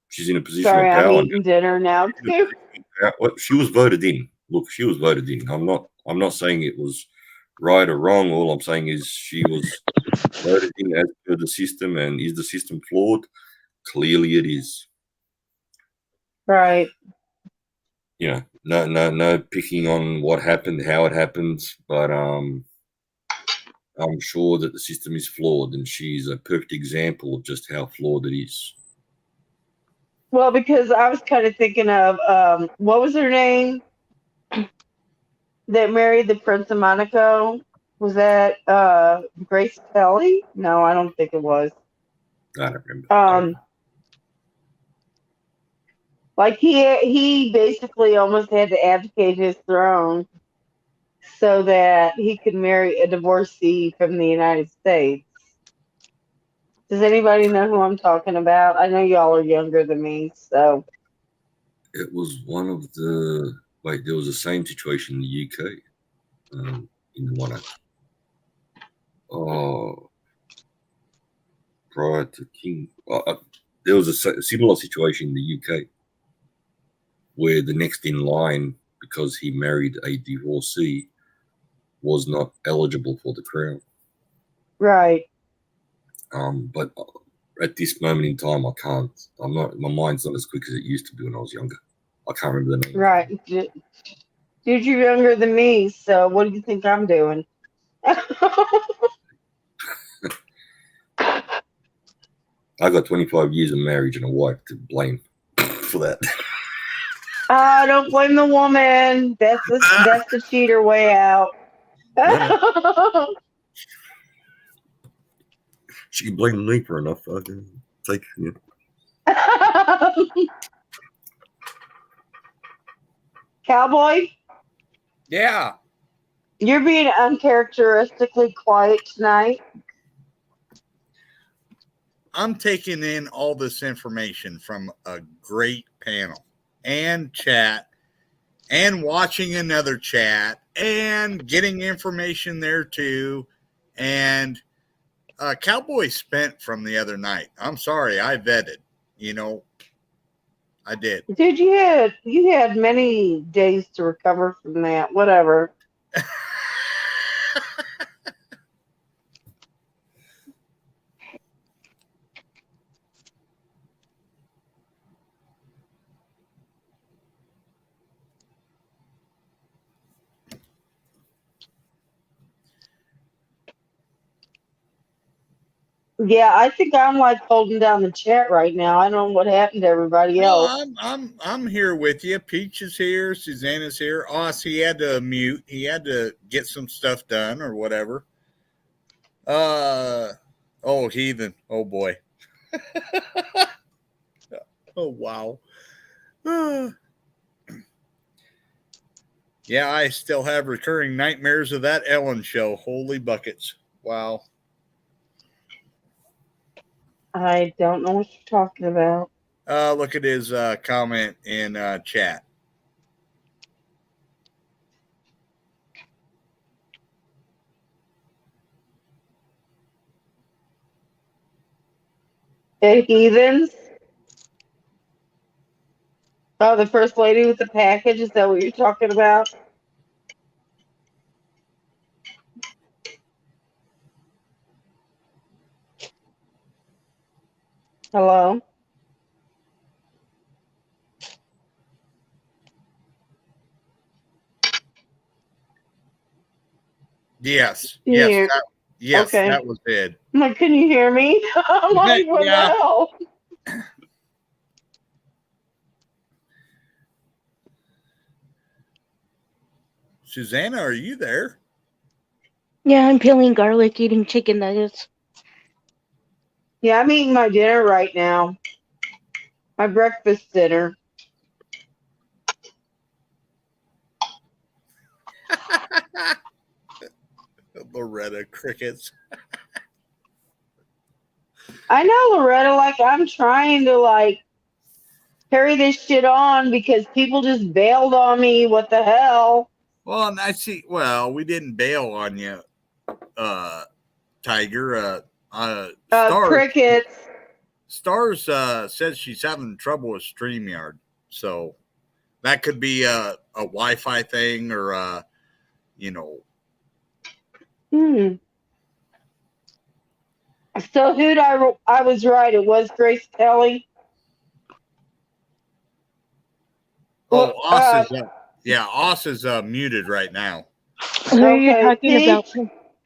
She's in a position Sorry, of I'm power. eating dinner now too. She was voted in. Look, she was voted in. I'm not saying it was right or wrong. All I'm saying is she was voted in as per the system. And is the system flawed? Clearly, it is. Right. No picking on what happened, how it happened, but I'm sure that the system is flawed, and she's a perfect example of just how flawed it is. Well, because I was kind of thinking of what was her name that married the Prince of Monaco? Was that Grace Kelly? No, I don't think it was. I don't remember. Um, like he basically almost had to abdicate his throne so that he could marry a divorcee from the United States. Does anybody know who I'm talking about? I know y'all are younger than me, so It was one of the there was the same situation in the UK. In the one prior to King, there was a similar situation in the UK where the next in line, because he married a divorcee, was not eligible for the crown. right. But at this moment in time, I can't. I'm not. My mind's not as quick as it used to be when I was younger. I can't remember the name. Right. Dude, you're younger than me, so what do you think I'm doing? I got 25 years of marriage and a wife to blame for that. Don't blame the woman. That's the cheater way out. She can blame me for enough. I can take. Yeah. Cowboy, Yeah. you're being uncharacteristically quiet tonight. I'm taking in all this information from a great panel and chat and watching another chat and getting information there too. And Cowboy spent from the other night. I'm sorry, I vetted. I did. Dude, you had many days to recover from that. Whatever. Yeah, I think I'm like holding down the chat right now. I don't know what happened to everybody else. No, I'm here with you. Peach is here. Susanna's here. Oz, he had to mute. He had to get some stuff done or whatever. Oh, heathen. Oh boy. Oh wow. Yeah, I still have recurring nightmares of that Ellen show. Holy buckets. Wow. I don't know what you're talking about. Look at his comment in chat. The heathens? Oh, the first lady with the package? Is that what you're talking about? Hello? Yes. Can you Yes. hear? Yes, Okay. that was it. I'm like, can you hear me? I'm like, what Yeah. the hell? Susanna, are you there? Yeah, I'm peeling garlic, eating chicken nuggets. Yeah, I'm eating my dinner right now. My breakfast dinner. Loretta crickets. I know, Loretta, like I'm trying to like carry this shit on because people just bailed on me. What the hell? Well, and I see. Well, we didn't bail on you, Tiger. Crickets. Stars says she's having trouble with StreamYard, so that could be a Wi-Fi thing or So who'd I was right. It was Grace Kelly. Oh, Well, Oss is muted right now. So you're Okay, talking see? about.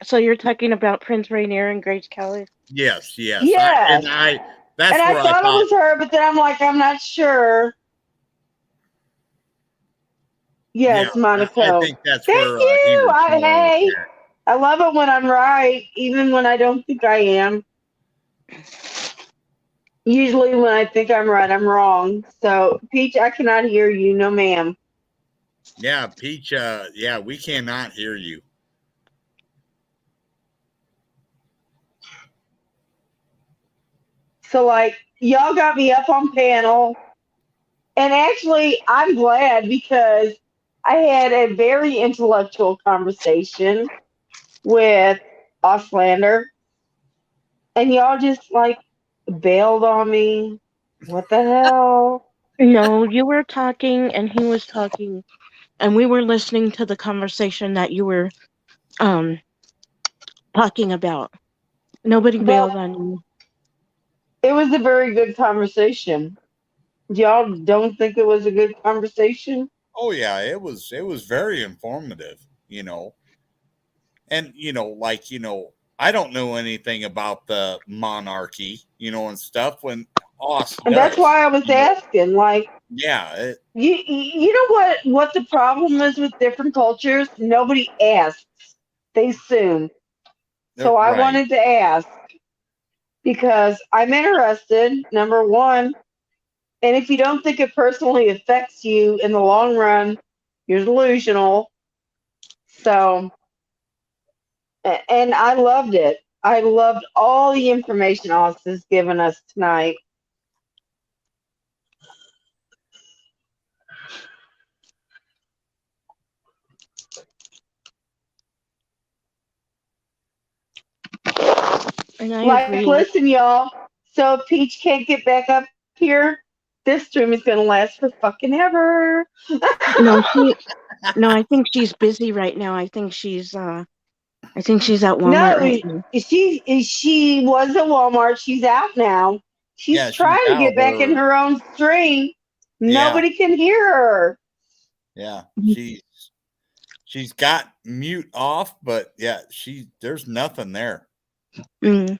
So you're talking about Prince Rainier and Grace Kelly. Yes. Yes. that's And I where I thought it thought. was her, but then I'm like, I'm not sure. Yeah, Yes, I Monaco. think that's Thank where he you. was going with Hey, that. I love it when I'm right, even when I don't think I am. Usually, when I think I'm right, I'm wrong. So, Peach, I cannot hear you. No, ma'am. Yeah, Peach. Yeah, we cannot hear you. So, like, y'all got me up on panel. And actually, I'm glad because I had a very intellectual conversation with Auslander, and y'all just like bailed on me. What the hell? No, you were talking and he was talking, and we were listening to the conversation that you were um talking about. Nobody But bailed on you. it was a very good conversation. Y'all don't think it was a good conversation? Oh yeah, it was very informative. And I don't know anything about the monarchy, and stuff. When Oz And that's does, why I was asking. Like, yeah, you know what the problem is with different cultures? Nobody asks. They assume. So I right. wanted to ask because I'm interested, number one. And if you don't think it personally affects you in the long run, you're delusional. So, and I loved it. I loved all the information Austin's given us tonight. And I Like, agree. listen, y'all. So if Peach can't get back up here, this stream is gonna last for fucking ever. No, no, I think she's busy right now. I think she's at Walmart right No, now. she was at Walmart. She's out now. Yeah, She's she's trying to out. get back in Or her own stream. yeah, Nobody can hear her. yeah. She's got mute off, but yeah, there's nothing there. Mm.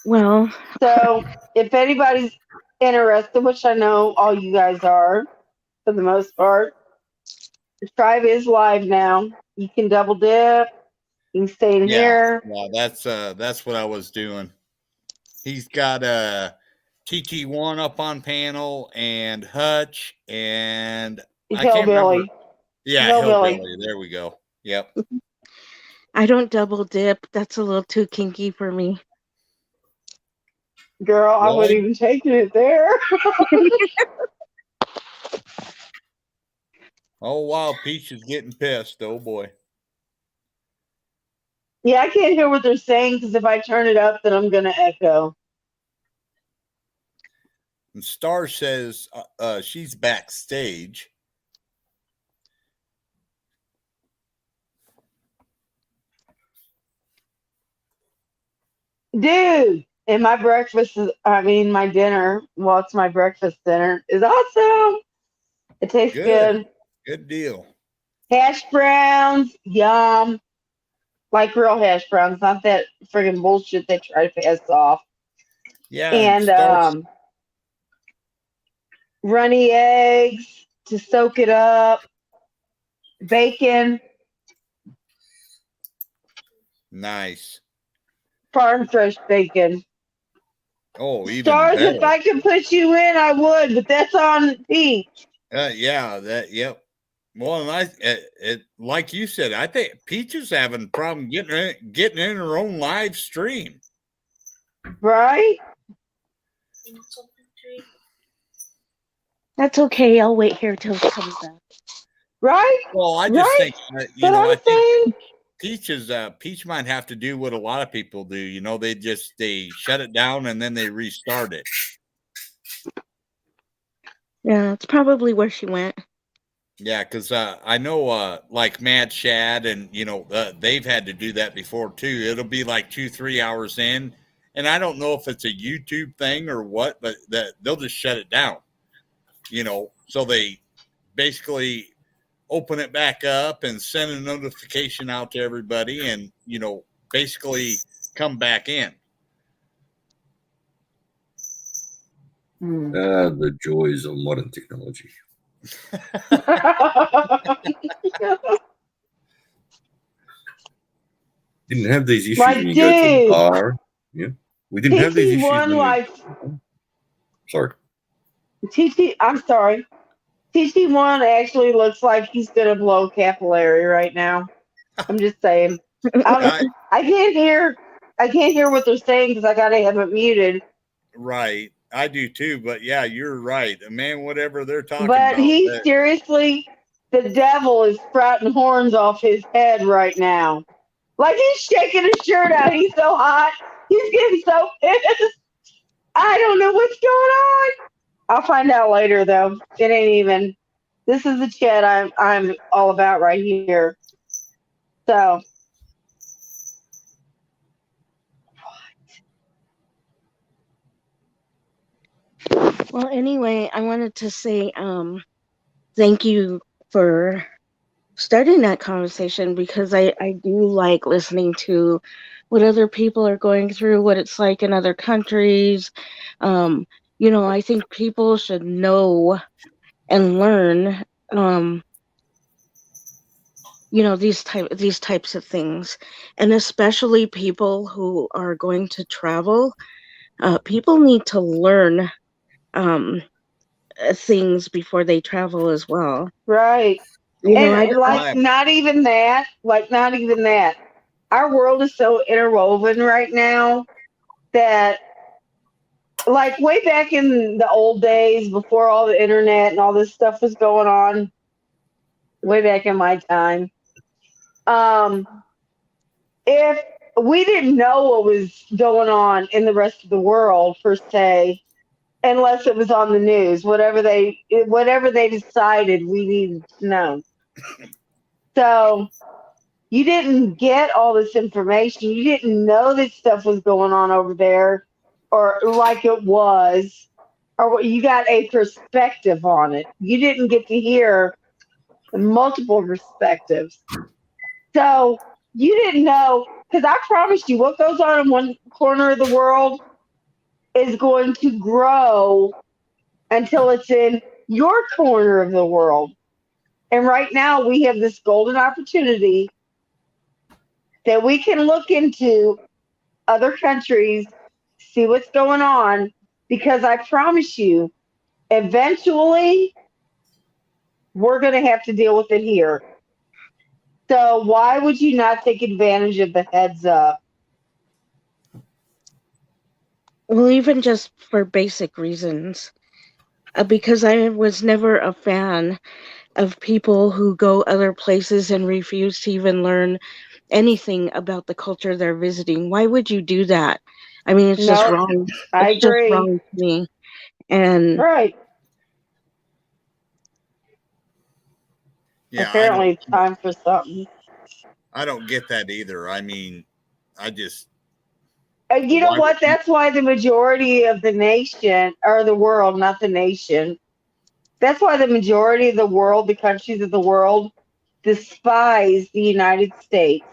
Well, So if anybody's interested, which I know all you guys are for the most part, the tribe is live now. You can double dip. You can stay in Yeah, here. yeah. That's what I was doing. He's got a TT1 up on panel and Hutch and I can't remember. Hillbilly. Yeah, Hillbilly. Hillbilly. There we go. Yep. I don't double dip. That's a little too kinky for me. Girl, I wouldn't Really? even taken it there. Oh wow, Peach is getting pissed. Oh boy. Yeah, I can't hear what they're saying because if I turn it up, then I'm going to echo. And Star says she's backstage. Dude, and my my dinner, well, it's my breakfast dinner, is awesome. It tastes Good. good. Good deal. Hash browns, yum. Like real hash browns, not that friggin' bullshit they try to pass off. Yeah, and And Star's runny eggs to soak it up, bacon, nice. farm fresh bacon. Oh, even Stars, if better. I could put you in, I would, but that's on Peach. Yeah, yep. Well, and like you said, I think Peach is having a problem getting in her own live stream. Right? That's okay. I'll wait here till it comes back. Right? Well, I just Right? think But I I'm think saying, Peach might have to do what a lot of people do. They shut it down and then they restart it. Yeah, that's probably where she went. Yeah, because I know like Mad Shad and they've had to do that before too. It'll be like 2-3 hours in, and I don't know if it's a YouTube thing or what, but they'll just shut it down. So they basically open it back up and send a notification out to everybody and, basically come back in. The joys of modern technology. Didn't have these issues when you go to the bar. Yeah. We didn't have these issues when Sorry. I'm sorry. TT1 actually looks like he's gonna blow capillary right now. I'm just saying. I can't hear. I can't hear what they're saying because I gotta have it muted. Right. I do too, but yeah, you're right. Man, whatever they're talking But about. he's seriously, the devil is sprouting horns off his head right now. Like he's shaking his shirt out. He's so hot. He's getting so pissed. I don't know what's going on. I'll find out later though. It ain't even. This is the chat I'm all about right here. So. Well, anyway, I wanted to say thank you for starting that conversation because I do like listening to what other people are going through, what it's like in other countries. I think people should know and learn these types of things, and especially people who are going to travel. People need to learn things before they travel as well. Right. I not even that. Like not even that. Our world is so interwoven right now that like way back in the old days before all the internet and all this stuff was going on, way back in my time, if we didn't know what was going on in the rest of the world per se, unless it was on the news, whatever they decided we needed to know. So you didn't get all this information. You didn't know this stuff was going on over there, or like it was, or you got a perspective on it. You didn't get to hear multiple perspectives. So you didn't know, because I promise you, what goes on in one corner of the world is going to grow until it's in your corner of the world. And right now, we have this golden opportunity that we can look into other countries, see what's going on, because I promise you, eventually, we're going to have to deal with it here. So why would you not take advantage of the heads up? Well, even just for basic reasons, because I was never a fan of people who go other places and refuse to even learn anything about the culture they're visiting. Why would you do that? I mean, it's just wrong. I It's just agree. wrong to me. And right. Yeah, apparently it's time for something. I don't get that either. I mean, I just. You know what? That's why the majority of the nation, or the world, not the nation, that's why the majority of the world, the countries of the world, despise the United States.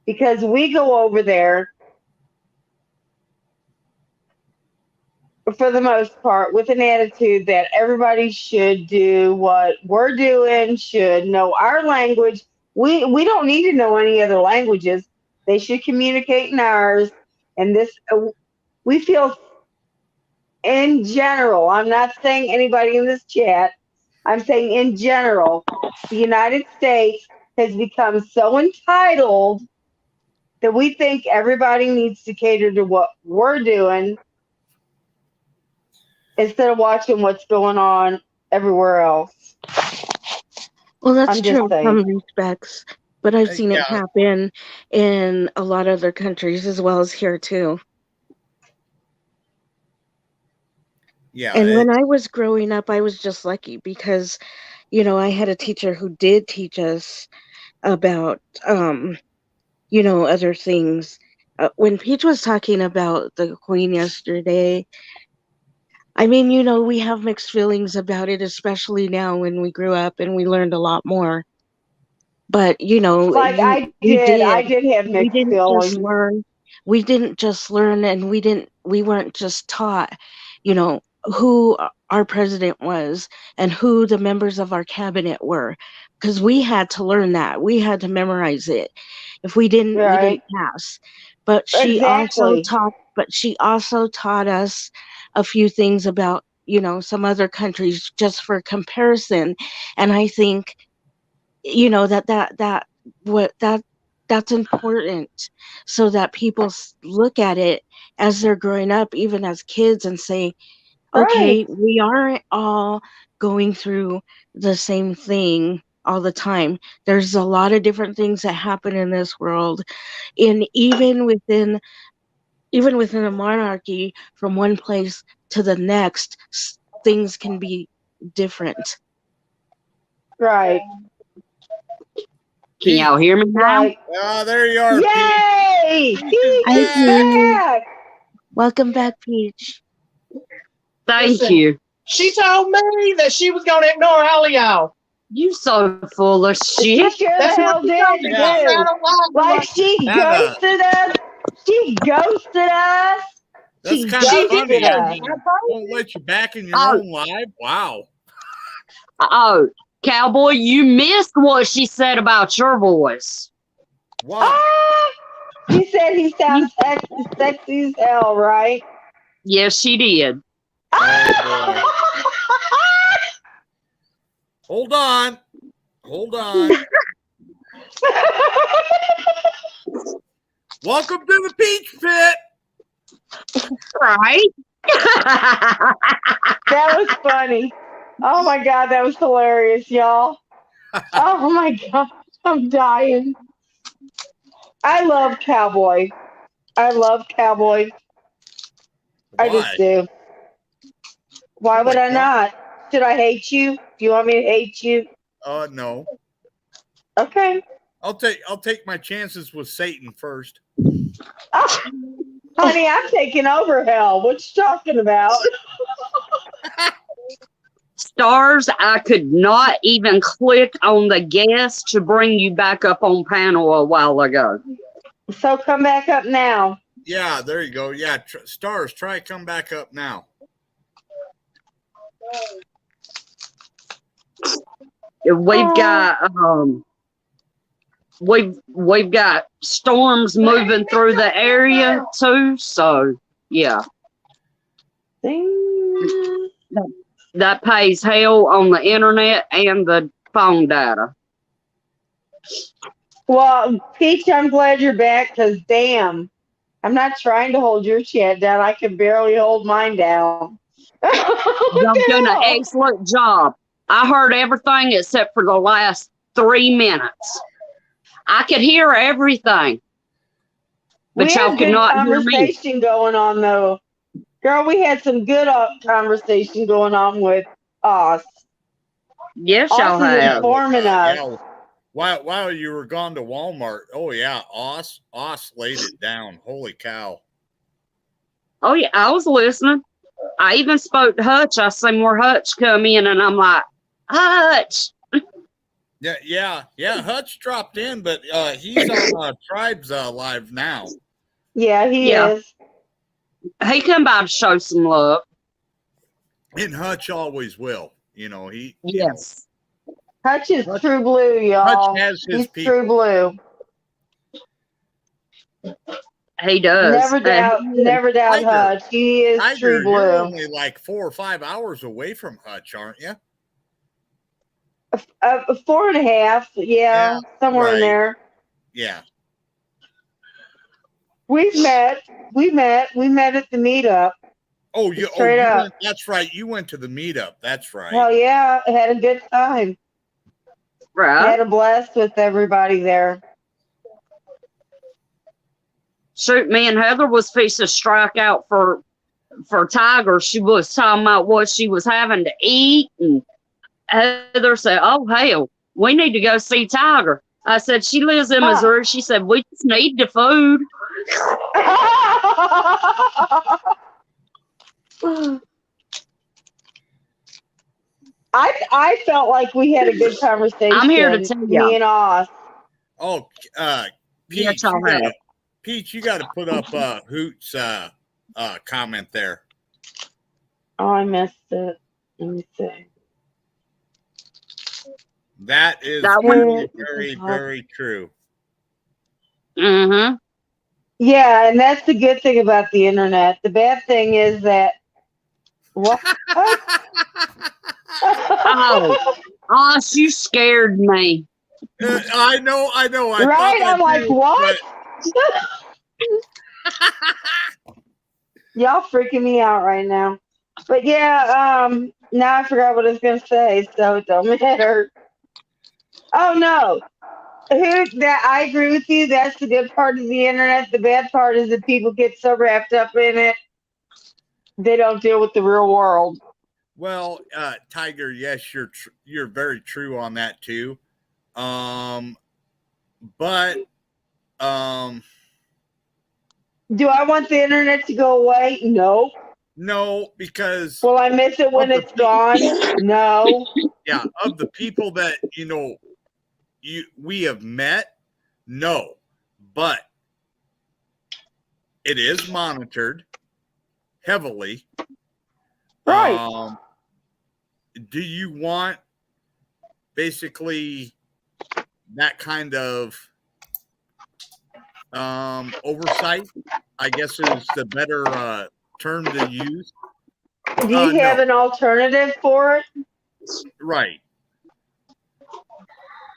Because we go over there, for the most part, with an attitude that everybody should do what we're doing, should know our language. We don't need to know any other languages. They should communicate in ours. And this, we feel in general, I'm not saying anybody in this chat, I'm saying in general, the United States has become so entitled that we think everybody needs to cater to what we're doing instead of watching what's going on everywhere else. Well, that's true in some respects, but I've seen it happen in a lot of other countries as well as here too. Yeah. And when I was growing up, I was just lucky because, I had a teacher who did teach us about, other things. When Peach was talking about the Queen yesterday, I mean, we have mixed feelings about it, especially now when we grew up and we learned a lot more. But Like we I did. did have We mixed didn't just feelings. learn. We didn't just learn, and we weren't just taught, who our president was and who the members of our cabinet were, because we had to learn that. We had to memorize it. If we didn't, we Right. didn't pass. But Exactly. she also taught us a few things about, some other countries just for comparison. And I think, that what that's important, so that people look at it as they're growing up, even as kids, and say, Right. okay, we aren't all going through the same thing all the time. There's a lot of different things that happen in this world, and even within a monarchy, from one place to the next, things can be different. Right. Can Pete. y'all hear me now? Like, Oh, there you are, Pete. yay! Peach is I He's back. do. back. Welcome back, Peach. Thank Listen, you. she told me that she was going to ignore all of y'all. You so full of She shit. sure the That's what hell she told did me. Yeah. She said, I too. don't like her. Like she That ghosted us. She ghosted us. that's She kind of She did. funny. ghosted I us. I mean, told won't you. let you back in your Oh, own life. Wow. Cowboy, you missed what she said about your voice. What? Ah! She said he You, sounds sexy as hell, right? yes, she did. Oh boy. Ah! Hold on. Hold on. Welcome to the Peach Pit. Right? That was funny. Oh my god, that was hilarious, y'all. Oh my god, I'm dying. I love Cowboy. I love Cowboy. I just Why? do. Oh Why would my I God. not? Should I hate you? Do you want me to hate you? No. Okay. I'll take my chances with Satan first. Oh, honey, I'm taking over hell. What you talking about? Stars, I could not even click on the guest to bring you back up on panel a while ago. So come back up now. Yeah, there you go. Yeah, Stars, try to come back up now. We've got we've got storms moving through the area too, so yeah. That pays hell on the internet and the phone data. Well, Peach, I'm glad you're back because damn, I'm not trying to hold your chat down. I can barely hold mine down. What Y'all done the an hell? excellent job. I heard everything except for the last 3 minutes. I could hear everything, We but y'all had could good not hear me. conversation going on though. Girl, we had some good conversation going on with us. Yes, y'all Us is Yeah, have. informing us. yeah. While you were gone to Walmart. Oh yeah, Oss laid it down. Holy cow. Oh yeah, I was listening. I even spoke to Hutch. I seen where Hutch come in, and I'm like, Hutch. Yeah. Hutch dropped in, but he's on Tribes Live now. Yeah, he Yeah, is. he come by to show some love. And Hutch always will. Yes, Hutch is Hutch, true blue, Hutch y'all. has his He's true people. blue. he does. Never doubt Tiger, Hutch. He is true you're blue. only like 4 or 5 hours away from Hutch, aren't you? 4.5, Yeah, yeah, somewhere in right. there. Yeah. We've met. We met at the meetup. Straight You up. went. That's right. You went to the meetup. That's right. Hell yeah, I had a good time. Right. Had a blast with everybody there. Shoot, me and Heather was fixing to strike out for Tiger. She was talking about what she was having to eat, and Heather said, "Oh hell, we need to go see Tiger." I said, "She lives in Huh. Missouri." She said, "We just need the food." I felt like we had a good conversation. I'm here to tell me y'all. and Oz. Oh, Yes, Peach, y'all have. You gotta put up Hoot's comment there. Oh, I missed it. Let me see. That is That one. very, very, very true. Mm-hmm. Yeah, and that's the good thing about the internet. The bad thing is that what? Oh, Oz, you scared me. I know. I thought Right? that I'm like, too, what? but Y'all freaking me out right now. But yeah, now I forgot what I was gonna say, so it don't matter. Oh no. That I agree with you. That's the good part of the internet. The bad part is that people get so wrapped up in it, they don't deal with the real world. well, Tiger, yes, you're very true on that too. Um, but Do I want the internet to go away? No. no, because Will I miss it when of the it's gone? No. of the people that we have met, no, but it is monitored heavily. Right. Do you want basically that kind of oversight? I guess is the better term to use. Do you have No, an alternative for it? right.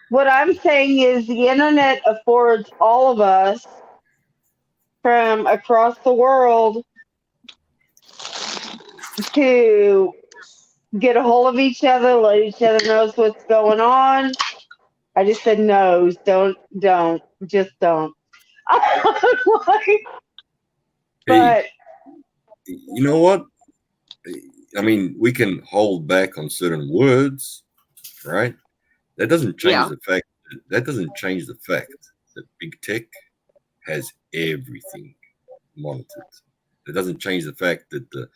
What I'm saying is the internet affords all of us from across the world to get a hold of each other, let each other know what's going on. I just said no, just don't. Hey, But you know what? I mean, we can hold back on certain words, right? That doesn't change Yeah. the fact that doesn't change the fact that big tech has everything monitored. It doesn't change the fact that the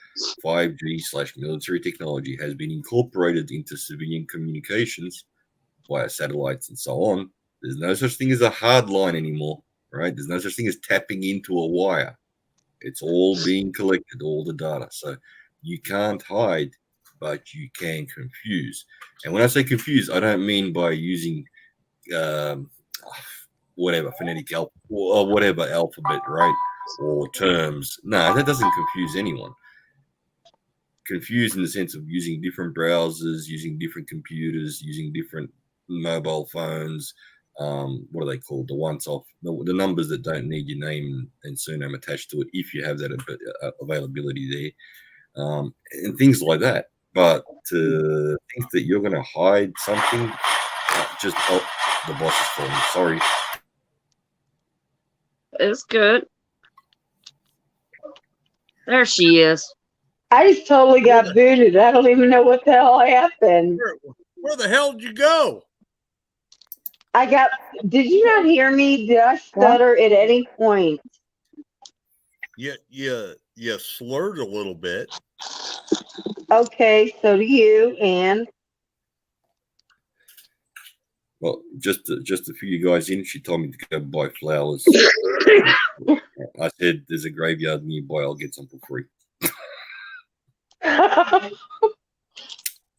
5G/military technology has been incorporated into civilian communications via satellites and so on. There's no such thing as a hard line anymore, right? There's no such thing as tapping into a wire. It's all being collected, all the data. So you can't hide, but you can confuse. And when I say confuse, I don't mean by using um, whatever phonetic or whatever alphabet, right? Or terms. No, that doesn't confuse anyone. Confuse in the sense of using different browsers, using different computers, using different mobile phones. What are they called? The once-off, the numbers that don't need your name and surname attached to it, if you have that availability there, and things like that. But to think that you're going to hide something, just the boss is falling. Sorry. It's good. There she is. I just totally got booted. I don't even know what the hell happened. Where the hell did you go? Did you not hear me? Did I stutter at any point? You slurred a little bit. Okay, so do you, and Well, just a few guys in, she told me to go buy flowers. I said, "There's a graveyard nearby. I'll get some for free."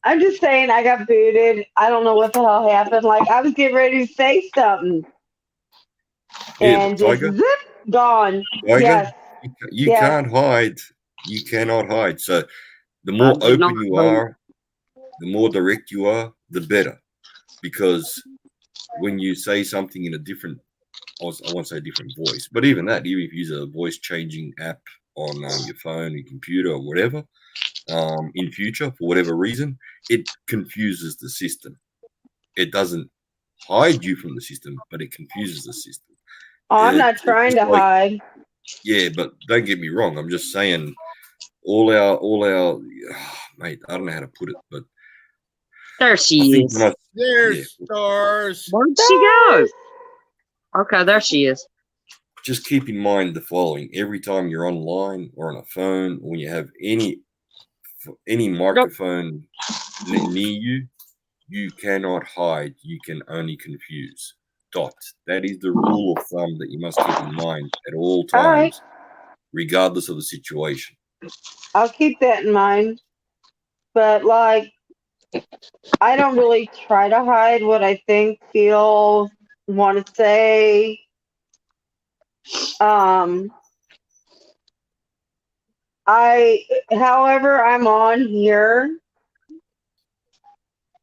I'm just saying I got booted. I don't know what the hell happened. Like I was getting ready to say something, Yeah, and but just Tiger, zip gone. Yes, you yes. can't hide. You cannot hide. So the I more did not open you vote. are, the more direct you are, the better. Because when you say something in a different, I won't say different voice, but even that, even if you use a voice changing app on your phone, your computer, or whatever, in future for whatever reason, it confuses the system. It doesn't hide you from the system, but it confuses the system. Oh, I'm not It's trying just to like, hide. yeah, but don't get me wrong. I'm just saying, all our, mate. I don't know how to put it, but There I she think is. There's stars. Where'd she go? Okay, there she is. just keep in mind the following: every time you're online or on a phone, when you have any microphone near you, you cannot hide. You can only confuse. Dot. That is the rule of thumb that you must keep in mind at all All right. times, regardless of the situation. I'll keep that in mind. But like, I don't really try to hide what I think, feel, want to say. Um, however, I'm on here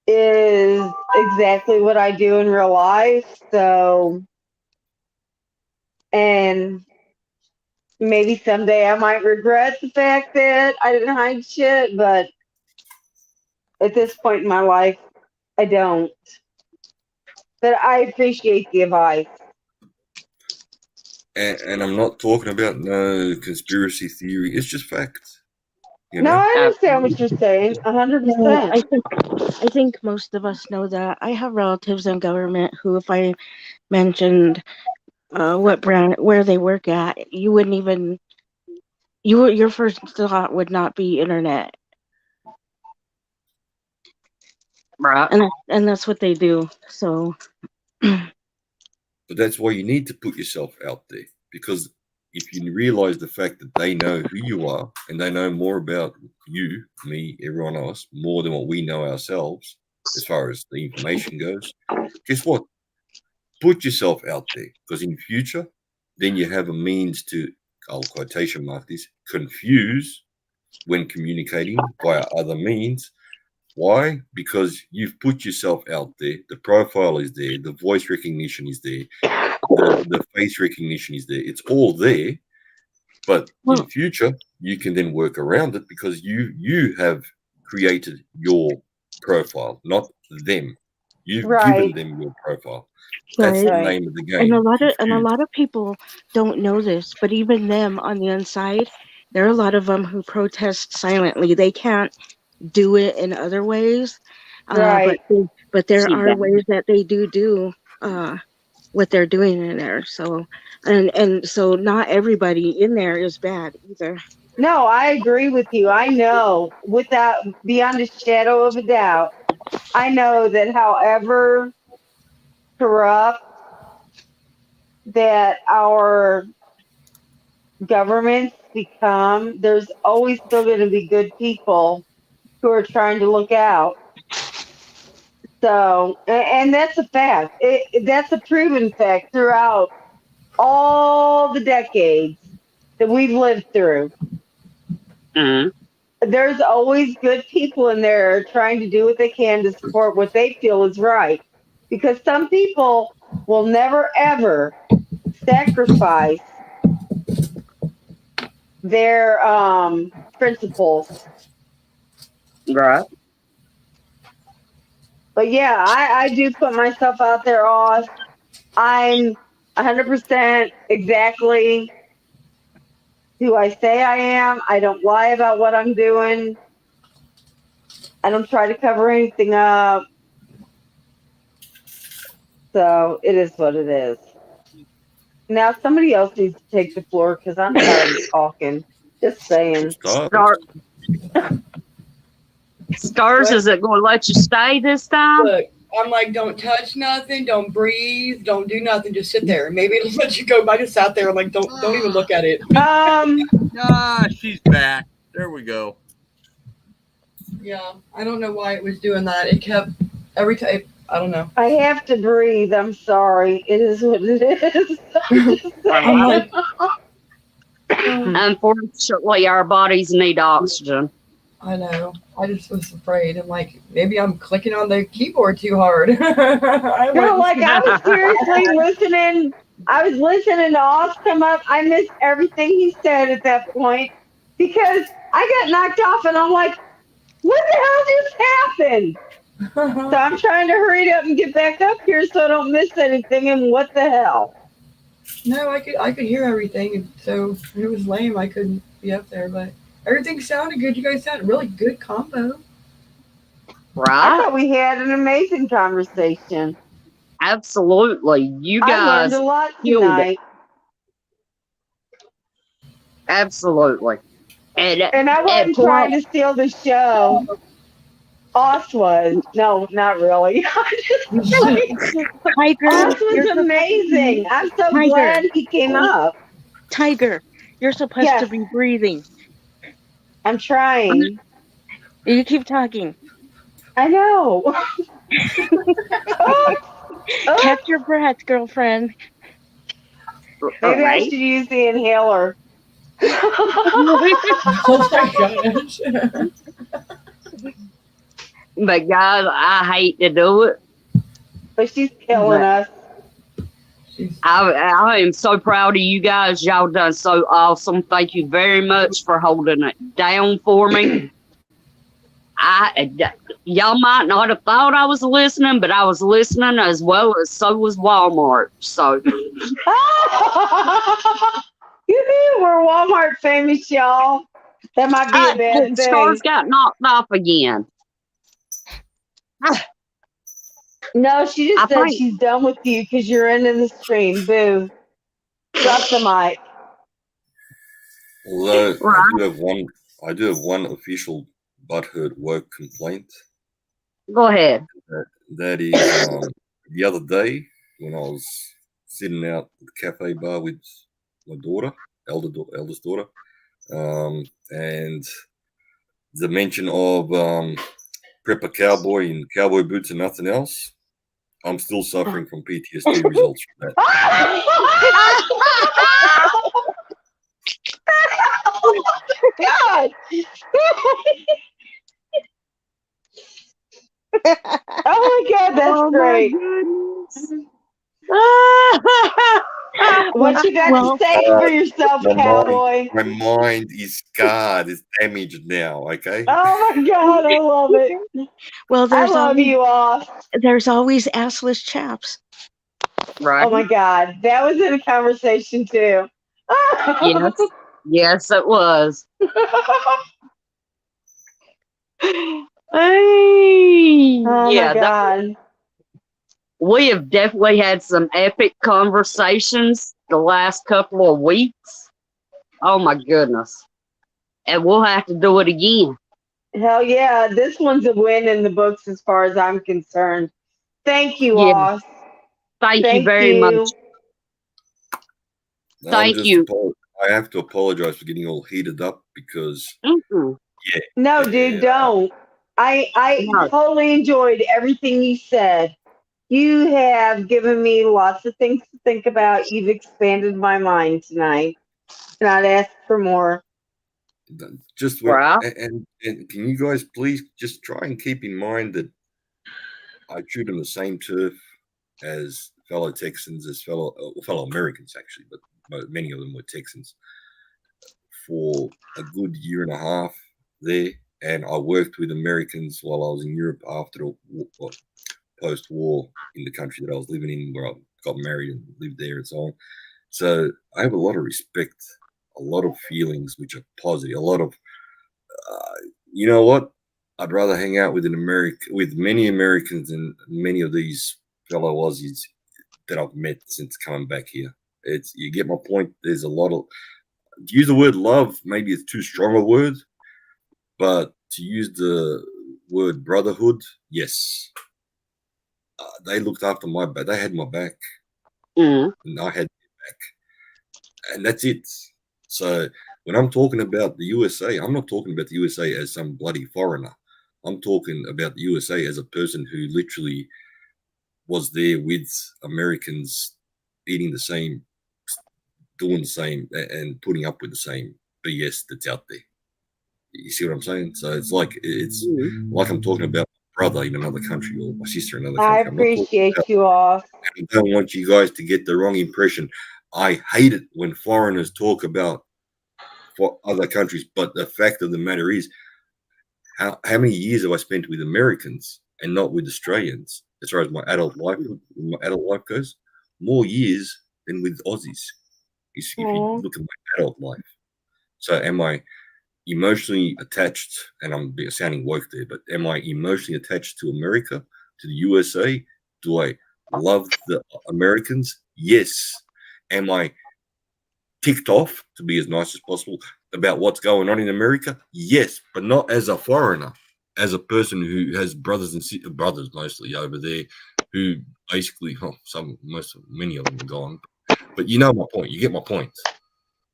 is exactly what I do in real life. So, and maybe someday I might regret the fact that I didn't hide shit, but at this point in my life, I don't. But I appreciate the advice. And I'm not talking about no conspiracy theory. It's just facts. You No, know. I understand what you're saying, No, 100%. I think most of us know that. I have relatives in government who, if I mentioned what brand, where they work at, you wouldn't even your first thought would not be internet, Right. and that's what they do. So But that's why you need to put yourself out there, because if you realize the fact that they know who you are and they know more about you, me, everyone else, more than what we know ourselves, as far as the information goes, guess what? Put yourself out there, because in future, then you have a means to, I'll quotation mark this, confuse when communicating via other means. Why? Because you've put yourself out there. The profile is there. The voice recognition is there. The face recognition is there. It's all there. But in well, future, you can then work around it because you have created your profile, not them. You've given Right, them your profile. That's right. the right. name of the And game. a Confuse. lot of people don't know this, but even them on the inside, there are a lot of them who protest silently. They can't do it in other ways, uh, but Right. but there She are bad. ways that they do what they're doing in there. So and so not everybody in there is bad either. No, I agree with you. I know without beyond a shadow of a doubt, I know that however corrupt that our governments become, there's always still going to be good people who are trying to look out. So, and that's a fact. That's a proven fact throughout all the decades that we've lived through. Mm. There's always good people in there trying to do what they can to support what they feel is right. Because some people will never ever sacrifice their principles. Right. But yeah, I do put myself out there, off. I'm 100% exactly who I say I am. I don't lie about what I'm doing. I don't try to cover anything up. So it is what it is. Now somebody else needs to take the floor because I'm tired of talking. Just saying. Start. Stars, What? is it going to let you stay this time? Look, I'm like, don't touch nothing, don't breathe, don't do nothing, just sit there. Maybe it'll let you go. I just sat there. I'm like, don't even look at it. She's back. There we go. Yeah, I don't know why it was doing that. It kept every time. I don't know. I have to breathe. I'm sorry. It is what it is. I'm just I'm Right. like, Unfortunately, our bodies need oxygen. I know. I just was afraid. I'm like, maybe I'm clicking on the keyboard too hard. I no, went, like I was seriously listening. I was listening to Oz come up. I missed everything he said at that point because I got knocked off and I'm like, what the hell just happened? So I'm trying to hurry up and get back up here so I don't miss anything. And what the hell? no, I could hear everything, and so it was lame. I couldn't be up there, but everything sounded good. You guys sounded really good combo. I Right? thought we had an amazing conversation. Absolutely. You I learned guys a lot killed it. tonight. Absolutely. And And I at wasn't trying point, to steal the show. Oz was. No, not really. Tiger, Oz you're was supposed amazing. I'm so Tiger, glad he came up. Tiger, you're supposed to Yes, be breathing. I'm trying. You keep talking. I know. Oh, oh, Catch your breath, girlfriend. maybe I Right? should use the inhaler. Oh my gosh. But guys, I hate to do it, But she's killing but us. I am so proud of you guys. Y'all done so awesome. Thank you very much for holding it down for me. Y'all might not have thought I was listening, but I was listening as well as so was Walmart. So We're Walmart famous, y'all. That might be a bad the thing. stars got knocked off again. No, she I just said think she's done with you because you're ending the stream. Boo. Drop the mic. Although right. I do have one official butthurt work complaint. Go ahead. That is the other day when I was sitting out at the cafe bar with my daughter, eldest daughter, and the mention of prepper cowboy in cowboy boots and nothing else. I'm still suffering from PTSD results from that. God. Oh my God, that's great. What you got to say for yourself, cowboy? My mind is scarred. It's damaged now. Okay. Oh my God, I love it. Well, I love you all. There's always assless chaps. Right. Oh my God, that was in a conversation too. Yes. Yes, it was. Hey, Oh yeah, my God. we have definitely had some epic conversations the last couple of weeks. Oh my goodness. And we'll have to do it again. Hell yeah, this one's a win in the books as far as I'm concerned. Thank you, Yeah. Oz. Thank you Thank very much. you. Thank you. I have to apologize for getting all heated up because No, dude, don't. I No. totally enjoyed everything you said. You have given me lots of things to think about. You've expanded my mind tonight. Cannot ask for more. just Wow. and can you guys please just try and keep in mind that I chewed on the same turf as fellow Texans, as fellow Americans actually, but many of them were Texans for a good year and a half there, and I worked with Americans while I was in Europe after the post-war in the country that I was living in, where I got married and lived there and so on. So I have a lot of respect, a lot of feelings which are positive, a lot of, you know what? I'd rather hang out with with many Americans than many of these fellow Aussies that I've met since coming back here. You get my point. There's a lot of, to use the word love, maybe it's too strong a word, but to use the word brotherhood, yes. They looked after my back. They had my back. Mm. And I had their back. And that's it. So when I'm talking about the USA, I'm not talking about the USA as some bloody foreigner. I'm talking about the USA as a person who literally was there with Americans eating the same, doing the same, and putting up with the same BS that's out there. You see what I'm saying? So it's like I'm talking about my brother in another country or my sister in another I country. I'm not talking appreciate about, you all. I don't want you guys to get the wrong impression. I hate it when foreigners talk about for other countries, but the fact of the matter is, how many years have I spent with Americans and not with Australians? As far as my adult life goes, more years than with Aussies. If you look at my adult life, so am I emotionally attached? And I'm sounding woke there, but am I emotionally attached to America, to the USA? Do I love the Americans? Yes. Am I ticked off, to be as nice as possible, about what's going on in America? Yes, but not as a foreigner. as a person who has brothers and brothers mostly over there, who basically, many of them are gone. But you know my point. You get my point.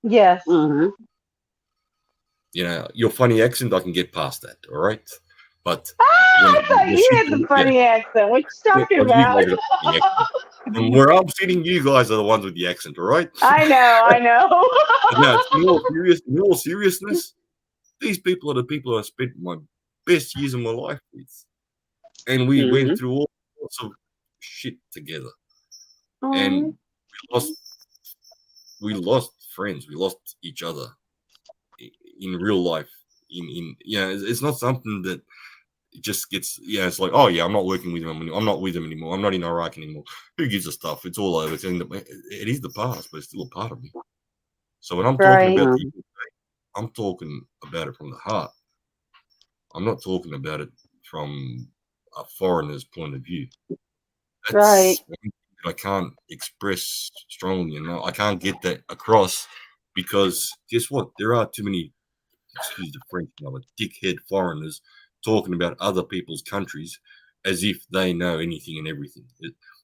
Yes. Mm-hmm. You know, your funny accent, I can get past that. All right, but I thought the you shit, had the funny accent. What you talking well, you about? guys got a funny accent. From where I'm sitting, you guys are the ones with the accent. All right. I know. But now, in all seriousness, these people are the people I spent my best years of my life with, and we Mm-hmm. went through all sorts of shit together, and Oh, we lost friends, we lost each other in real life. In it's not something that just gets it's like, oh yeah, I'm not working with them anymore. I'm not with them anymore. I'm not in Iraq anymore. Who gives a stuff? It's all over. It is the past, but it's still a part of me. So when I'm talking right. about the I'm talking about it from the heart. I'm not talking about it from a foreigner's point of view. Right. That's one thing that I can't express strongly, and I can't get that across because guess what? There are too many, excuse the French, dickhead foreigners talking about other people's countries as if they know anything and everything.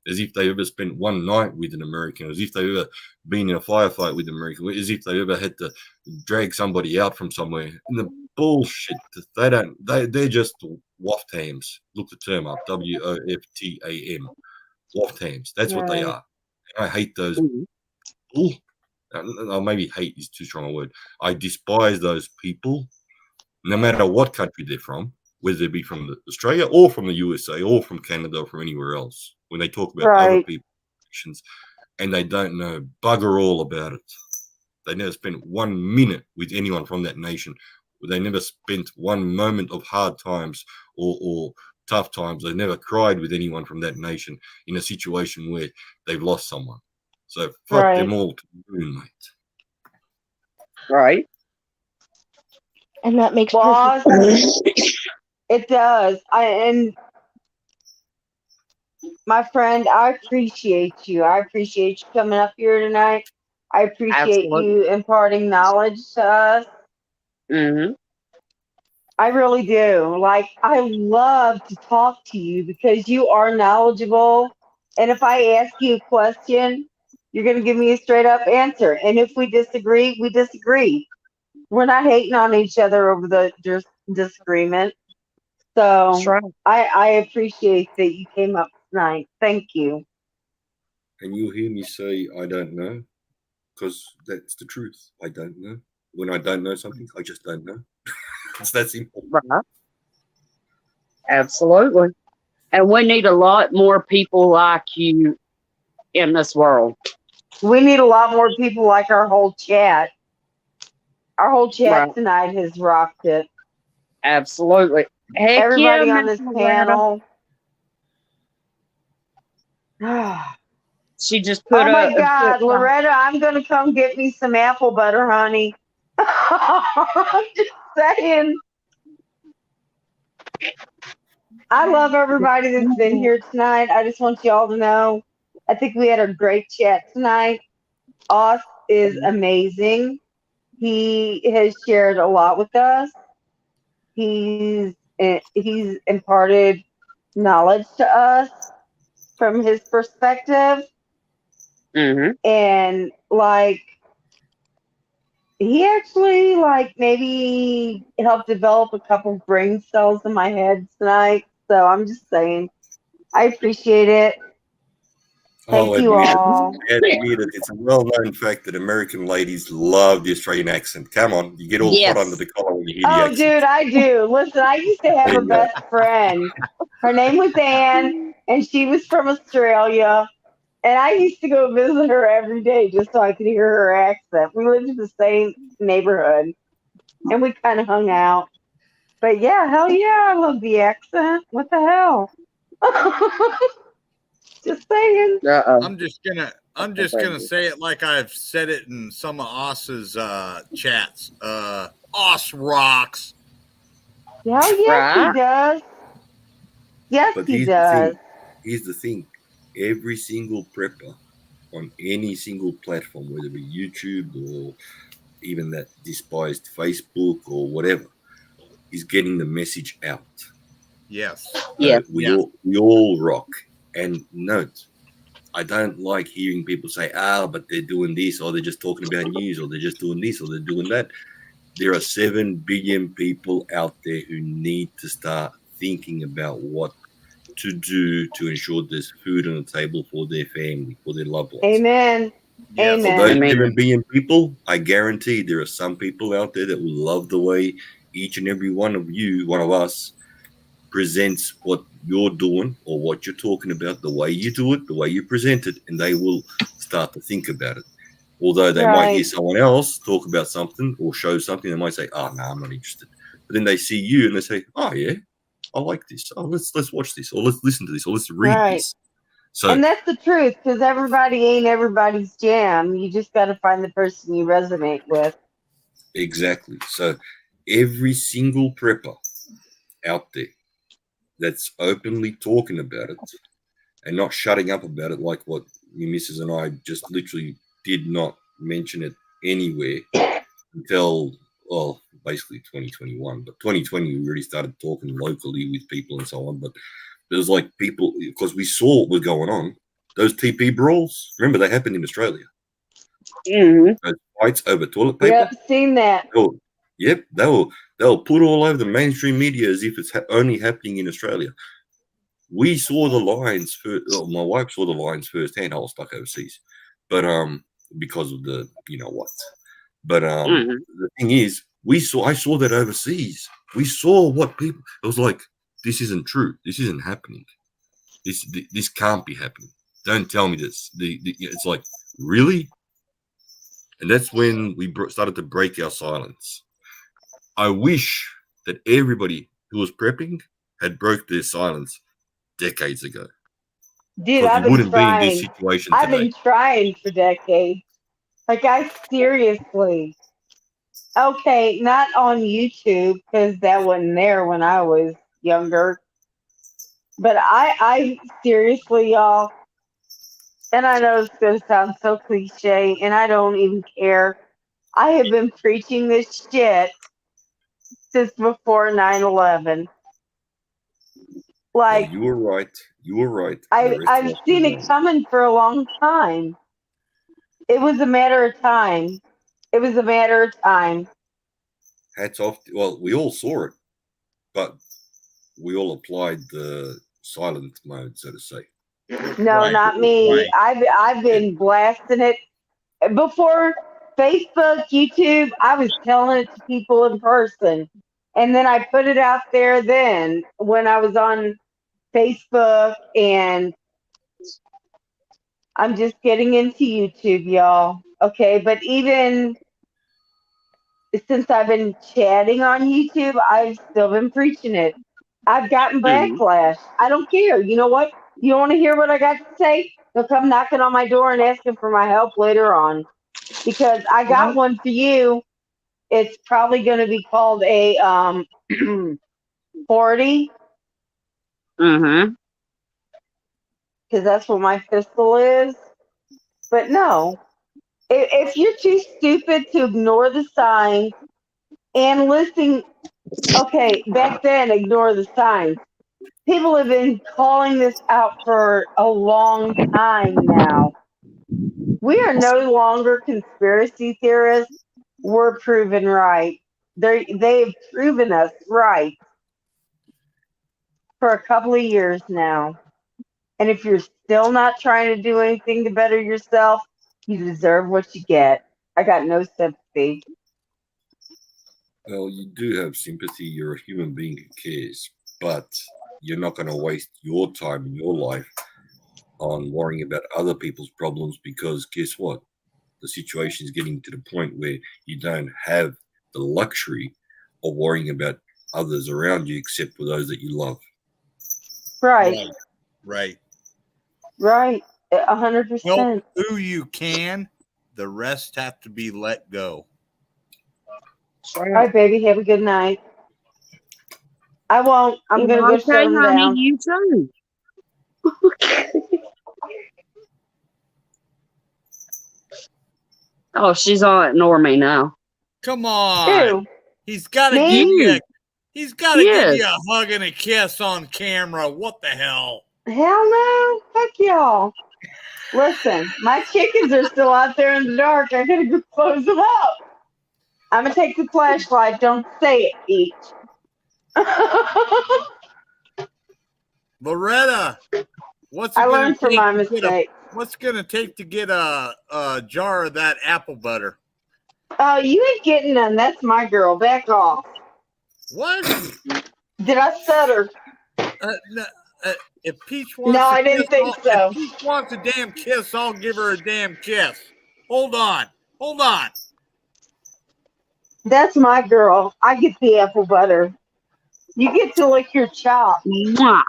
As if they've ever spent one night with an American, as if they've ever been in a firefight with an American, as if they've ever had to drag somebody out from somewhere. And the bullshit that they're just waft hams. Look the term up, WOFTAM. Waft hams. That's what they Right. are. And I hate those. Maybe hate is too strong a word. I despise those people, no matter what country they're from, whether they be from Australia or from the USA or from Canada or from anywhere else. When they talk about other Right. people's nations and they don't know bugger all about it. They never spent 1 minute with anyone from that nation. They never spent one moment of hard times or tough times. They never cried with anyone from that nation in a situation where they've lost someone. So fuck them Right. all to the moon, mate. Right. And that makes Boss, perfect. it does. And my friend, I appreciate you. I appreciate you coming up here tonight. I appreciate Absolutely. you imparting knowledge to us. Mm-hmm. I really do. Like, I love to talk to you because you are knowledgeable. And if I ask you a question, you're going to give me a straight up answer. And if we disagree, we disagree. We're not hating on each other over the disagreement. That's So right. I appreciate that you came up tonight. Thank you. And you'll hear me say, I don't know, because that's the truth. I don't know. When I don't know something, I just don't know. It's that simple. Right. Absolutely. And we need a lot more people like you in this world. We need a lot more people like our whole chat. Our whole Right. chat tonight has rocked it. Absolutely. Heck yeah, Everybody on Miss this Loretta. panel. She just put Oh my put God, Loretta, I'm gonna come get me some apple butter, honey. I'm just saying. I love everybody that's been here tonight. I just want y'all to know. I think we had a great chat tonight. Oz is amazing. He has shared a lot with us. He's imparted knowledge to us from his perspective, Mm-hmm. and like he actually like maybe helped develop a couple brain cells in my head tonight. So I'm just saying, I appreciate it. I'll Thank you admit all. it. It's a well-known fact that American ladies love the Australian accent. Come on, you get all hot under Yes. the collar when you hear the Oh, accent. dude, I do. Listen, I used to have a And, best friend. Her name was Anne, and she was from Australia. And I used to go visit her every day just so I could hear her accent. We lived in the same neighborhood, and we kind of hung out. But yeah, hell yeah, I love the accent. What the hell? Just saying. Uh-oh. I'm just gonna say it like I've said it in some of Os's chats. Os rocks. Hell yes, he Right. does. Yes, but he does. Here's the thing. Every single prepper on any single platform, whether it be YouTube or even that despised Facebook or whatever, is getting the message out. Yes. Yeah. We all rock. And note, I don't like hearing people say, but they're doing this, or they're just talking about news, or they're just doing this, or they're doing that. There are 7 billion people out there who need to start thinking about what to do to ensure there's food on the table for their family, for their loved ones. Amen. Yes. Of those Amen. 7 billion people, I guarantee there are some people out there that will love the way each and every one of you, one of us, presents what you're doing or what you're talking about, the way you do it, the way you present it, and they will start to think about it. Although they might hear Right. someone else talk about something or show something, they might say, "Oh no, I'm not interested." But then they see you and they say, "Oh yeah, I like this. Oh, let's watch this, or let's listen to this, or let's read Right. this." So And that's the truth, because everybody ain't everybody's jam. You just got to find the person you resonate with. exactly. So every single prepper out there that's openly talking about it and not shutting up about it, like what your missus and I just literally did not mention it anywhere until, well, basically 2021. But 2020, we already started talking locally with people and so on. But there was like people, because we saw what was going on. Those TP brawls, remember they happened in Australia. Mm-hmm. Those fights over toilet paper. Yep, seen that. They were put all over the mainstream media as if it's only happening in Australia. We saw the lines first. Well, my wife saw the lines firsthand. I was stuck overseas, but because of the what. But the thing is, I saw that overseas. We saw what people. It was like, this isn't true. This isn't happening. This can't be happening. Don't tell me this. It's like, really, and that's when we started to break our silence. I wish that everybody who was prepping had broke their silence decades ago. Dude, Because I've we been wouldn't be in this trying. situation I've today. been trying for decades. Like, I seriously. Okay, not on YouTube, because that wasn't there when I was younger. But I seriously, y'all, and I know it's going to sound so cliche, and I don't even care. I have been preaching this shit since before 9/11. Well, Like, you were right. You were right. The rest of I've us were seen it wrong. coming for a long time. It was a matter of time. It was a matter of time. Hats off. Well, we all saw it, but we all applied the silent mode, so to say. No, Right. not me. Right. I've been blasting it before Facebook, YouTube. I was telling it to people in person, and then I put it out there. Then when I was on Facebook, and I'm just getting into YouTube, y'all. Okay, but even since I've been chatting on YouTube, I've still been preaching it. I've gotten Mm-hmm. backlash. I don't care. You know what? You don't want to hear what I got to say? They'll come knocking on my door and asking for my help later on. Because I got one for you. It's probably going to be called a 40, Mm-hmm. because that's what my pistol is. But no, if you're too stupid to ignore the signs and listen, okay, back then, ignore the signs. People have been calling this out for a long time now. We are no longer conspiracy theorists. We're proven right. They've proven us right for a couple of years now. And if you're still not trying to do anything to better yourself, you deserve what you get. I got no sympathy. Well, you do have sympathy. You're a human being who cares, but you're not going to waste your time in your life on worrying about other people's problems, because guess what? The situation is getting to the point where you don't have the luxury of worrying about others around you except for those that you love. Right, Right. right, Help 100%. who you can. The rest have to be let go. All right, baby, have a good night. I won't. I'm Well, gonna go shut okay, them honey, down. you too. Oh, she's on ignore me now. Come on. Who? He's got to Me? give you You. He's got to give Yes. you a hug and a kiss on camera. What the hell? Hell no. Fuck y'all. Listen, my chickens are still out there in the dark. I gotta go close them up. I'm gonna take the flashlight. Don't say it, Pete. Loretta, what's it I gonna learned from take my to get a mistake. what's gonna take to get a jar of that apple butter? Oh, you ain't getting none. That's my girl. Back off. What? Did I stutter? No, if Peach No, wants I a didn't kiss, think so. if Peach wants a damn kiss, I'll give her a damn kiss. Hold on. Hold on. That's my girl. I get the apple butter. You get to lick your chop. Mwah.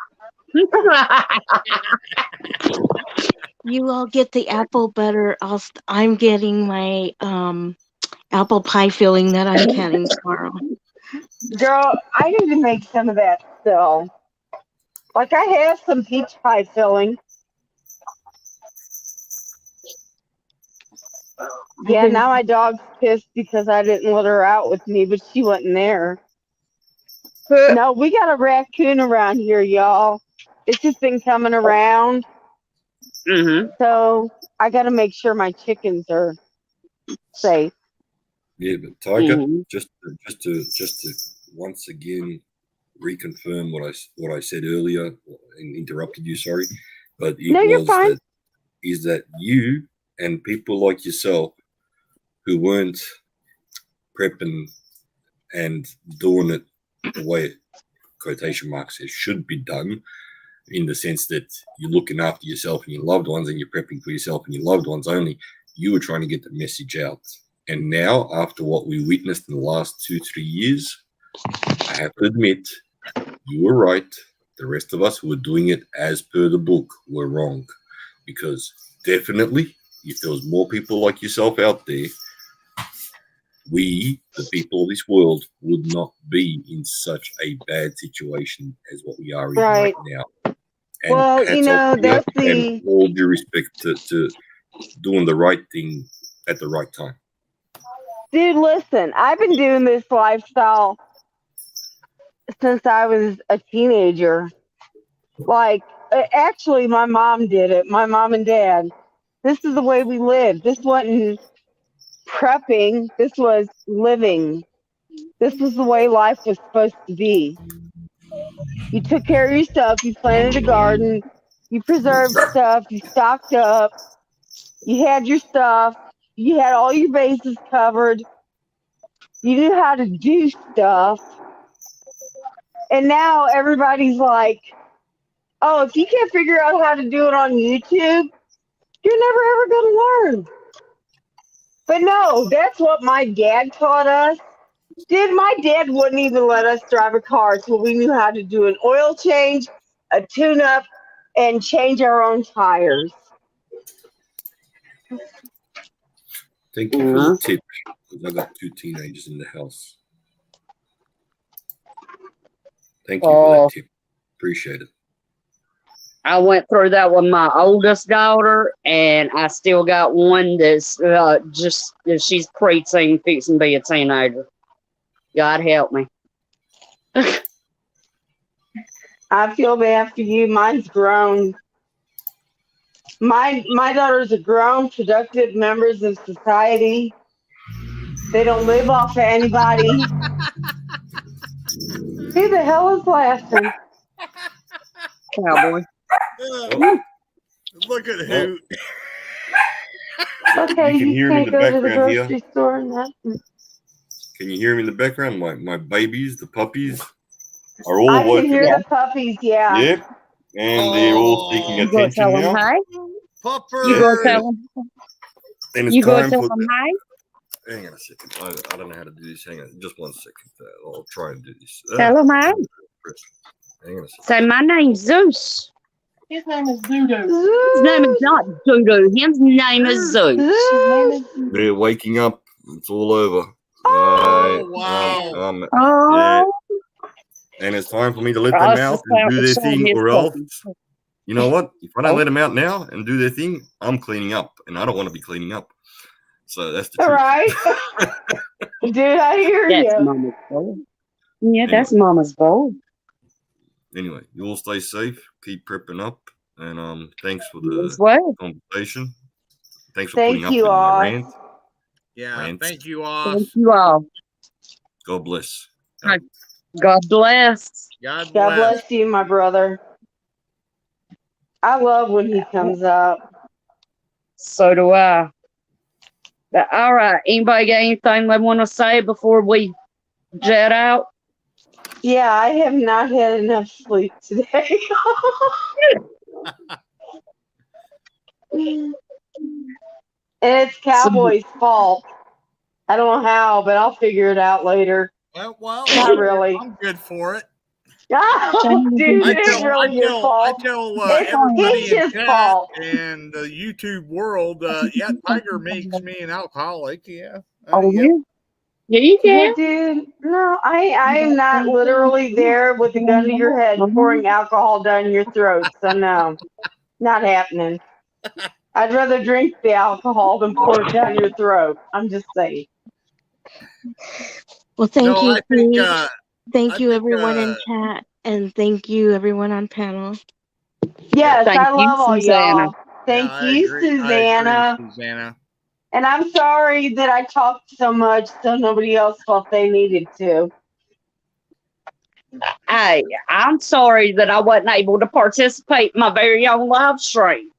You all get the apple butter. I'm getting my apple pie filling that I'm canning tomorrow. Girl, I need to make some of that still. Like I have some peach pie filling. Yeah, now my dog's pissed because I didn't let her out with me, but she wasn't there. No, we got a raccoon around here, y'all. It's just been coming around. Mm-hmm. So I got to make sure my chickens are safe. Yeah, but Tiger, Mhm. just to once again reconfirm what I said earlier and interrupted you. Sorry, but it No, you're was fine. that you and people like yourself who weren't prepping and doing it the way quotation marks it should be done, in the sense that you're looking after yourself and your loved ones and you're prepping for yourself and your loved ones only. You were trying to get the message out. And now, after what we witnessed in the last 2-3 years, I have to admit, you were right. The rest of us who were doing it as per the book were wrong. Because definitely, if there was more people like yourself out there, we, the people of this world, would not be in such a bad situation as what we are in right now. And Well, hats off to you, that's and all due respect to doing the right thing at the right time. Dude, listen, I've been doing this lifestyle since I was a teenager. Like, actually, my mom did it. My mom and dad. This is the way we lived. This wasn't prepping. This was living. This was the way life was supposed to be. You took care of your stuff. You planted a garden. You preserved stuff. You stocked up. You had your stuff. You had all your bases covered. You knew how to do stuff. And now everybody's like, oh, if you can't figure out how to do it on YouTube, you're never ever going to learn. But no, that's what my dad taught us. Dude, my dad wouldn't even let us drive a car until we knew how to do an oil change, a tune-up, and change our own tires. Thank you for the tip, because I got 2 teenagers in the house. Thank you for that tip. Appreciate it. I went through that with my oldest daughter, and I still got one that's she's preteen, fixing to be a teenager. God help me. I feel bad for you. Mine's grown. My daughters are grown, productive members of society. They don't live off of anybody. Who the hell is laughing? Cowboy. Look at who. Okay, You can hear him in the can't go to the background here. grocery store and that. Can you hear him in the background? My babies, the puppies, are all I can woken hear up. the puppies, yeah. Yep. And they're all seeking You go attention tell them now. hi. Pupper. You go tell them. And it's You go time tell for them hi. Hang on a second. I don't know how to do this. Hang on. Just 1 second. I'll try and do this. Tell them hi. Hang on a second. Say, my name's Zeus. His name is Doodoo. His name is not Doodoo. His name is Zeus. They're waking up. It's all over. Oh, wow. Oh. Yeah. And it's time for me to let I them out and do their thing, his or else, puppies. you know what? If I don't let them out now and do their thing, I'm cleaning up, and I don't want to be cleaning up. So that's the All truth. right. Dude, I hear That's you. Mama. Yeah, that's Mama's bowl. Anyway, you all stay safe. Keep prepping up, and thanks for You as the well. conversation. Thanks for putting Thank up you with my all. rant. Yeah, Rants. thank you, Thank Oz. you all. God bless. God bless. God God bless. bless you, my brother. I love when he comes up. So do I. But, all right. Anybody got anything they want to say before we jet out? Yeah, I have not had enough sleep today. And it's Cowboy's fault. I don't know how, but I'll figure it out later. Well, Not really. I'm good for it. Oh, dude, I it is tell, I really your tell, I fault. tell It's everybody in Peach's chat fault. and the YouTube world. Yeah, Tiger makes me an alcoholic. Yeah. Oh, Yep. yeah, you Yeah, can. dude. No, I am not literally there with a gun to your head pouring alcohol down your throat. So no, not happening. I'd rather drink the alcohol than pour it down your throat. I'm just saying. Well, thank No, you, I think. Peach. Thank I you, think. everyone in chat, and thank you, everyone on panel. Yes, Thank I you, love all Susanna. y'all. Yeah, Thank I you, agree. I agree, Susanna. Susanna. And I'm sorry that I talked so much so nobody else felt they needed to. Hey, I'm sorry that I wasn't able to participate in my very own live stream.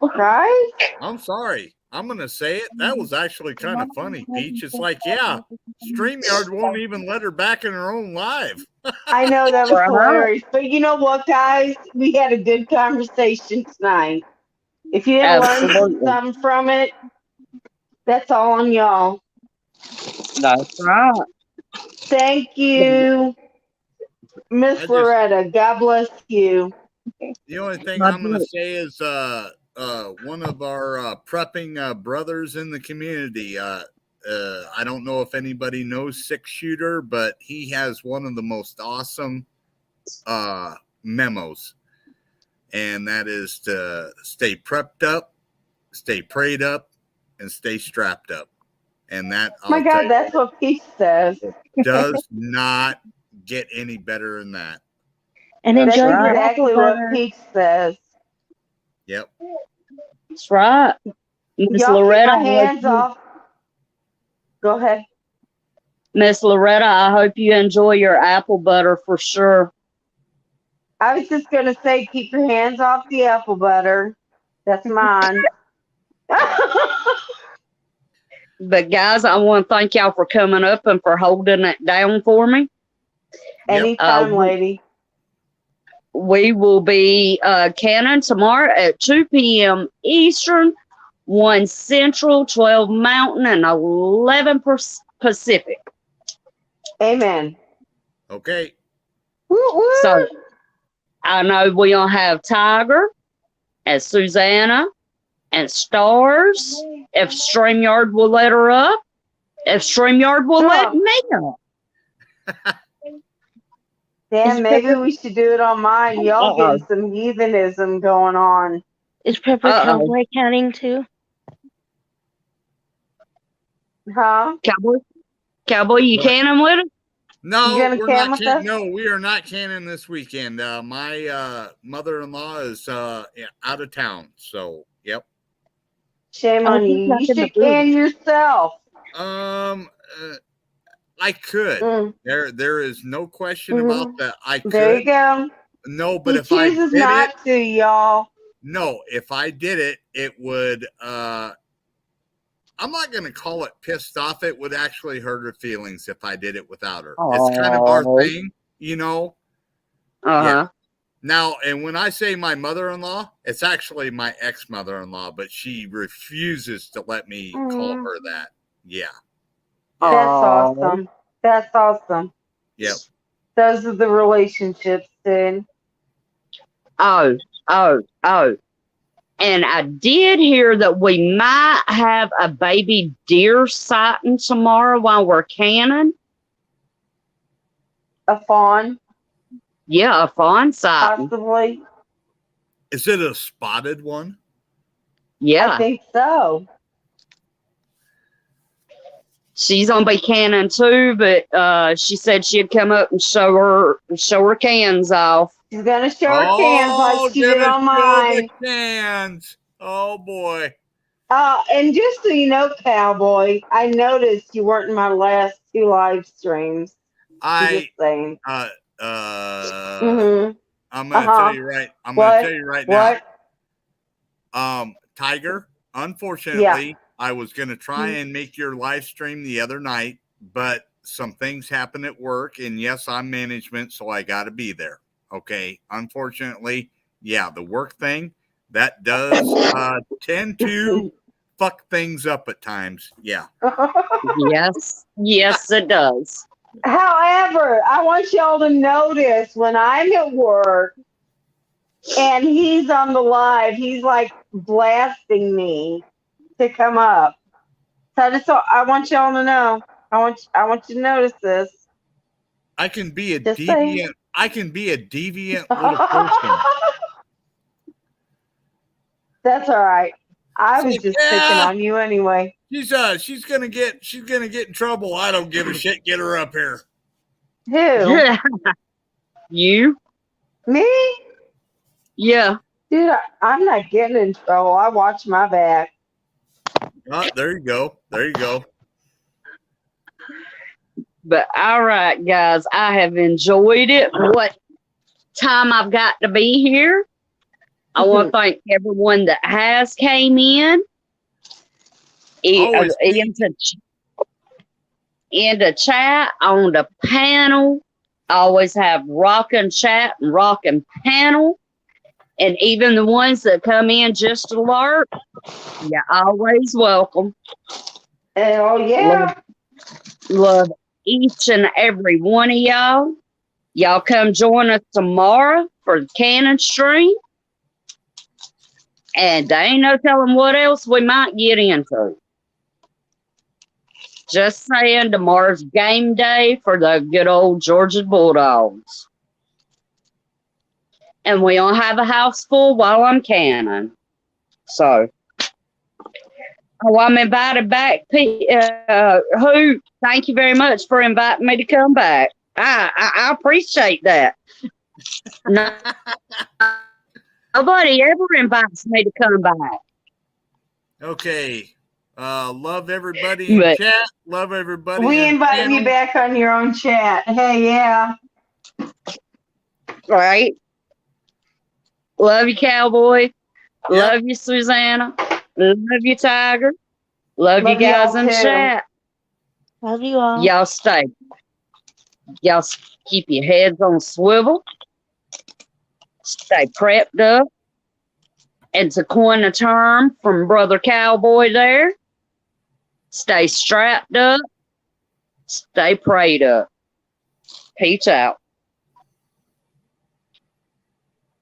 Right? I'm sorry. I'm gonna say it. That was actually kind of funny, Peach. It's like, yeah, StreamYard won't even let her back in her own live. I know that was Right. hilarious. But you know what, guys? We had a good conversation tonight. If you didn't learn Absolutely. something from it, that's all on y'all. That's right. Thank you, Miss Loretta. God bless you. The only thing I'm gonna say is one of our prepping brothers in the community. I don't know if anybody knows Six Shooter, but he has one of the most awesome memos, and that is to stay prepped up, stay prayed up, and stay strapped up. And that, My God, that's what Peach says. does not get any better than that. And That's enjoy your exactly apple what butter. Peach says. Yep. That's right. Miss Y'all keep Loretta, my hands off. Go ahead. Miss Loretta, I hope you enjoy your apple butter for sure. I was just going to say, keep your hands off the apple butter. That's mine. But guys, I want to thank y'all for coming up and for holding it down for me. Anytime, lady. We will be canning tomorrow at 2 p.m. Eastern, 1 Central, 12 Mountain, and 11 Pacific. Amen. Okay. So I know we'll have Tiger and Susanna and Stars, if StreamYard will let her up, if StreamYard will let me up. Damn, maybe we should do it on mine. Y'all getting some heathenism going on. Is Pepper Cowboy counting too? Huh? Cowboy, you canning with us? No, You gonna we're can not. with us? No, we are not canning this weekend. My mother-in-law is out of town, so yep. Shame on you. You should can yourself. I could. There is no question about that. I could. There you go. No, but He if I chooses did not it, to, y'all. no, if I did it, it would. I'm not going to call it pissed off. It would actually hurt her feelings if I did it without her. It's kind of our thing, you know. Yeah. Now, and when I say my mother-in-law, it's actually my ex-mother-in-law, but she refuses to let me call her that. Yeah. That's awesome. That's awesome. Yep. Those are the relationships, then. Oh. And I did hear that we might have a baby deer sighting tomorrow while we're canning. A fawn? Yeah, a fawn sighting. Possibly. Is it a spotted one? Yeah. I think so. She's gonna be canning too, but she said she'd come up and show her cans off. She's gonna show her cans like she did on mine. The cans. Oh boy. And just so you know, Cowboy, I noticed you weren't in my last 2 live streams. I'm just saying. I'm gonna tell you right. I'm gonna tell you right now. Tiger, unfortunately, I was gonna try and make your live stream the other night, but some things happened at work, and yes, I'm management, so I gotta be there. Okay. Unfortunately, the work thing that does tend to fuck things up at times. Yeah. Yes, it does. However, I want y'all to notice when I'm at work and he's on the live, he's like blasting me to come up. So I want y'all to know. I want you to notice this. I can be a deviant. I can be a deviant little person. That's all right. I was just picking on you anyway. She's gonna get in trouble. I don't give a shit. Get her up here. Who? You? Me? Yeah. Dude, I'm not getting in trouble. I watch my back. There you go. There you go. But all right, guys, I have enjoyed it. What time I've got to be here. I want to thank everyone that has came in. In the chat, on the panel. I always have rockin' chat and rockin' panel. And even the ones that come in just to lurk, you're always welcome. Oh, yeah. Love each and every one of y'all. Y'all come join us tomorrow for the Cannon stream. And there ain't no telling what else we might get into. Just saying, tomorrow's game day for the good old Georgia Bulldogs. And we don't have a house full while I'm canning. So, I'm invited back. Who? Thank you very much for inviting me to come back. I appreciate that. Nobody ever invites me to come back. Okay. Love everybody in chat. Love everybody. We invite you back on your own chat. Hey, yeah. Right. Love you, Cowboy. Love you, Susanna. Love you, Tiger. Love you guys in chat. Love you all. Y'all stay. Y'all keep your heads on swivel. Stay prepped up. And to coin a term from Brother Cowboy there, stay strapped up. Stay prayed up. Peace out.